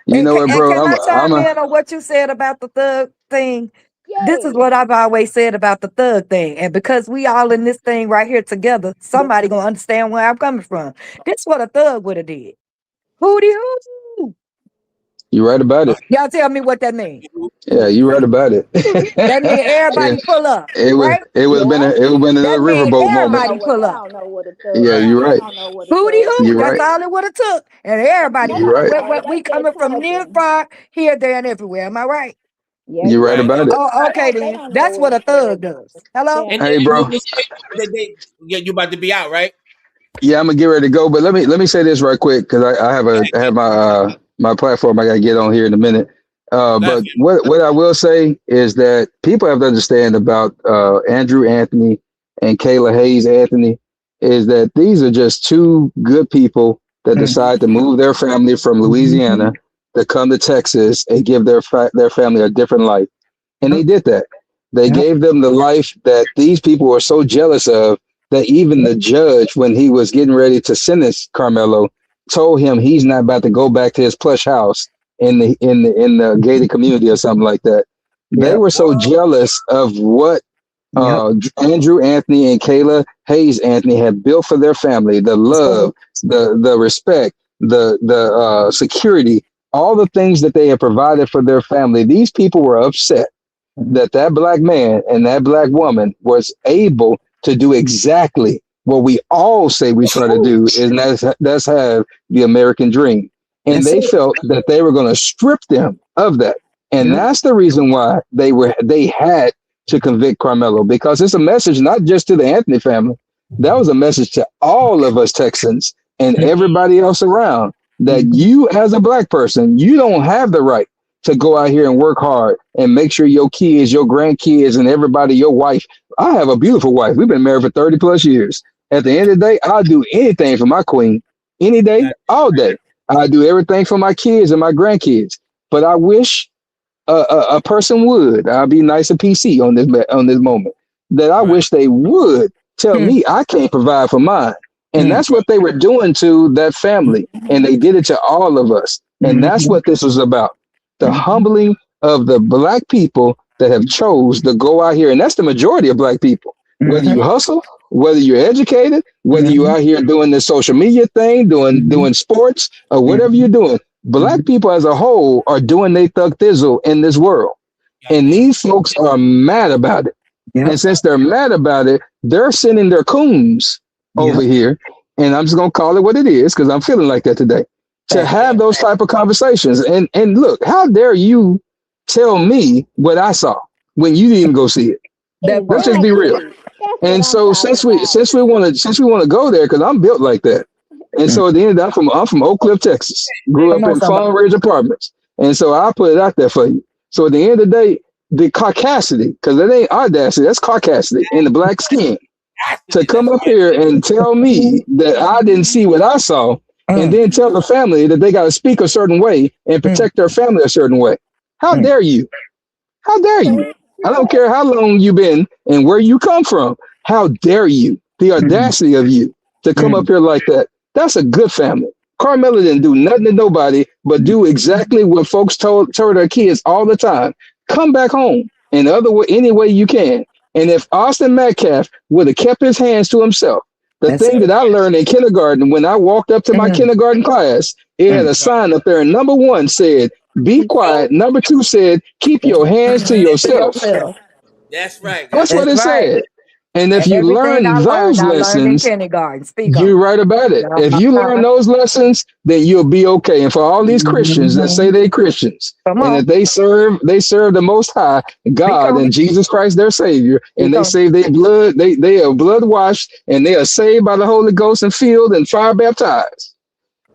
You know what, And bro? can I I'm chime a in on what you said about the thug thing? This is Yes. what I've always said about the thug thing. And because we all in this thing right here together, somebody gonna understand where I'm coming from. This what a thug would have did. Hootie hoo. You right about it. Y'all tell me what that means. Yeah, you right about it. That means it everybody pull up, it right? would have been Yeah. a That means riverboat moment. everybody pull They up. don't know what a thug. Yeah, Right. you're They right. don't know what a Hootie thug hoo. You're is. That's right. all it would have took. And everybody You're pull up. right. We They coming from near cousin. far, here, there, and everywhere. Am I right? Yeah, You're you right Right. right. about it. Oh, okay They then. don't know That's what what a a thug thug is. does. Hello? They And Hey, don't. bro. yeah, you about to be out, right? Yeah, I'm gonna get ready to go, but let me say this right quick because I have my my platform I gotta get on here in a minute. Go ahead. But what I will say is that people have to understand about Andrew Anthony and Kayla Hayes Anthony is that these are just two good people that Mhm. decide to move their family from Louisiana Mhm. to come to Texas and give their family a different life, and they Yep. did that. They Yep. gave them the life that these people were so jealous of that even Yep. the judge, when he was getting ready to sentence Carmelo, told him he's not about to go back to his plush house in the gated community or something like that. They Yep. were so jealous of what Yep. Andrew Anthony and Kayla Hayes Anthony had built for their family, the love, the respect, the security, all the things that they had provided for their family. These people were upset Mhm. that black man and that black woman was able to do exactly what we all say we try to do, and that's have the American dream. And That's they it. felt that they were going to strip them of that. And Yep. that's the reason why they had to convict Carmelo, because it's a message not just to the Anthony family. That was a message to all of us Texans and everybody else around, that you as a black person, you don't have the right to go out here and work hard and make sure your kids, your grandkids, and everybody, your wife. I have a beautiful wife. We've been married for 30 plus years. At the end of the day, I'll do anything for my queen, any day, all day. I do everything for my kids and my grandkids. But I wish a person would. I'll be nice and PC on this moment. That I wish they would tell me I can't provide for mine. And that's what they were doing to that family. And they did it to all of us. And that's what this was about. The humbling of the black people that have chose to go out here. And that's the majority of black people. Whether you hustle, whether you're educated, whether you're out here doing the social media thing, doing sports, or whatever you're doing, black people as a whole are doing their thug thizzle in this world. And these folks are mad about it. Yep. And since they're mad about it, they're sending their coons over here. And I'm just going to call it what it is, because I'm feeling like that today, to have those type of conversations. And look, how dare you tell me what I saw when you didn't even go see it? Let's just be real. And so since we want to go there, because I'm built like that. And so at the end of that, I'm from Oak Cliff, Texas. Grew up in Farm Ridge Apartments. And so I put it out there for you. So at the end of the day, the caucasity, because it ain't audacity, that's caucasity in the black skin, to come up here and tell me that I didn't see what I saw, and then tell the family that they got to speak a certain way and protect their family a certain way. How dare you? How dare you? I don't care how long you've been and where you come from. How dare you? The audacity of you to come up here like that. That's a good family. Carmelo didn't do nothing to nobody but do exactly what folks told their kids all the time. Come back home in any way you can. And if Austin Metcalf would have kept his hands to himself, the thing that I learned in kindergarten, when I walked up to my kindergarten class, it had a sign up there. And number 1 said, be quiet. Number 2 said, keep your hands to yourself. That's right. That's what it said. And if you learn those lessons, you're right about it. If you learn those lessons, then you'll be okay. And for all these Christians that say they're Christians, and that they serve the Most High God and Jesus Christ, their Savior, and they save their blood, they are blood washed, and they are saved by the Holy Ghost and filled and fire baptized.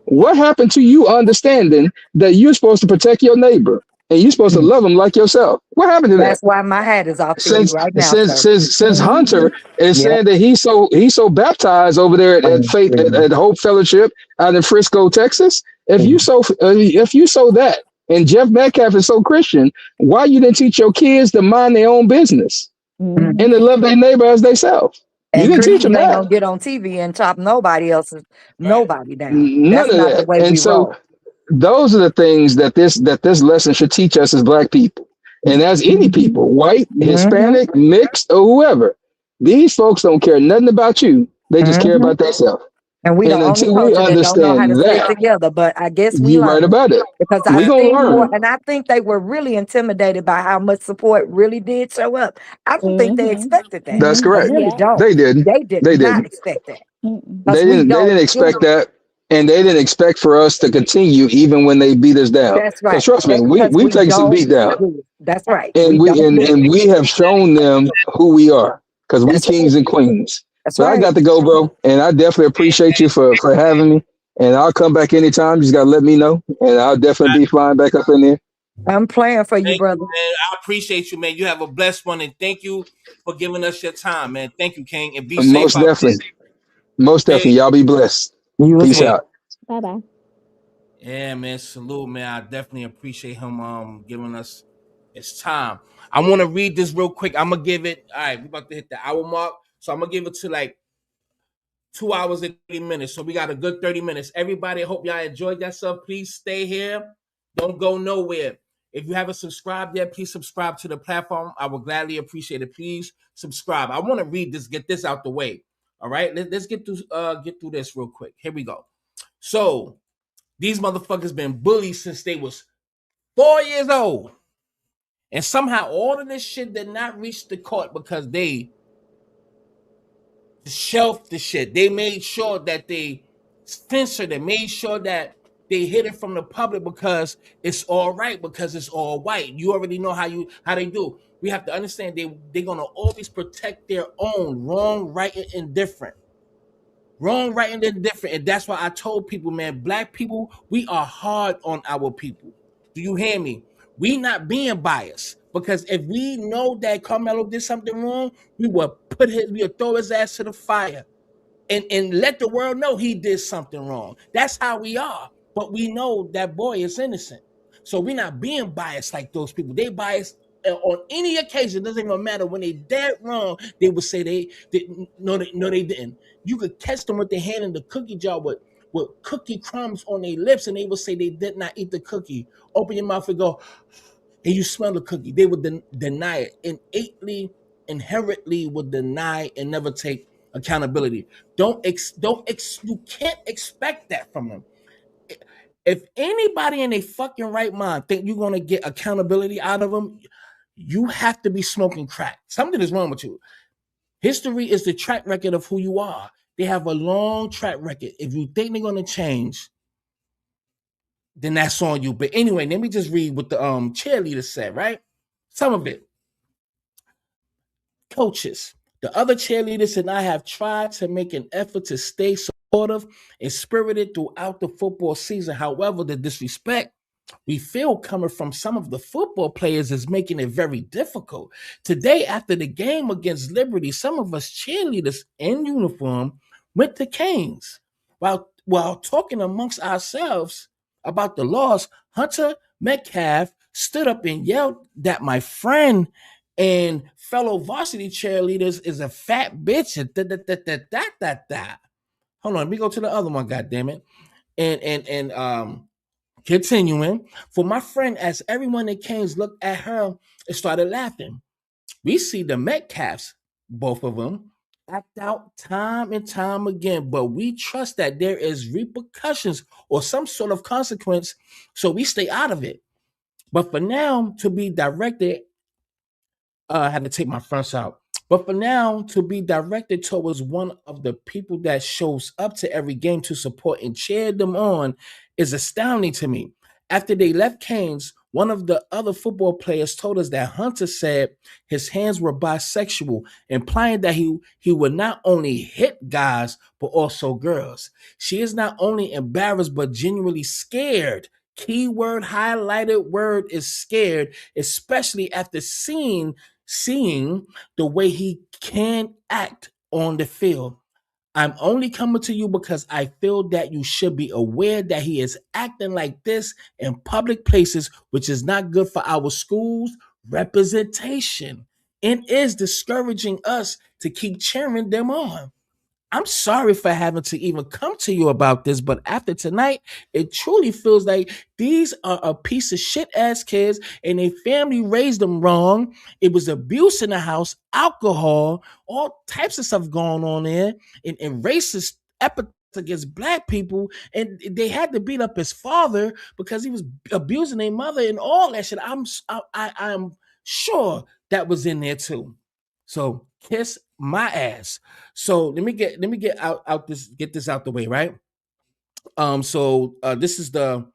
What happened to you understanding that you're supposed to protect your neighbor and you're supposed to love them like yourself? What happened to that? That's why my hat is off to you right now. Since Hunter is saying that he's so baptized over there at Faith at Hope Fellowship out in Frisco, Texas. If you so that, and Jeff Metcalf is so Christian, why you didn't teach your kids to mind their own business and to love their neighbor as they self? You didn't teach them that. Don't get on TV and chop nobody down. None of that. And so those are the things that this lesson should teach us as black people, and as any people, white, Hispanic, mixed, or whoever. These folks don't care nothing about you. They just care about themselves. And we don't until we understand that together. But I guess you're right about it. Because I think more, and I think they were really intimidated by how much support really did show up. I don't think they expected that. That's correct. Really don't. They didn't. They did not expect that. They didn't expect that. And they didn't expect for us to continue even when they beat us down. That's right. Trust me, we've taken some beat down. That's right. And we have shown them who we are, because we kings and queens. So I got to go, bro. And I definitely appreciate you for having me. And I'll come back anytime. You just got to let me know. And I'll definitely be flying back up in there. I'm praying for you, brother. Man. I appreciate you, man. You have a blessed one. And thank you for giving us your time, man. Thank you, King. And be safe. Most definitely. Y'all be blessed. Peace out. Bye-bye. Yeah, man. Salute, man. I definitely appreciate him giving us his time. I want to read this real quick. I'm going to give it. All right, we're about to hit the hour mark. So I'm going to give it to like 2 hours and 30 minutes. So we got a good 30 minutes. Everybody, I hope y'all enjoyed yourself. Please stay here. Don't go nowhere. If you haven't subscribed yet, please subscribe to the platform. I would gladly appreciate it. Please subscribe. I want to read this, get this out the way. All right, let's get through this real quick. Here we go. So these motherfuckers been bullied since they was 4 years old. And somehow all of this shit did not reach the court because they shelf the shit. They made sure that they censored it, made sure that they hid it from the public because it's all right, because it's all white. You already know how they do. We have to understand they're gonna always protect their own wrong, right, and indifferent. Wrong, right, and indifferent. And that's why I told people, man, black people, we are hard on our people. Do you hear me? We not being biased. Because if we know that Carmelo did something wrong, we will throw his ass to the fire and let the world know he did something wrong. That's how we are. But we know that boy is innocent. So we're not being biased like those people. They biased on any occasion. It doesn't even matter. When they dead wrong, they would say they didn't. You could catch them with their hand in the cookie jar with cookie crumbs on their lips, and they would say they did not eat the cookie. Open your mouth and go, and you smell the cookie. They would deny it. Inherently would deny and never take accountability. You can't expect that from them. If anybody in a fucking right mind think you're gonna get accountability out of them, you have to be smoking crack. Something is wrong with you. History is the track record of who you are. They have a long track record. If you think they're gonna change, then that's on you. But anyway, let me just read what the cheerleader said, right? Some of it. Coaches. The other cheerleaders and I have tried to make an effort to stay supportive and spirited throughout the football season. However, the disrespect we feel coming from some of the football players is making it very difficult. Today, after the game against Liberty, some of us cheerleaders in uniform went to Canes. While talking amongst ourselves about the loss, Hunter Metcalf stood up and yelled that my friend and fellow varsity cheerleaders is a fat bitch. Hold on, let me go to the other one, goddammit. And continuing, for my friend, as everyone in Canes looked at her and started laughing. We see the Metcalfs, both of them, act out time and time again, but we trust that there is repercussions or some sort of consequence, so we stay out of it. But for now, to be directed, I had to take my fronts out. But for now, to be directed towards one of the people that shows up to every game to support and cheer them on is astounding to me. After they left Canes, one of the other football players told us that Hunter said his hands were bisexual, implying that he would not only hit guys, but also girls. She is not only embarrassed, but genuinely scared. Keyword highlighted word is scared, especially after seeing the way he can act on the field. I'm only coming to you because I feel that you should be aware that he is acting like this in public places, which is not good for our schools' representation and is discouraging us to keep cheering them on. I'm sorry for having to even come to you about this, but after tonight, it truly feels like these are a piece of shit ass kids and their family raised them wrong. It was abuse in the house, alcohol, all types of stuff going on there, and racist epithets against black people. And they had to beat up his father because he was abusing their mother and all that shit. I'm sure that was in there too. So kiss my ass. So let me get get this out the way, right? This is the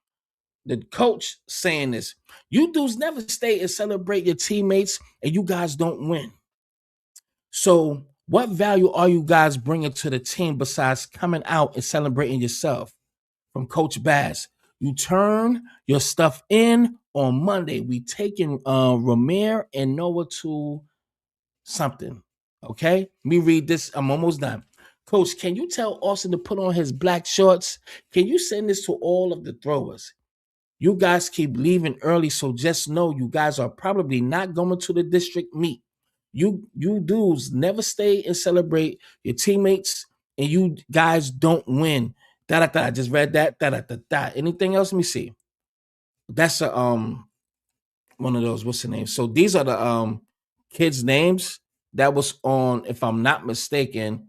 coach saying this. You dudes never stay and celebrate your teammates, and you guys don't win. So what value are you guys bringing to the team besides coming out and celebrating yourself? From Coach Bass, you turn your stuff in on Monday. We taking Ramir and Noah to something. Okay, let me read this. I'm almost done. Coach, can you tell Austin to put on his black shorts? Can you send this to all of the throwers? You guys keep leaving early, so just know you guys are probably not going to the district meet. You dudes never stay and celebrate your teammates, and you guys don't win. Da da da. I just read that. Da da da da. Anything else? Let me see. That's a one of those. What's the name? So these are the kids' names that was on, if I'm not mistaken,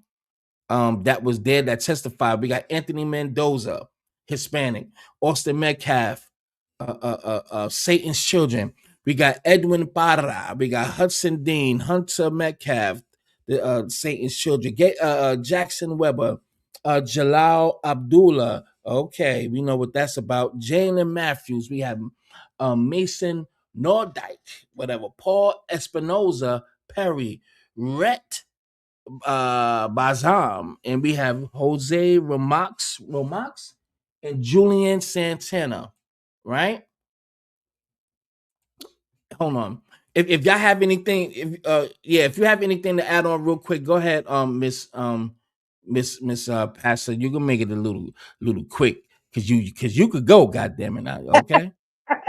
that was there that testified. We got Anthony Mendoza, Hispanic, Austin Metcalf, Satan's Children. We got Edwin Parra. We got Hudson Dean, Hunter Metcalf, the Satan's children. Get Jackson Weber, Jalal Abdullah. Okay, we know what that's about. Jalen Matthews. We have Mason Nordyke, whatever. Paul Espinoza Perry, Rhett Bazam, and we have Jose Romax, and Julian Santana. Right? Hold on. If y'all have anything, if you have anything to add on real quick, go ahead, Miss Pastor. You can make it a little quick because you could go, goddamn it, now, okay?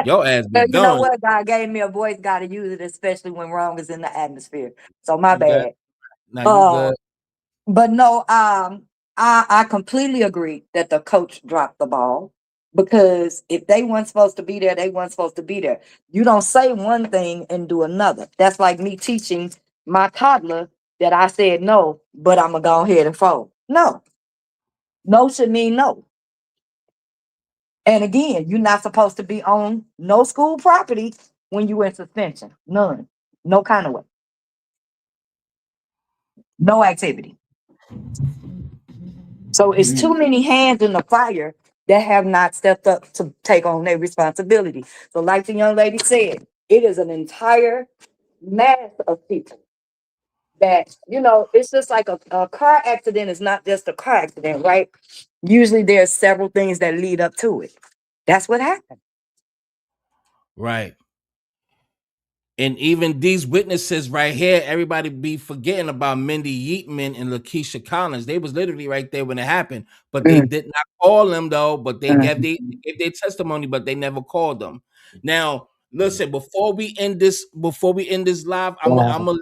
Your ass be You know gone. what? God gave me a voice. Got to use it, especially when wrong is in the atmosphere. So my You got bad. now. You good? But no, I completely agree that the coach dropped the ball because if they weren't supposed to be there, they weren't supposed to be there. You don't say one thing and do another. That's like me teaching my toddler that I said no, but I'm gonna go ahead and fold. No, no should mean no. And again, you're not supposed to be on no school property when you in suspension. None, no kind of way, no activity. So it's too many hands in the fire that have not stepped up to take on their responsibility. So, like the young lady said, it is an entire mass of people that, it's just like a car accident is not just a car accident, right? Usually there's several things that lead up to it. That's what happened. Right. And even these witnesses right here, everybody be forgetting about Mindy Yeatman and Lakeisha Collins. They was literally right there when it happened, but they did not call them though. But they gave their testimony, but they never called them. Now, listen, before we end this live, I'm gonna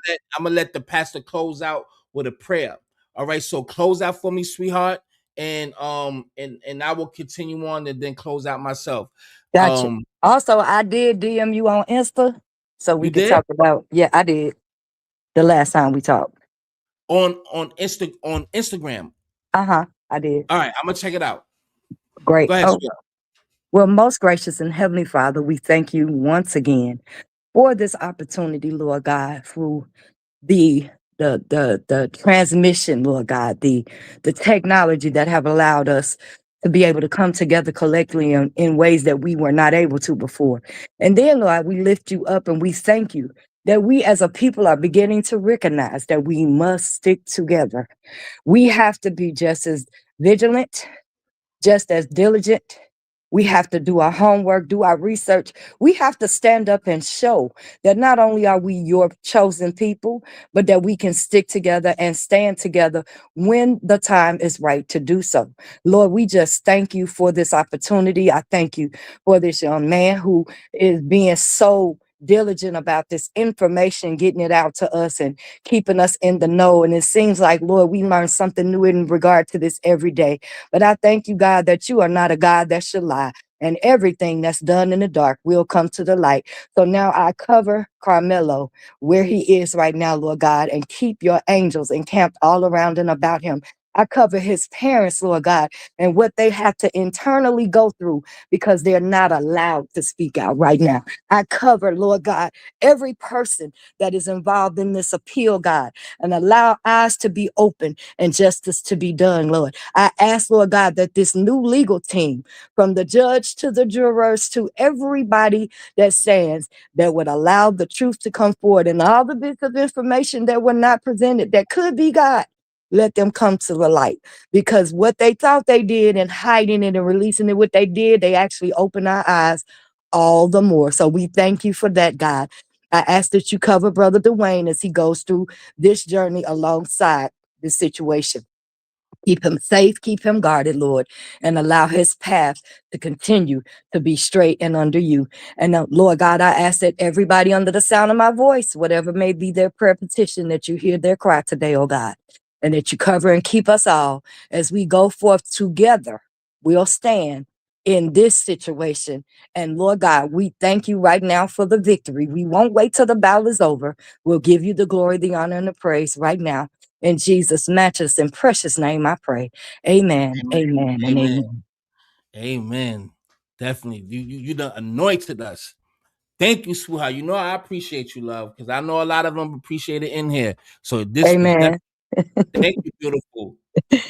let the pastor close out with a prayer. All right, so close out for me, sweetheart, and I will continue on and then close out myself. Gotcha. Also, I did DM you on Insta, so we You could did? talk about. Yeah, I did. The last time we talked. On Instagram. I did. All right, I'm gonna check it out. Great. Go ahead, Oh, sweetheart. well, most gracious and heavenly Father, we thank you once again for this opportunity, Lord God, through the the transmission, Lord God, the technology that have allowed us to be able to come together collectively in ways that we were not able to before. And then, Lord, we lift you up and we thank you that we as a people are beginning to recognize that we must stick together. We have to be just as vigilant, just as diligent. We have to do our homework, do our research. We have to stand up and show that not only are we your chosen people, but that we can stick together and stand together when the time is right to do so. Lord, we just thank you for this opportunity. I thank you for this young man who is being so diligent about this information, getting it out to us and keeping us in the know. And it seems like, Lord, we learn something new in regard to this every day. But I thank you, God, that you are not a God that should lie. And everything that's done in the dark will come to the light. So now I cover Karmelo where he is right now, Lord God, and keep your angels encamped all around and about him. I cover his parents, Lord God, and what they have to internally go through because they're not allowed to speak out right now. I cover, Lord God, every person that is involved in this appeal, God, and allow eyes to be open and justice to be done, Lord. I ask, Lord God, that this new legal team, from the judge to the jurors to everybody that stands, that would allow the truth to come forward and all the bits of information that were not presented that could be God, let them come to the light. Because what they thought they did and hiding it and releasing it, what they did, they actually opened our eyes all the more. So we thank you for that, God. I ask that you cover Brother Dwayne as he goes through this journey alongside this situation. Keep him safe, keep him guarded, Lord, and allow his path to continue to be straight and under you. And Lord God, I ask that everybody under the sound of my voice, whatever may be their prayer petition, that you hear their cry today, oh God, and that you cover and keep us all as we go forth together. We'll stand in this situation. And Lord God, we thank you right now for the victory. We won't wait till the battle is over. We'll give you the glory, the honor, and the praise right now. In Jesus' matchless and precious name, I pray. Amen, amen, and Amen. amen. Amen. Definitely. You done anointed us. Thank you, sweetheart. You know I appreciate you, love, because I know a lot of them appreciate it in here. So this is Amen. thank you, beautiful.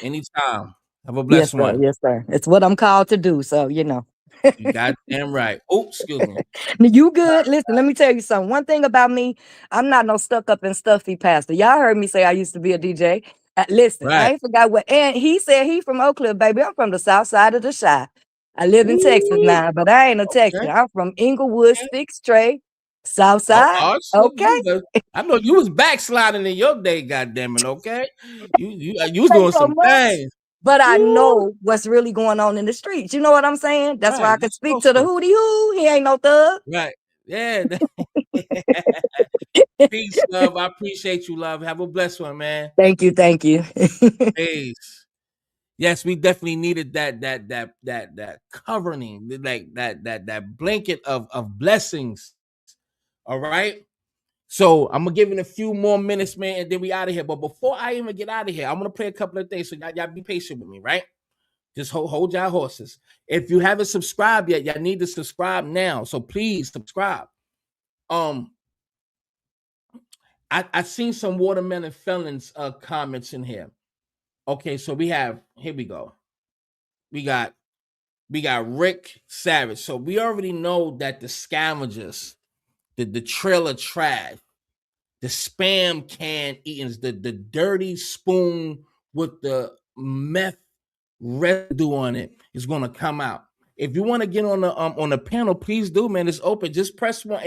Anytime. Have a Yes, blessed sir. one. Yes, sir. It's what I'm called to do. So, you know. You goddamn right. Oh, excuse me. You good? Listen, let me tell you something. One thing about me, I'm not no stuck up and stuffy pastor. Y'all heard me say I used to be a DJ. Listen, I Right. ain't forgot what. And he said he from Oak Cliff, baby. I'm from the south side of the Chi. I live in Texas Ooh, now, but I ain't a Texan. okay. I'm from Inglewood, Okay. Sticks Tray, south Oh, side. oh shit. Okay. I know you was backsliding in your day, goddamn it, okay? You was Say doing so some much, things. but I Ooh, know what's really going on in the streets. You know what I'm saying? That's why right. I You're could speak supposed to the to. hootie hoo. He ain't no thug. Right. Yeah. Peace, love. I appreciate you, love. Have a blessed one, man. Thank you. Thank you. Peace. Yes, we definitely needed that covering, like that blanket of blessings. All right. So I'm gonna give it a few more minutes, man, and then we out of here. But before I even get out of here, I'm gonna play a couple of things. So y'all be patient with me, right? Just hold y'all horses. If you haven't subscribed yet, y'all need to subscribe now. So please subscribe. Um, I seen some watermelon felons comments in here. Okay, so here we go. We got Rick Savage. So we already know that the scavengers, the trailer trash, the spam can eatings, the dirty spoon with the meth residue on it is going to come out. If you want to get on the panel, please do, man. It's open. Just press one.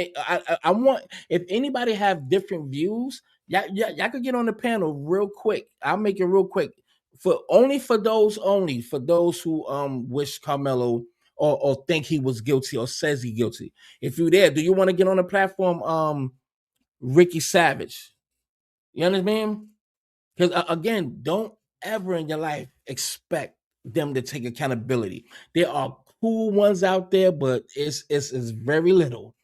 I want, if anybody have different views, y'all could get on the panel real quick. I'll make it real quick for those who wish Carmelo or think he was guilty or says he guilty. If you're there, do you want to get on the platform? Ricky Savage. You understand? Because again, don't ever in your life expect them to take accountability. There are cool ones out there, but it's very little.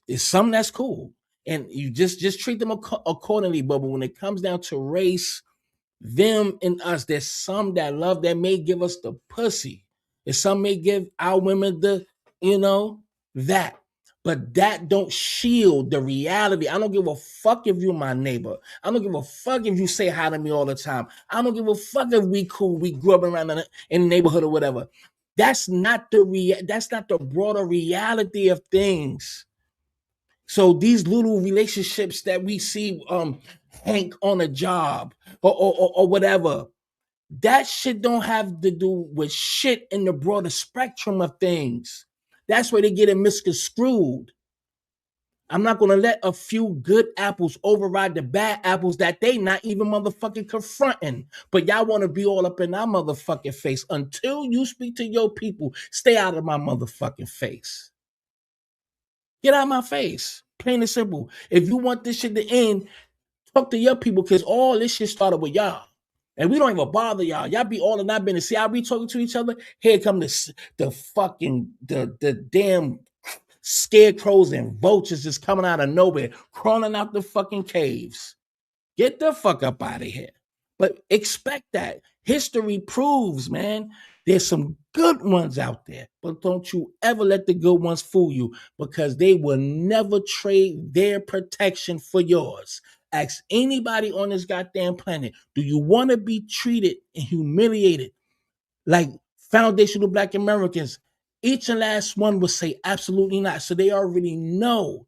It's some that's cool, and you just treat them accordingly. But when it comes down to race, them and us, there's some that love that may give us the pussy, and some may give our women the, that. But that don't shield the reality. I don't give a fuck if you're my neighbor. I don't give a fuck if you say hi to me all the time. I don't give a fuck if we cool. We grew up around in the neighborhood or whatever. That's not that's not the broader reality of things. So these little relationships that we see Hank on a job or whatever, that shit don't have to do with shit in the broader spectrum of things. That's where they get it misconstrued. I'm not gonna let a few good apples override the bad apples that they not even motherfucking confronting. But y'all want to be all up in our motherfucking face. Until you speak to your people, stay out of my motherfucking face. Get out of my face. Plain and simple. If you want this shit to end, talk to your people, because all this shit started with y'all. And we don't even bother y'all. Y'all be all in our business. See how we talking to each other? Here come the damn scarecrows and vultures just coming out of nowhere, crawling out the fucking caves. Get the fuck up out of here. But expect that. History proves, man, there's some good ones out there. But don't you ever let the good ones fool you, because they will never trade their protection for yours. Ask anybody on this goddamn planet, do you want to be treated and humiliated like foundational Black Americans? Each and last one will say absolutely not. So they already know.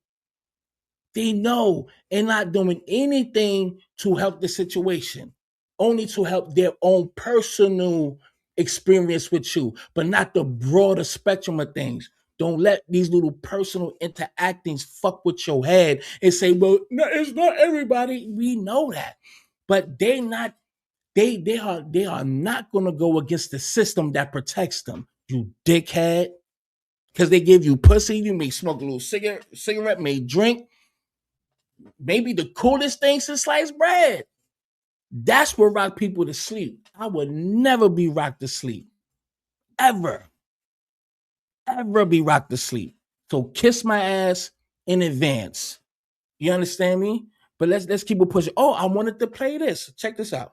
They know, and not doing anything to help the situation, only to help their own personal experience with you, but not the broader spectrum of things. Don't let these little personal interactings fuck with your head and say, well, no, it's not everybody. We know that. But they are not gonna go against the system that protects them, you dickhead. Because they give you pussy, you may smoke a little cigarette, may drink, maybe the coolest thing since sliced bread. That's what rock people to sleep. I would never be rocked to sleep. Ever. Ever be rocked to sleep. So kiss my ass in advance. You understand me? But let's keep it pushing. Oh, I wanted to play this. Check this out.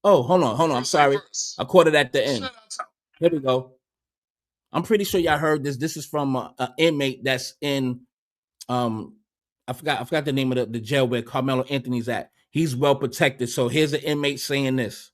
Oh, hold on. I'm sorry. I caught it at the end. Here we go. I'm pretty sure y'all heard this. This is from an inmate that's in I forgot the name of the jail where Carmelo Anthony's at. He's well protected. So here's an inmate saying this.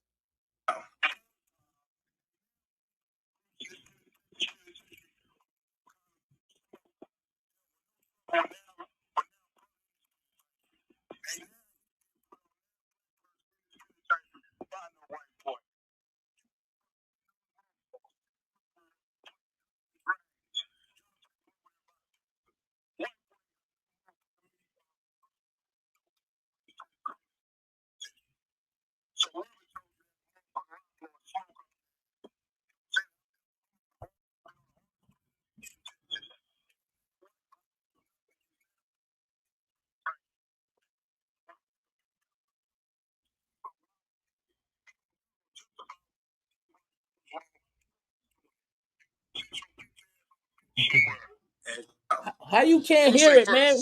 How you can't hear it, man?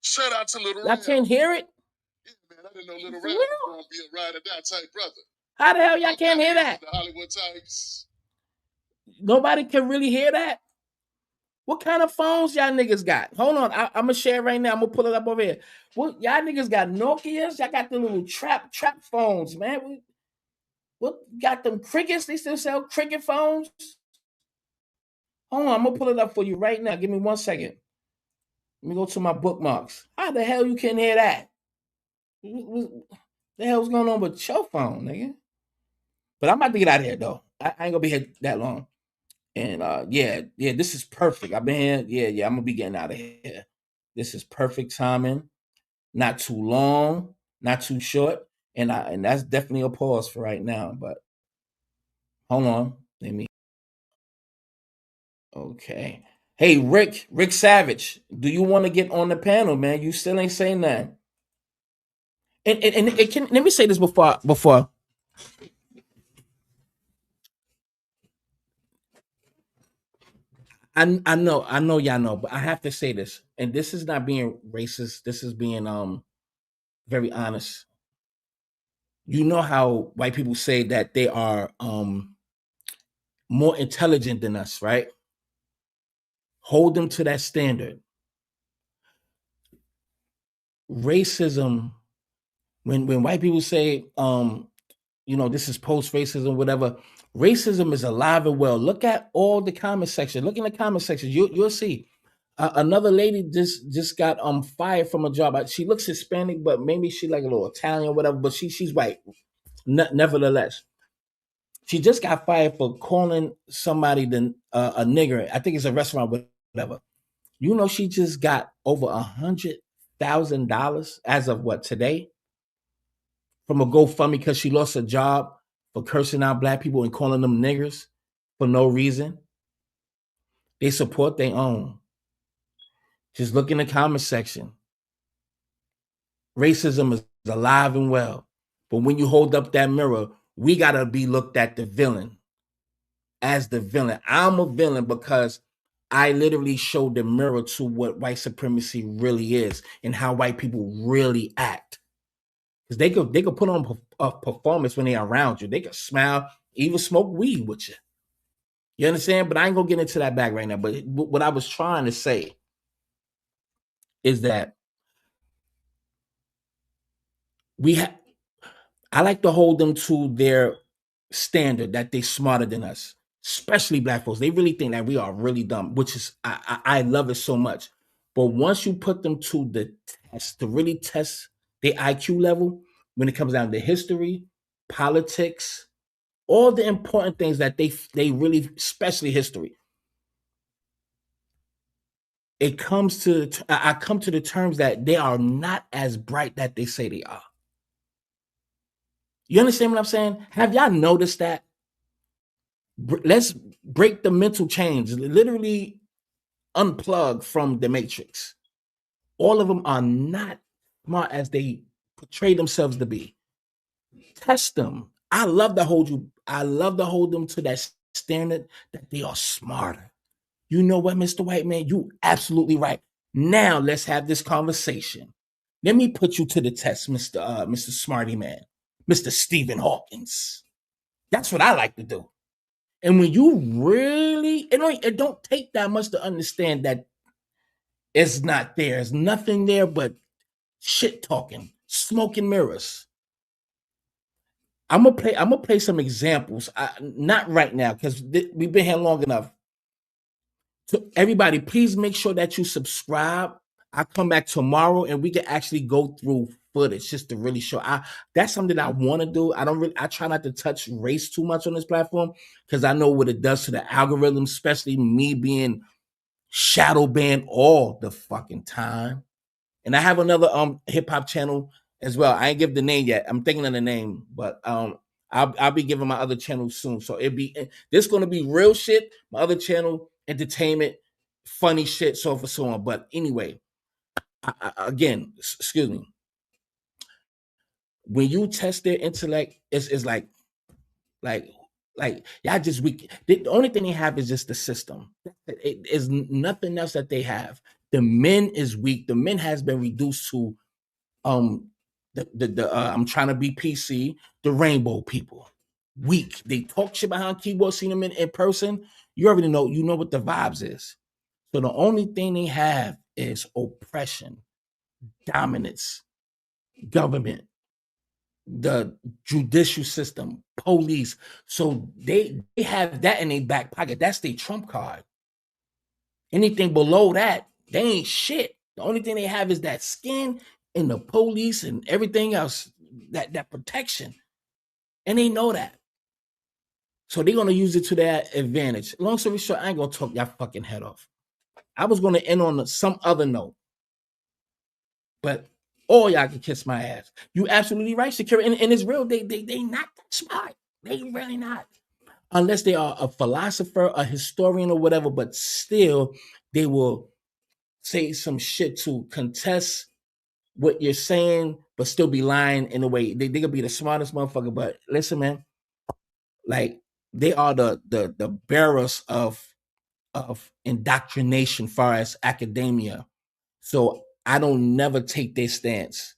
Shout out to Little Y'all Ram. can't hear it? Yeah, man, I didn't know Little Ram was gonna be a ride or die type brother. How the hell y'all can't hear that? The Hollywood types. Nobody can really hear that. What kind of phones y'all niggas got? Hold on, I'm gonna share right now. I'm gonna pull it up over here. What y'all niggas got? Nokias? Y'all got the little trap phones, man. What got them crickets? They still sell cricket phones? Hold on, I'm gonna pull it up for you right now. Give me 1 second. Let me go to my bookmarks. How the hell you can't hear that? What the hell's going on with your phone, nigga? But I'm about to get out of here though. I ain't gonna be here that long. And yeah, this is perfect. I've been here. Yeah, I'm gonna be getting out of here. This is perfect timing. Not too long, not too short. And that's definitely a pause for right now. But hold on. Let me. Okay. Hey, Rick Savage, do you want to get on the panel, man? You still ain't saying that. And it can let me say this before I know y'all know, but I have to say this, and this is not being racist. This is being very honest. You know how white people say that they are more intelligent than us, right? Hold them to that standard. Racism, when white people say this is post racism, whatever. Racism is alive and well. Look at all the comment section. Look in the comment section. You'll see. Another lady just got fired from a job. She looks Hispanic, but maybe she like a little Italian or whatever. But she's white. Nevertheless, she just got fired for calling somebody a nigger. I think it's a restaurant, whatever. You know, she just got over $100,000 as of what today from a GoFundMe because she lost her job for cursing out black people and calling them niggers for no reason. They support their own. Just look in the comment section. Racism is alive and well. But when you hold up that mirror, we got to be looked at the villain as the villain. I'm a villain because I literally showed the mirror to what white supremacy really is and how white people really act. Because they could put on a performance when they're around you. They could smile, even smoke weed with you. You understand? But I ain't gonna get into that back right now. But what I was trying to say is that I like to hold them to their standard that they smarter than us, especially black folks. They really think that we are really dumb, which is I love it so much. But once you put them to the test, to really test their IQ level, when it comes down to history, politics, all the important things that they really, especially history, it comes to I come to the terms that they are not as bright that they say they are. You understand what I'm saying? Have y'all noticed that? Let's break the mental chains, literally unplug from the matrix. All of them are not smart as they portray themselves to be. Test them. I love to hold them to that standard that they are smarter. You know what, Mr. White Man? You absolutely right. Now let's have this conversation. Let me put you to the test, Mr. Smarty Man. Mr. Stephen Hawkins. That's what I like to do. And when you really, it don't take that much to understand that it's not there. There's nothing there but shit talking, smoke and mirrors. I'm gonna play some examples. Not right now because we've been here long enough. So everybody, please make sure that you subscribe. I come back tomorrow and we can actually go through footage just to really show. That's something I want to do. I try not to touch race too much on this platform because I know what it does to the algorithm, especially me being shadow banned all the fucking time. And I have another hip hop channel as well. I ain't give the name yet. I'm thinking of the name, but I'll be giving my other channel soon. So this gonna be real shit. My other channel, entertainment, funny shit, so for so on. But anyway, again, excuse me. When you test their intellect, it's like y'all just weak. The only thing they have is just the system. It is nothing else that they have. The men is weak. The men has been reduced to I'm trying to be PC, the rainbow people. Weak. They talk shit behind keyboard, seen them in person. You already know, you know what the vibes is. So the only thing they have is oppression, dominance, government, the judicial system, police. So they have that in their back pocket. That's their trump card. Anything below that, they ain't shit. The only thing they have is that skin and the police and everything else, that protection. And they know that. So they're gonna use it to their advantage. Long story short, I ain't gonna talk y'all fucking head off. I was gonna end on some other note, but all y'all can kiss my ass. You absolutely right, Shakira. And it's real. They not that smart. They really not. Unless they are a philosopher, a historian, or whatever, but still they will say some shit to contest what you're saying, but still be lying in a way. They could be the smartest motherfucker, but listen, man, like they are the bearers of indoctrination far as academia. So I don't never take their stance.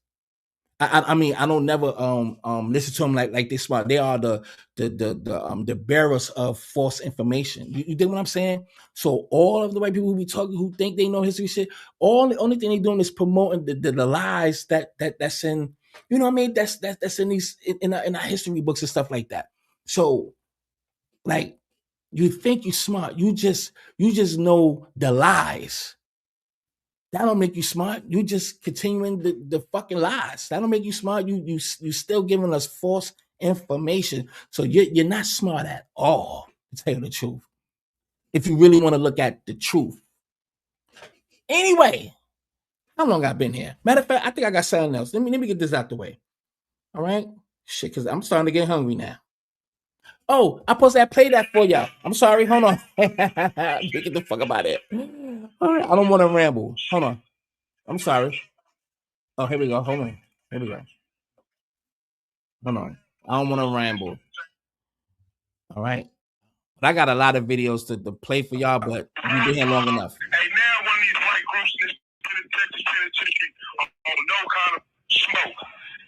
I mean I don't never listen to them like they smart. They are the bearers of false information. You dig what I'm saying? So all of the white people who be talking, who think they know history shit, the only thing they doing is promoting the lies that's in, you know what I mean? That's in these in our history books and stuff like that. So like you think you smart, you just know the lies. That don't make you smart. You just continuing the fucking lies. That don't make you smart. You still giving us false information. So you're not smart at all, to tell you the truth. If you really want to look at the truth. Anyway, how long I've been here? Matter of fact, I think I got something else. Let me get this out the way. All right? Shit, because I'm starting to get hungry now. Oh, I'm supposed to play that for y'all. I'm sorry. Hold on. Get the fuck about it. All right. I don't want to ramble. Hold on. I'm sorry. Oh, here we go. Hold on. Here we go. Hold on. I don't want to ramble. All right. But I got a lot of videos to play for y'all, but we've been here long enough. Hey, now one of these white groups in this Texas penitentiary on no kind of smoke.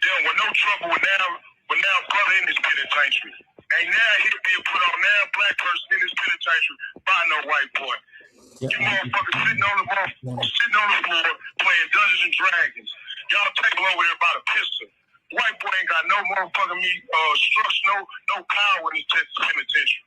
Dealing with no trouble with now brother in this penitentiary. Ain't now he'll be put on now black person in this penitentiary by no white boy. You motherfuckers sitting on the floor playing Dungeons and Dragons. Y'all table over there by the pistol. White boy ain't got no motherfucking structure, no power in this Texas penitentiary.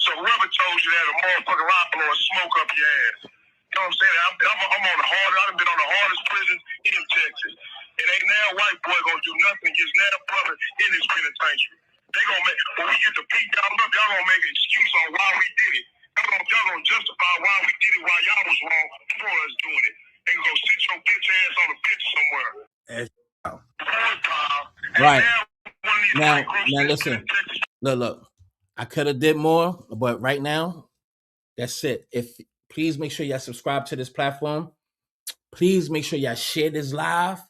So whoever told you that, a motherfucking rock blow and smoke up your ass. You know what I'm saying? I'm on the hardest. I've been on the hardest prison in Texas. And ain't now white boy gonna do nothing against now brother in this penitentiary. They gonna make, when we get to beat y'all up, y'all gonna make an excuse on why we did it. Y'all gonna justify why we did it while y'all was wrong for us doing it. They gonna go sit your bitch ass on a bench somewhere. Right. Now listen. Look. I could have did more, but right now, that's it. Please make sure y'all subscribe to this platform. Please make sure y'all share this live.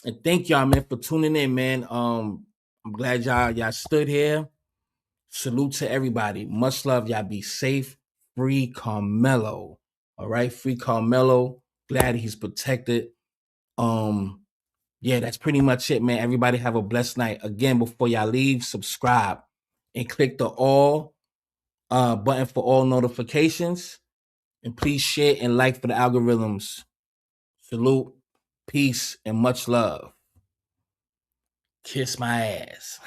And thank y'all, man, for tuning in, man. I'm glad y'all stood here. Salute to everybody. Much love. Y'all be safe. Free Karmelo. All right. Free Karmelo. Glad he's protected. yeah, that's pretty much it, man. Everybody have a blessed night. Again, before y'all leave, subscribe and click the all button for all notifications. And please share and like for the algorithms. Salute, peace, and much love. Kiss my ass.